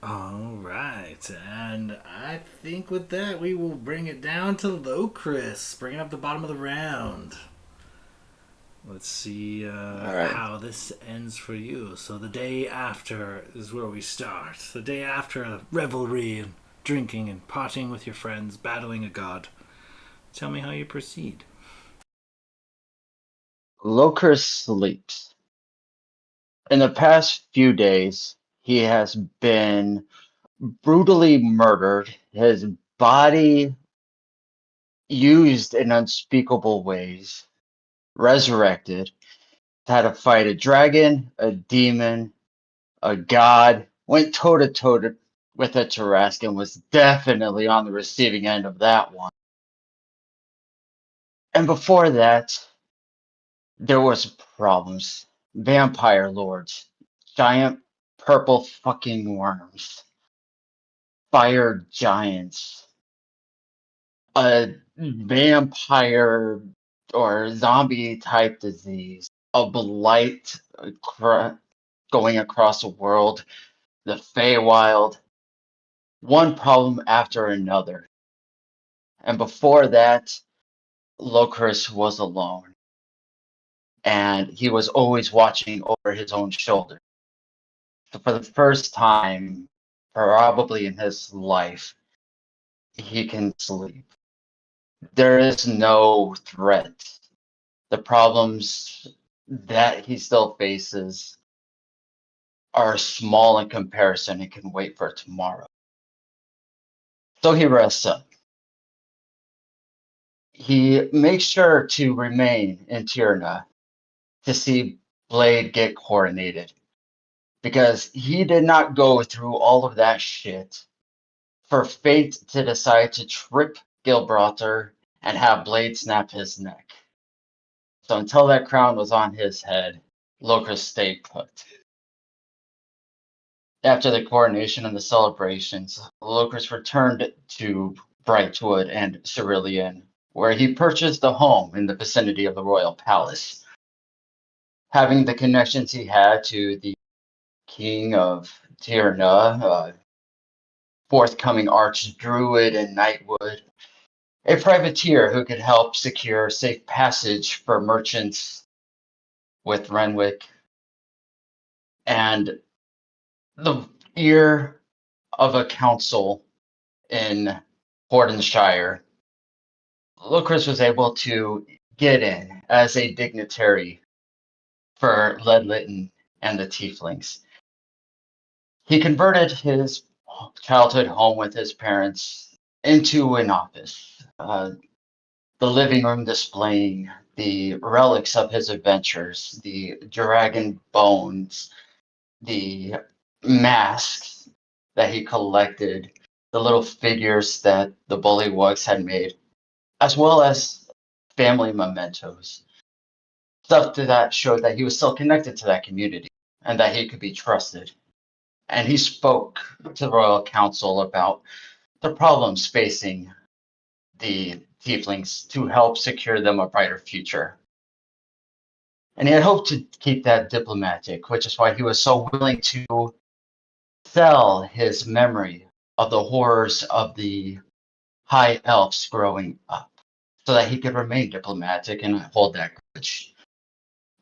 All right, and I think with that we will bring it down to low Chris, bringing up the bottom of the round. Let's see right. how this ends for you. So the day after is where we start. The day after revelry and drinking and partying with your friends, battling a god. Tell me how you proceed. Locris sleeps. In the past few days, he has been brutally murdered, his body used in unspeakable ways, resurrected, had to fight a dragon, a demon, a god, went toe to toe with a Tarrasque and was definitely on the receiving end of that one. And before that, there was problems. Vampire lords, giant purple fucking worms, fire giants, a vampire or zombie type disease, a blight going across the world, the Feywild, one problem after another. And before that, Locris was alone. And he was always watching over his own shoulder. So for the first time, probably in his life, he can sleep. There is no threat. The problems that he still faces are small in comparison and can wait for tomorrow. So he rests up. He makes sure to remain in Tierna to see Blade get coronated because he did not go through all of that shit for fate to decide to trip Gilbrother and have Blade snap his neck. So until that crown was on his head, Locris stayed put. After the coronation and the celebrations, Locris returned to Brightwood and Cerulean, where he purchased a home in the vicinity of the royal palace. Having the connections he had to the king of Tirna, forthcoming archdruid in Nightwood, a privateer who could help secure safe passage for merchants with Renwick, and the ear of a council in Hordenshire, Lucas was able to get in as a dignitary for Ledlitten and the Tieflings. He converted his childhood home with his parents into an office, the living room displaying the relics of his adventures, the dragon bones, the masks that he collected, the little figures that the bullywugs had made, as well as family mementos. Stuff that showed that he was still connected to that community and that he could be trusted. And he spoke to the Royal Council about the problems facing the tieflings to help secure them a brighter future. And he had hoped to keep that diplomatic, which is why he was so willing to sell his memory of the horrors of the high elves growing up so that he could remain diplomatic and hold that grudge.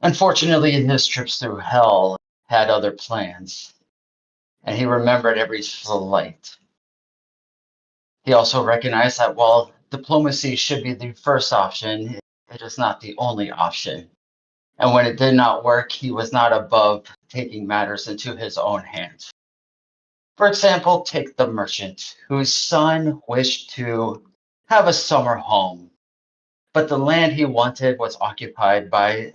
Unfortunately, his trips through hell had other plans, and he remembered every slight. He also recognized that while diplomacy should be the first option, it is not the only option. And when it did not work, he was not above taking matters into his own hands. For example, take the merchant whose son wished to have a summer home, but the land he wanted was occupied by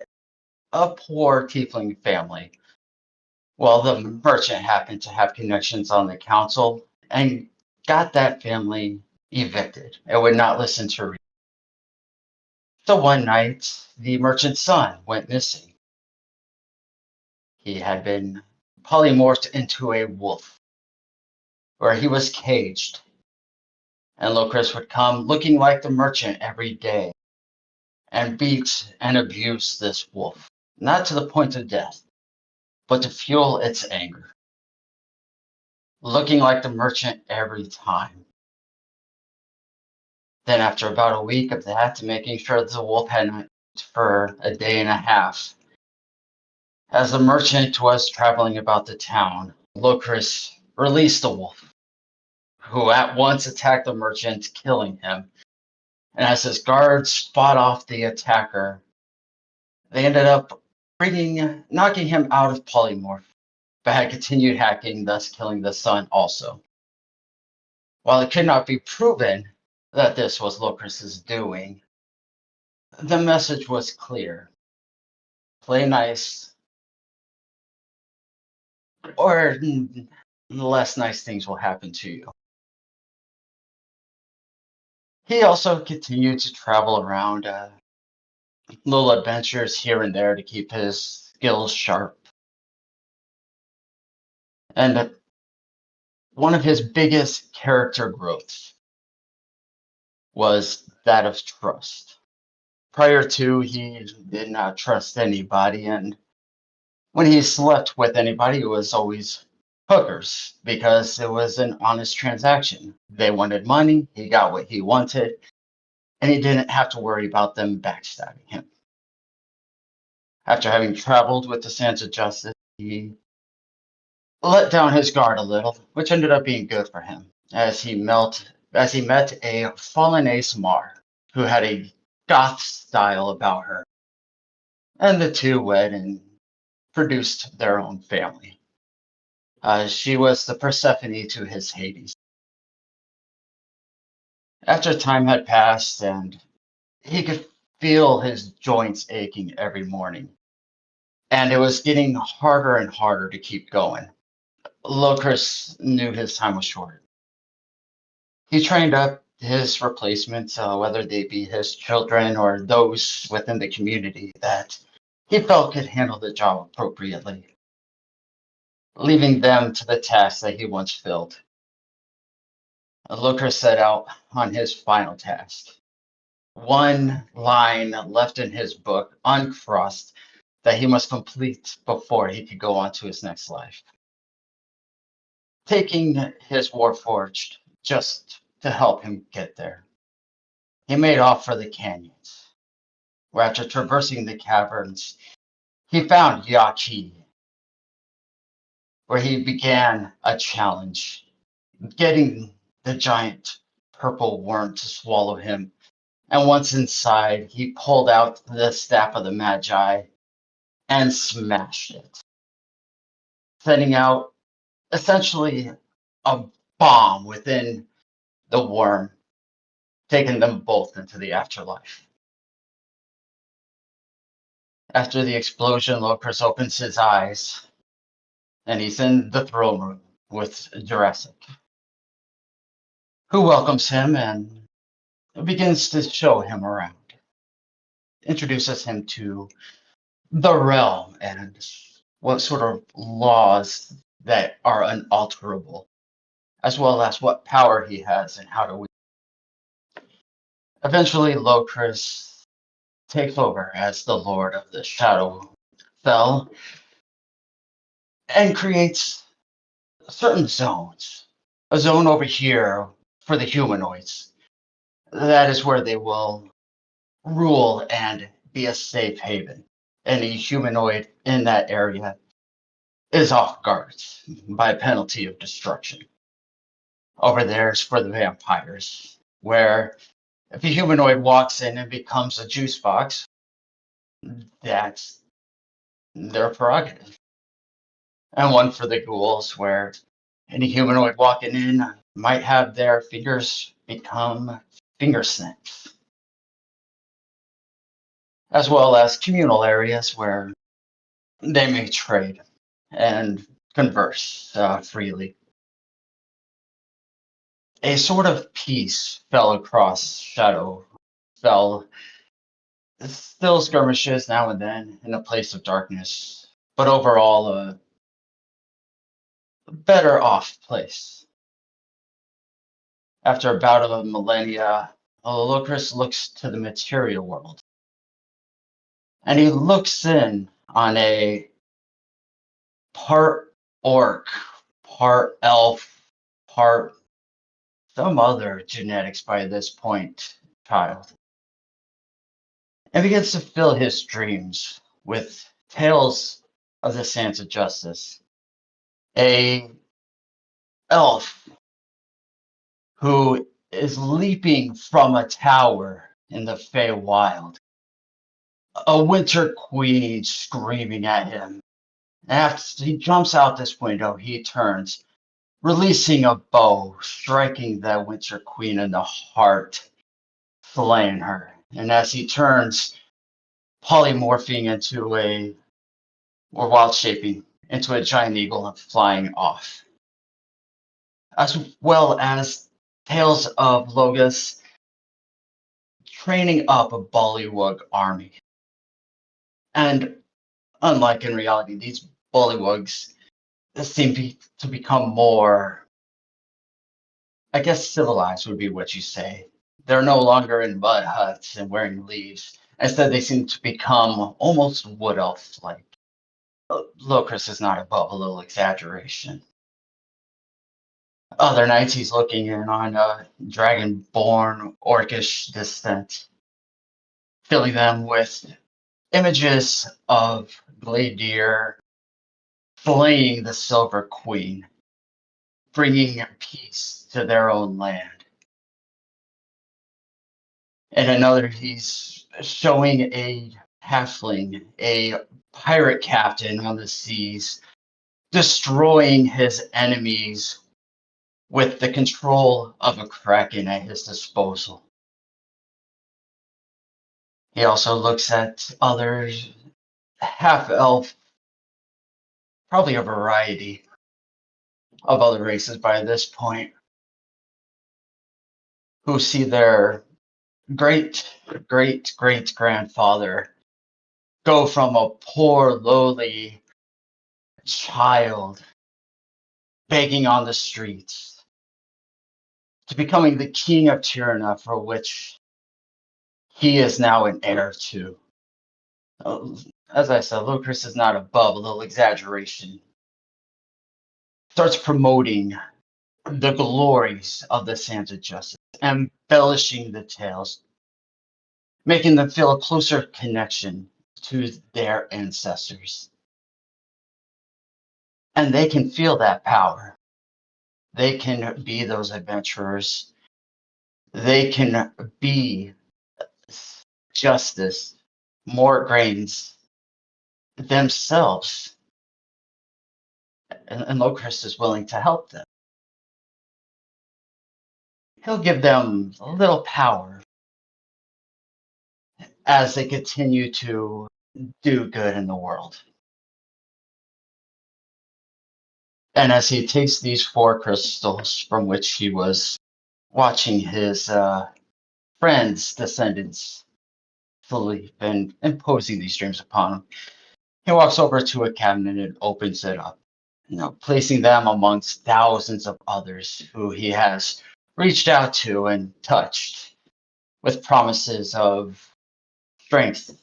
a poor tiefling family. Well, the merchant happened to have connections on the council and got that family evicted and would not listen to reason. So one night, the merchant's son went missing. He had been polymorphed into a wolf, where he was caged, and Locris would come looking like the merchant every day and beat and abuse this wolf, not to the point of death, but to fuel its anger, looking like the merchant every time. Then, after about a week of that, making sure the wolf had not eaten for a day and a half, as the merchant was traveling about the town, Locris released the wolf, who at once attacked the merchant, killing him. And as his guards fought off the attacker, they ended up knocking him out of polymorph, but had continued hacking, thus killing the son also. While it could not be proven that this was Locris's doing, the message was clear. Play nice, or less nice things will happen to you. He also continued to travel around, little adventures here and there to keep his skills sharp. And one of his biggest character growths was that of trust. Prior to, he did not trust anybody, and when he slept with anybody, it was always hookers because it was an honest transaction. They wanted money, he got what he wanted, and he didn't have to worry about them backstabbing him. After having traveled with the Sands of Justice, he let down his guard a little, which ended up being good for him, as he met a fallen ace Mar, who had a goth style about her, and the two wed and produced their own family. She was the Persephone to his Hades. After time had passed and he could feel his joints aching every morning, and it was getting harder and harder to keep going, Locris knew his time was short. He trained up his replacements, whether they be his children or those within the community that he felt could handle the job appropriately. leaving them to the task that he once filled. Looker set out on his final task. One line left in his book uncrossed that he must complete before he could go on to his next life. Taking his Warforged just to help him get there. He made off for the canyons, where after traversing the caverns, he found Yaki, where he began a challenge, getting the giant purple worm to swallow him. And once inside, he pulled out the Staff of the Magi and smashed it, sending out essentially a bomb within the worm, taking them both into the afterlife. After the explosion, Locris opens his eyes, and he's in the throne room with Jurassic, who welcomes him and begins to show him around, introduces him to the realm and what sort of laws that are unalterable, as well as what power he has and how to wield. Eventually, Locris takes over as the Lord of the Shadow Fell and creates certain zones. A zone over here for the humanoids. That is where they will rule and be a safe haven. Any humanoid in that area is off guards by penalty of destruction. Over there is for the vampires, where if a humanoid walks in and becomes a juice box, that's their prerogative. And one for the ghouls, where any humanoid walking in might have their fingers become finger snacks. As well as communal areas where they may trade and converse freely. A sort of peace fell across Shadow Fell. Still skirmishes now and then in a place of darkness, but overall a better off place. After about a millennia, Locris looks to the material world. And he looks in on a part orc, part elf, part some other genetics by this point child, and begins to fill his dreams with tales of the Sands of Justice. A elf who is leaping from a tower in the Feywild. A winter queen screaming at him. After he jumps out this window, he turns, releasing a bow, striking the winter queen in the heart, slaying her. And as he turns, polymorphing or wild shaping into a giant eagle and flying off. As well as tales of Logus training up a Bullywug army. And unlike in reality, these Bullywugs seem to become more, I guess civilized would be what you say. They're no longer in mud huts and wearing leaves. Instead, they seem to become almost wood elf-like. Locris is not above a little exaggeration. Other nights he's looking in on a dragon-born orcish descent, filling them with images of Gladir slaying the Silver Queen, bringing peace to their own land. And another, he's showing a halfling, a pirate captain on the seas, destroying his enemies with the control of a kraken at his disposal. He also looks at others, half-elf, probably a variety of other races by this point, who see their great-great-great-grandfather go from a poor, lowly child begging on the streets, to becoming the king of Tirana, for which he is now an heir to. As I said, Lucas is not above a little exaggeration. Starts promoting the glories of the sands of justice, embellishing the tales, making them feel a closer connection to their ancestors. And they can feel that power. They can be those adventurers. They can be justice, more grains themselves. And Locust is willing to help them. He'll give them a little power as they continue to do good in the world. And as he takes these 4 crystals from which he was watching his friends' descendants sleep and imposing these dreams upon him, he walks over to a cabinet and opens it up, placing them amongst thousands of others who he has reached out to and touched with promises of strength,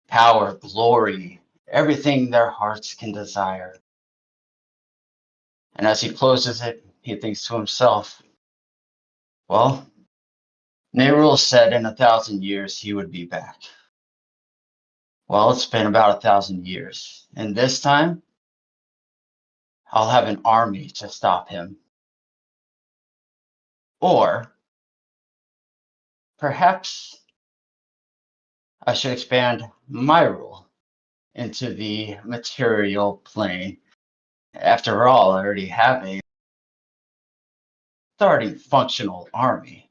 power, glory, everything their hearts can desire. And as he closes it, he thinks to himself, well, Nerul said in 1,000 years he would be back. Well, it's been about 1,000 years. And this time, I'll have an army to stop him. Or perhaps I should expand my rule into the material plane. After all, I already have a starting functional army.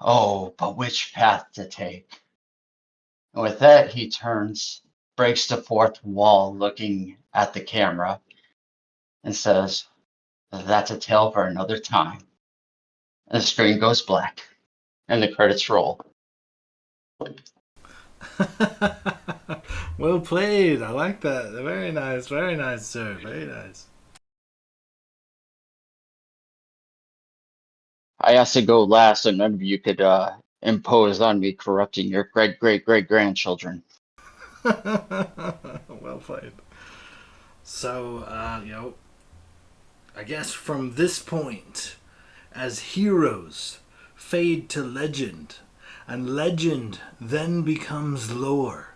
Oh, but which path to take? And with that, he turns, breaks the 4th wall, looking at the camera, and says, that's a tale for another time. And the screen goes black, and the credits roll. Well played. I like that. Very nice, sir. Very nice. I asked to go last, so none of you could impose on me corrupting your great-great-great-grandchildren. Well played. So, I guess from this point, as heroes fade to legend, and legend then becomes lore,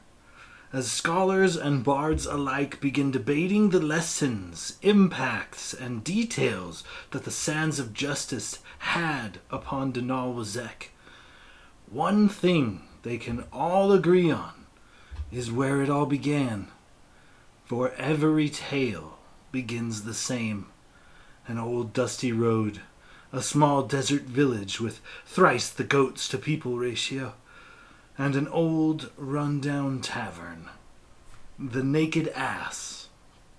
as scholars and bards alike begin debating the lessons, impacts, and details that the Sands of Justice had upon Daanal Wisech, one thing they can all agree on is where it all began. For every tale begins the same. An old dusty road, a small desert village with thrice the goats to people ratio, and an old run-down tavern. The Naked Ass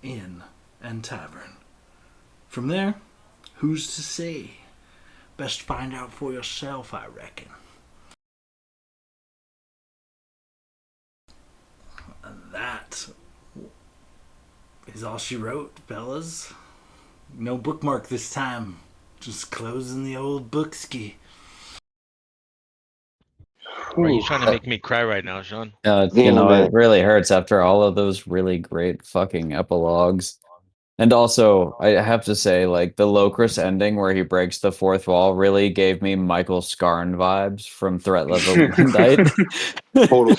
Inn and Tavern. From there, who's to say? Best find out for yourself, I reckon. And that is all she wrote, fellas. No bookmark this time. Just closing the old bookski. Are you trying to make me cry right now, Sean? You Yeah, know, man. it really hurts after all of those really great fucking epilogues. And also, I have to say, like, the Locris ending where he breaks the 4th wall really gave me Michael Scarn vibes from Threat Level Midnight. Total.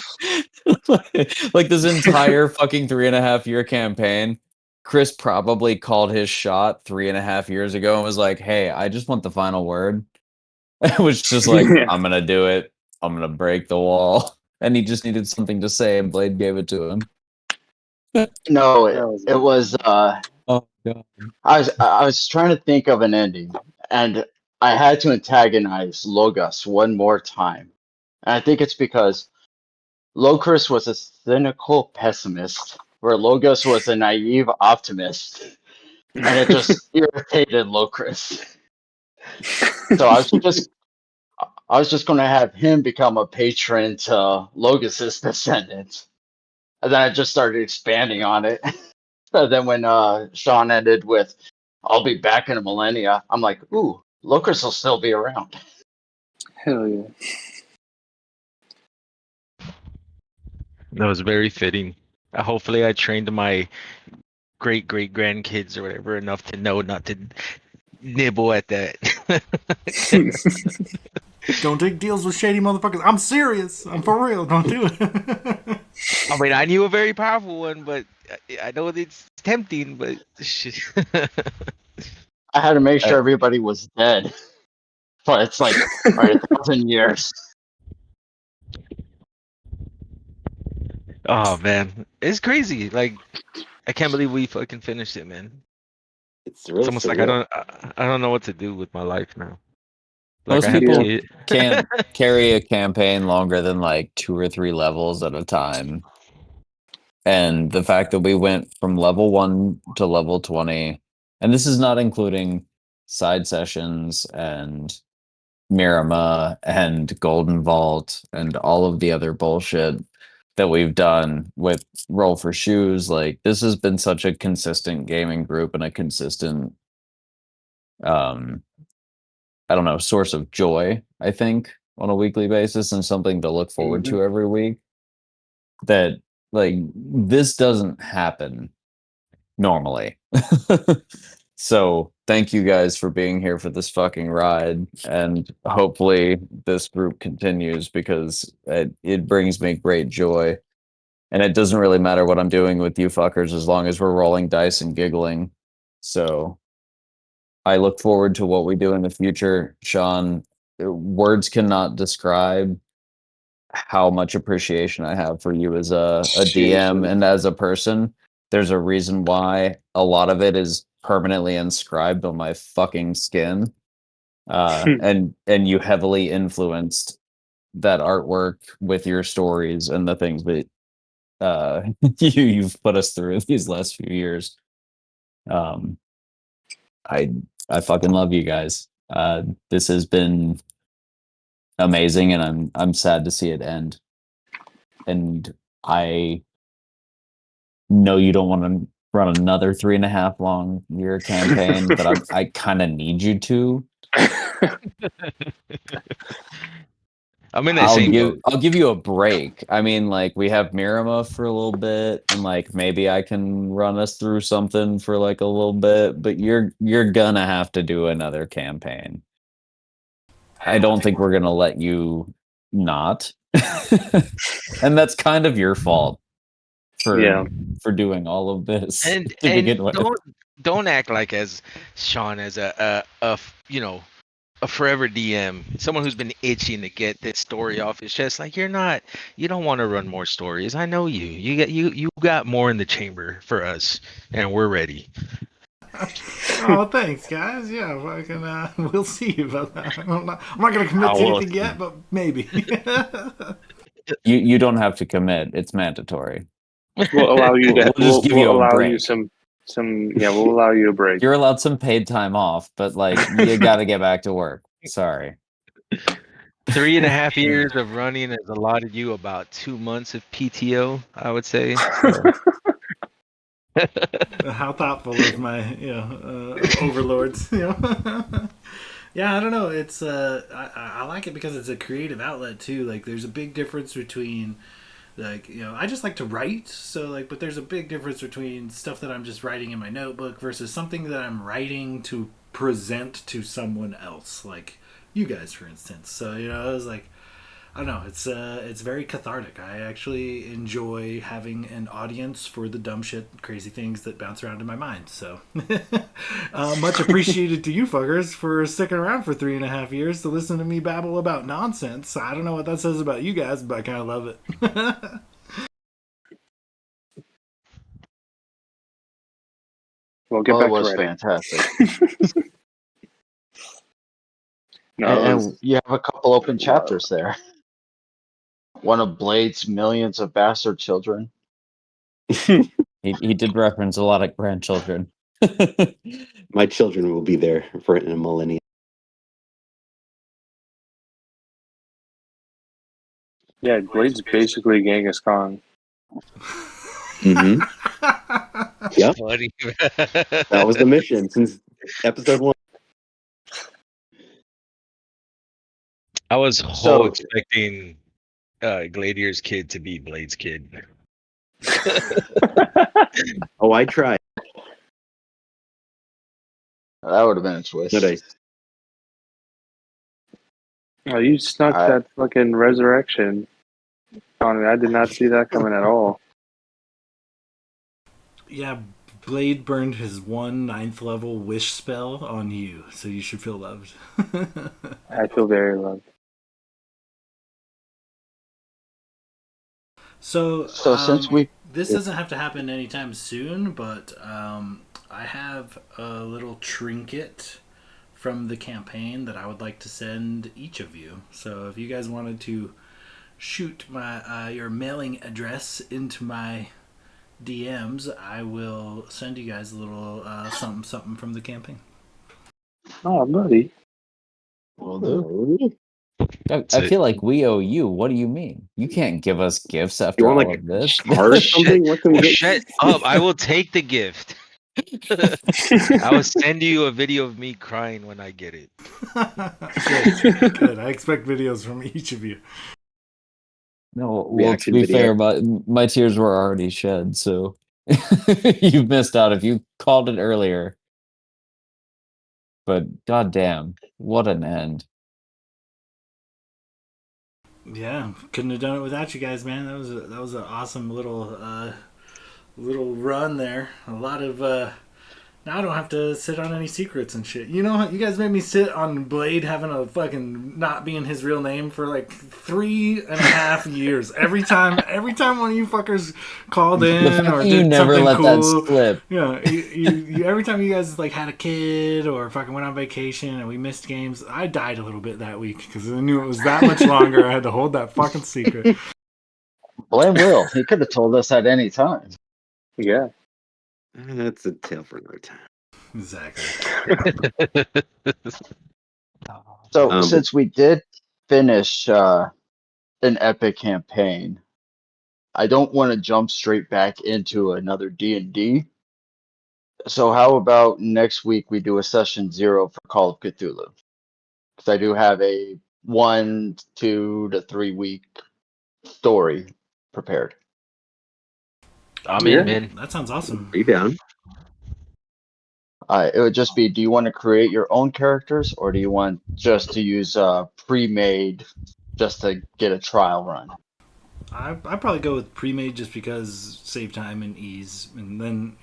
Like, this entire fucking 3.5 year campaign, Chris probably called his shot 3.5 years ago and was like, hey, I just want the final word. It was just like, Yeah. I'm gonna do it. I'm gonna break the wall. And he just needed something to say, and Blade gave it to him. No, That was it was. Oh god. I was trying to think of an ending, and I had to antagonize Logos one more time. And I think it's because Locris was a cynical pessimist, where Logos was a naive optimist, and it just irritated Locris. So I was just going to have him become a patron to Logos's descendants, and then I just started expanding on it. then when Sean ended with, "I'll be back in a millennia," I'm like, "Ooh, Locust will still be around." Hell yeah. That was very fitting. Hopefully, I trained my great grandkids or whatever enough to know not to nibble at that. Don't take deals with shady motherfuckers. I'm serious. I'm for real. Don't do it. I mean, I knew a very powerful one, but I know it's tempting, but shit. I had to make I- sure everybody was dead. But it's like, all right, 1,000 years. Oh man, it's crazy. Like I can't believe we fucking finished it, man. It's It's real almost like I surreal. don't know what to do with my life now. Like Most I have a Yeah. people kid. can't carry a campaign longer than like 2 or 3 levels at a time. And the fact that we went from level 1 to level 20, and this is not including side sessions and Mirama and Golden Vault and all of the other bullshit that we've done with Roll for Shoes, like this has been such a consistent gaming group and a consistent um I don't know, source of joy, I think, on a weekly basis and something to look forward Mhm. to every week. That like this doesn't happen normally. So thank you guys for being here for this fucking ride, and hopefully this group continues because it brings me great joy. And it doesn't really matter what I'm doing with you fuckers as long as we're rolling dice and giggling. So I look forward to what we do in the future. Sean, words cannot describe how much appreciation I have for you as a Cheers, DM buddy. and as a person. There's a reason why a lot of it is permanently inscribed on my fucking skin. And you heavily influenced that artwork with your stories and the things that you've put us through these last few years. Um, I I fucking love you guys. This has been amazing, and I'm sad to see it end. And I know you don't want to run another 3.5 long year campaign, but I kind of need you to. I'm in that same boat. I'll give you a break. I mean, like we have Mirama for a little bit, and like maybe I can run us through something for like a little bit, but you're gonna have to do another campaign. I don't think we're gonna let you not. And that's kind of your fault for Yeah. doing all of this And to begin with. don't act like as Sean as a forever DM, someone who's been itching to get this story off his chest. Like you don't want to run more stories. I know you. You got more in the chamber for us, and we're ready. Oh, thanks, guys. Yeah, we'll see about that. I'm not going to commit Oh, to well, anything yet, but maybe. you don't have to commit. It's mandatory. We'll allow you We'll to. just give We'll you a allow you break. some. Yeah, we'll allow you a break. You're allowed some paid time off, but like you got to get back to work. Sorry. 3.5 years of running has allotted you about 2 months of PTO, I would say. Sure. How thoughtful of my overlords. Yeah, I don't know. It's I like it because it's a creative outlet too. Like, there's a big difference between I just like to write. So but there's a big difference between stuff that I'm just writing in my notebook versus something that I'm writing to present to someone else, like you guys, for instance. So I was like, I don't know. It's very cathartic. I actually enjoy having an audience for the dumb shit, crazy things that bounce around in my mind. So, much appreciated to you fuckers for sticking around for 3.5 years to listen to me babble about nonsense. I don't know what that says about you guys, but I kind of love it. We'll get Well, it back to was writing. fantastic. No, it And was. you have a couple open chapters there. One of Blade's millions of bastard children. He did reference a lot of grandchildren. My children will be there for in a millennia. Yeah, Blade's basically Genghis Khan. Mm-hmm. Yep, Buddy. that was the mission since episode 1. I was whole So expecting Gladier's kid to be Blade's kid. Oh, I tried. that would have been a twist. Did I? Oh, you snuck I- that fucking resurrection on me. I did not see that coming at all. Yeah, Blade burned his 9th level wish spell on you, so you should feel loved. I feel very loved. So, since we this doesn't have to happen anytime soon, but I have a little trinket from the campaign that I would like to send each of you. So if you guys wanted to shoot my your mailing address into my DMs, I will send you guys a little something from the campaign. Oh, buddy. will do. I feel like we owe you. What do you mean? You can't give us gifts after You want all like of this. a card or something? What can we get? Shut up! I will take the gift. I will send you a video of me crying when I get it. Good, good. I expect videos from each of you. No, well, to Reaction be video. fair, my tears were already shed, so you've missed out if you called it earlier. But goddamn, what an end! Yeah, couldn't have done it without you guys, man. That was an awesome little run there. A lot of now I don't have to sit on any secrets and shit. You know, you guys made me sit on Blade having a fucking not being his real name for like 3.5 years. Every time one of you fuckers called The in fact or that you did never something let that cool. slip. Yeah, you every time you guys like had a kid or fucking went on vacation and we missed games, I died a little bit that week because I knew it was that much longer. I had to hold that fucking secret. Blame Will. He could have told us at any time. Yeah. That's a tale for another time. Exactly. So since we did finish an epic campaign, I don't want to jump straight back into another D&D. So how about next week we do a session 0 for Call of Cthulhu? Because I do have a 1, 2 to 3 week story prepared. I'm Yeah. in, man. That sounds awesome. Are you down? It would just be, do you want to create your own characters or do you want just to use pre-made just to get a trial run? I'd probably go with pre-made just because save time and ease, and then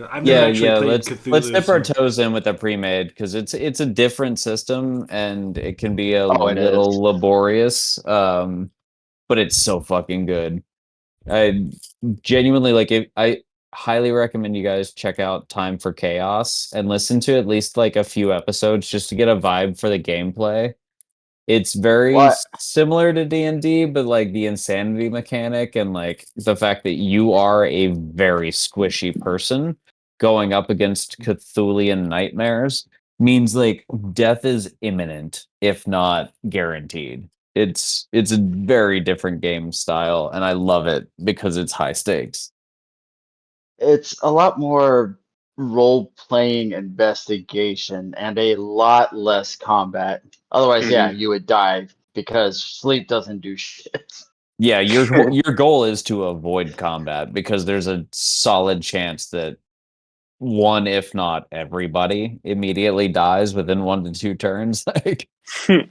I've never Yeah, actually yeah. played Let's Cthulhu. dip our So toes in with the pre-made because it's a different system and it can be a Oh, it is. little laborious. But it's so fucking good. I genuinely like it. I highly recommend you guys check out Time for Chaos and listen to at least like a few episodes just to get a vibe for the gameplay. It's very What? similar to D&D, but like the insanity mechanic and like the fact that you are a very squishy person going up against Cthulian nightmares means like death is imminent, if not guaranteed. It's a very different game style, and I love it because it's high stakes. It's a lot more role-playing investigation and a lot less combat. Otherwise, yeah, Mhm. you would die because sleep doesn't do shit. Yeah, your goal is to avoid combat because there's a solid chance that one, if not everybody, immediately dies within 1 to 2 turns. Like you're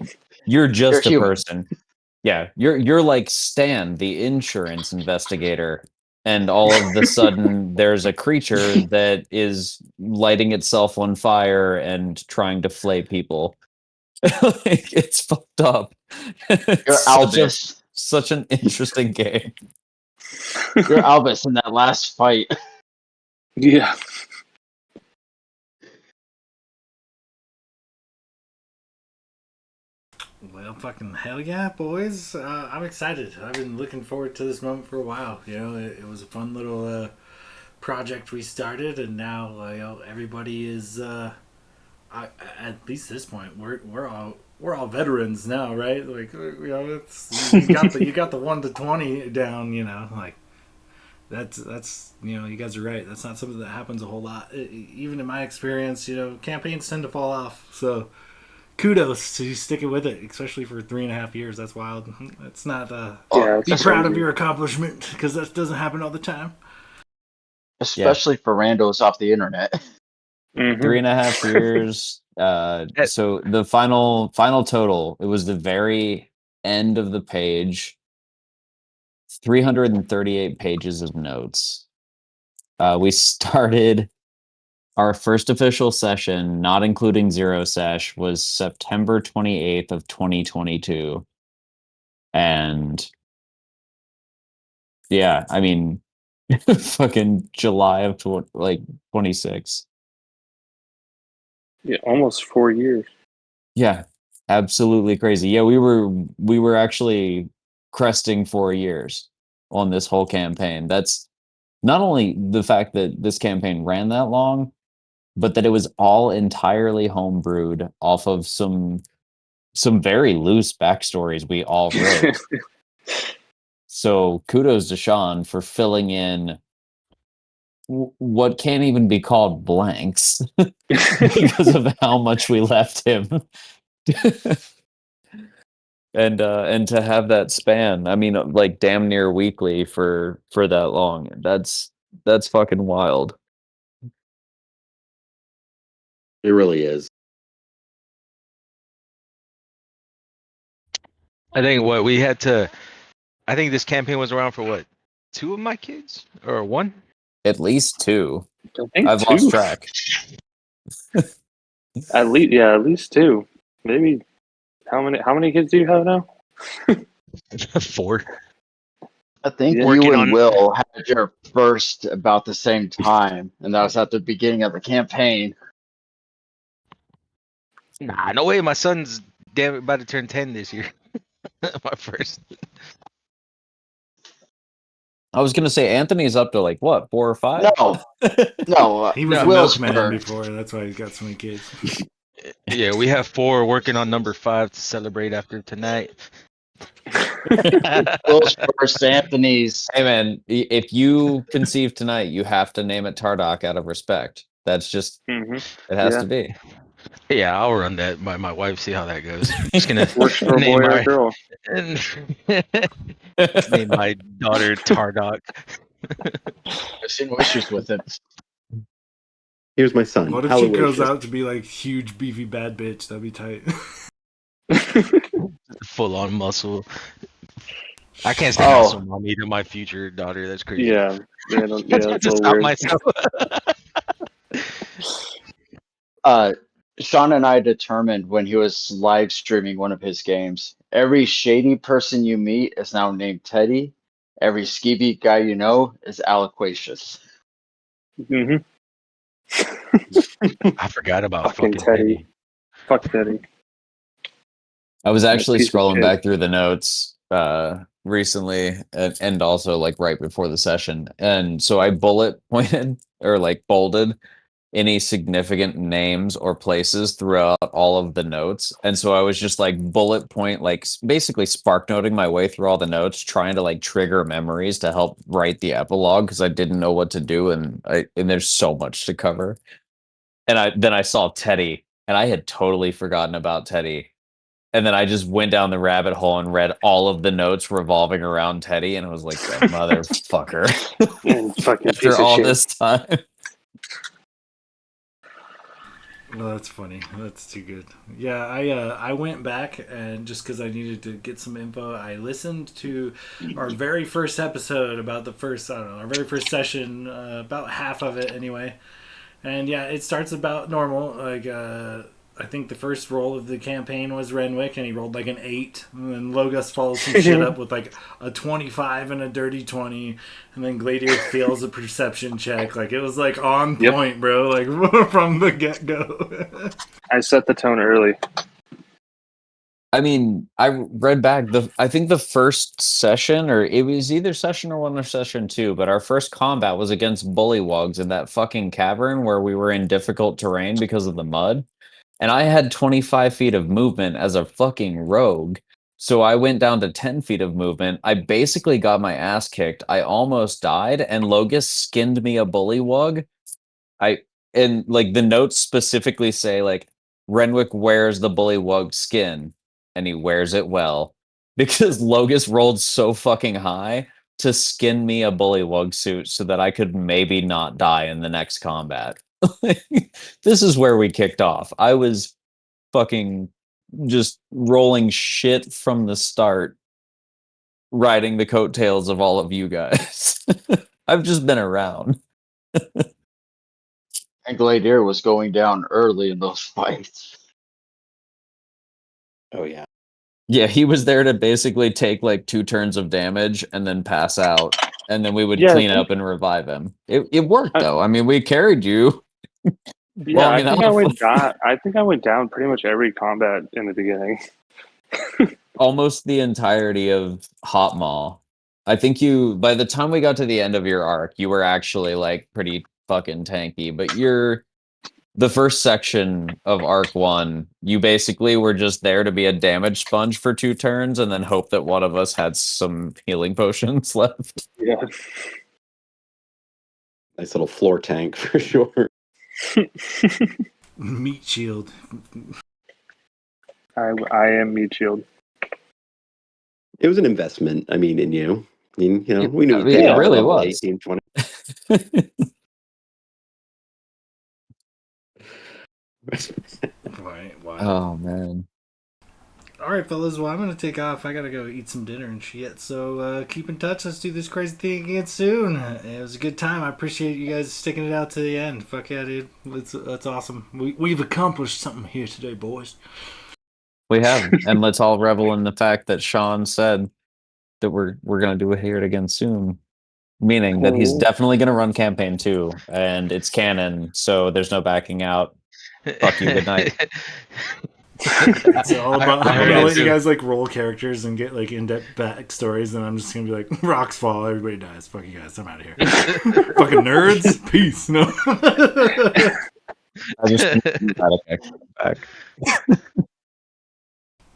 You're just a human. person. Yeah, you're like Stan, the insurance investigator, and all of the sudden there's a creature that is lighting itself on fire and trying to flay people. Like it's fucked up. It's You're Albus. such an interesting game. You're Albus in that last fight. Yeah. well, fucking hell yeah, boys! I'm excited. I've been looking forward to this moment for a while. It was a fun little project we started, and now everybody is. At least this point, we're all veterans now, right? Like it's you got the 1 to 20 down. Like That's you guys are right. That's not something that happens a whole lot. Even in my experience, campaigns tend to fall off. So kudos to you sticking with it, especially for 3.5 years. That's wild. That's not. Yeah, Be it's proud of crazy. your accomplishment because that doesn't happen all the time. Especially for randos off the internet. Hmm. 3.5 years. So the final total, it was the very end of the page. 338 pages of notes. We started our first official session, not including Zero Sesh, was September 28th of 2022. And yeah, I mean, fucking July of 26. Yeah, almost 4 years. Yeah, absolutely crazy. Yeah, we were actually cresting 4 years on this whole campaign. That's not only the fact that this campaign ran that long, but that it was all entirely homebrewed off of some very loose backstories we all wrote. So kudos to Sean for filling in what can't even be called blanks because of how much we left him. And to have that span, I mean, like damn near weekly for that long, that's fucking wild. It really is. I think what we had to. I think this campaign was around for what, 2 of my kids or 1? At least 2. I think I've lost two. track. At least two. Maybe how many kids do you have now? 4. I think Yeah. you Working and on. Will had your first about the same time, and that was at the beginning of the campaign. Nah, no way. My son's damn about to turn 10 this year. My first. I was gonna say Anthony's up to like what, 4 or 5? No, no, He was a Will's milkman first. before. That's why he's got so many kids. Yeah, we have 4 working on number 5 to celebrate after tonight. Will's first, Anthony's. Hey man, if you conceive tonight, you have to name it Tardoc out of respect. That's just Hmm. it has Yeah. to be. Yeah, I'll run that by my wife. See how that goes. Just gonna Works for a boy name or a my girl. name my daughter Tardoc. I've seen no issues with it. Here's my son. What if she grows Aloysius. out to be like huge beefy bad bitch? That'd be tight. Full on muscle. I can't stand Oh. muscle mommy to my future daughter. That's crazy. Yeah. Yeah, I that's have a to little stop weird. myself. Sean and I determined when he was live streaming one of his games, every shady person you meet is now named Teddy. Every skeevy guy you know is Aloquacious. Hmm. I forgot about Fucking fucking Teddy. Teddy. Fuck Teddy. I was actually Piece of scrolling shit. back through the notes recently and also like right before the session. And so I bullet pointed or like bolded any significant names or places throughout all of the notes. And so I was just like bullet point, like basically spark noting my way through all the notes, trying to like trigger memories to help write the epilogue because I didn't know what to do and there's so much to cover. And I saw Teddy and I had totally forgotten about Teddy. And then I just went down the rabbit hole and read all of the notes revolving around Teddy, and I was like, "The motherfucker!" And fucking After piece of all shit. this time, Well, that's funny. That's too good. Yeah, I went back and just because I needed to get some info, I listened to our very first episode about the first I don't know our very first session, about half of it anyway. And yeah, it starts about normal. Like I think the first roll of the campaign was Renwick, and he rolled like an 8. And then Logos follows some shit up with like a 25 and a dirty 20. And then Gladiator fails a perception check. Like it was like on Yep. point, bro. Like from the get go. I set the tone early. I mean, I read back I think the first session, or it was either session or 1 or session 2, but our first combat was against bullywugs in that fucking cavern where we were in difficult terrain because of the mud. And I had 25 feet of movement as a fucking rogue. So I went down to 10 feet of movement. I basically got my ass kicked. I almost died, and Logus skinned me a bullywug. I and like the notes specifically say like Renwick wears the bullywug skin, and he wears it well because Logus rolled so fucking high to skin me a bullywug suit so that I could maybe not die in the next combat. This is where we kicked off. I was fucking just rolling shit from the start, riding the coattails of all of you guys. I've just been around. And Gladiator was going down early in those fights. Oh yeah. Yeah, he was there to basically take like 2 turns of damage and then pass out. And then we would Yeah, I clean think, up and revive him. It worked I, though. I mean, we carried you yeah, long I think I enough. went down. I think I went down pretty much every combat in the beginning. Almost the entirety of Hot Maw. I think you, by the time we got to the end of your arc, you were actually like pretty fucking tanky. But the first section of arc 1, you basically were just there to be a damage sponge for 2 turns and then hope that one of us had some healing potions left. Yeah. Nice little floor tank for sure. Meat shield. I am meat shield. It was an investment. I mean, in you. I mean, we knew I you'd mean, pay it off at really level was. 18, 20. Right, wow. Oh man. Alright, fellas, well, I'm going to take off. I got to go eat some dinner and shit. So keep in touch. Let's do this crazy thing again soon. It was a good time. I appreciate you guys sticking it out to the end. Fuck yeah, dude. That's awesome. We've accomplished something here today, boys. We have. And let's all revel in the fact that Sean said that we're gonna do it again soon. Meaning that he's Cool. definitely gonna run campaign 2, and it's canon, so there's no backing out. Fuck you, good night. It's all about. Alright, I'm gonna let you guys. guys like roll characters and get like in-depth backstories, and I'm just gonna be like, rocks fall, everybody dies. Fuck you guys, I'm out of here. Fucking nerds, peace. No. I just that effect back.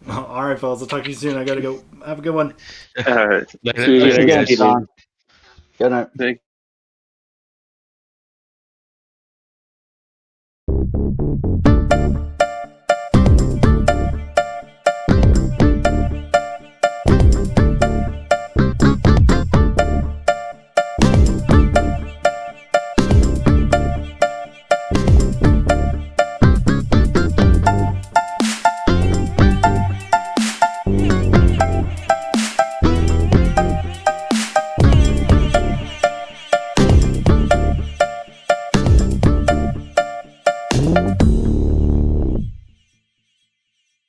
All right, fellas. I'll talk to you soon. I gotta go. Have a good one. All right. Later. See you Thanks guys. again, Hey, Sean. Good night. Thank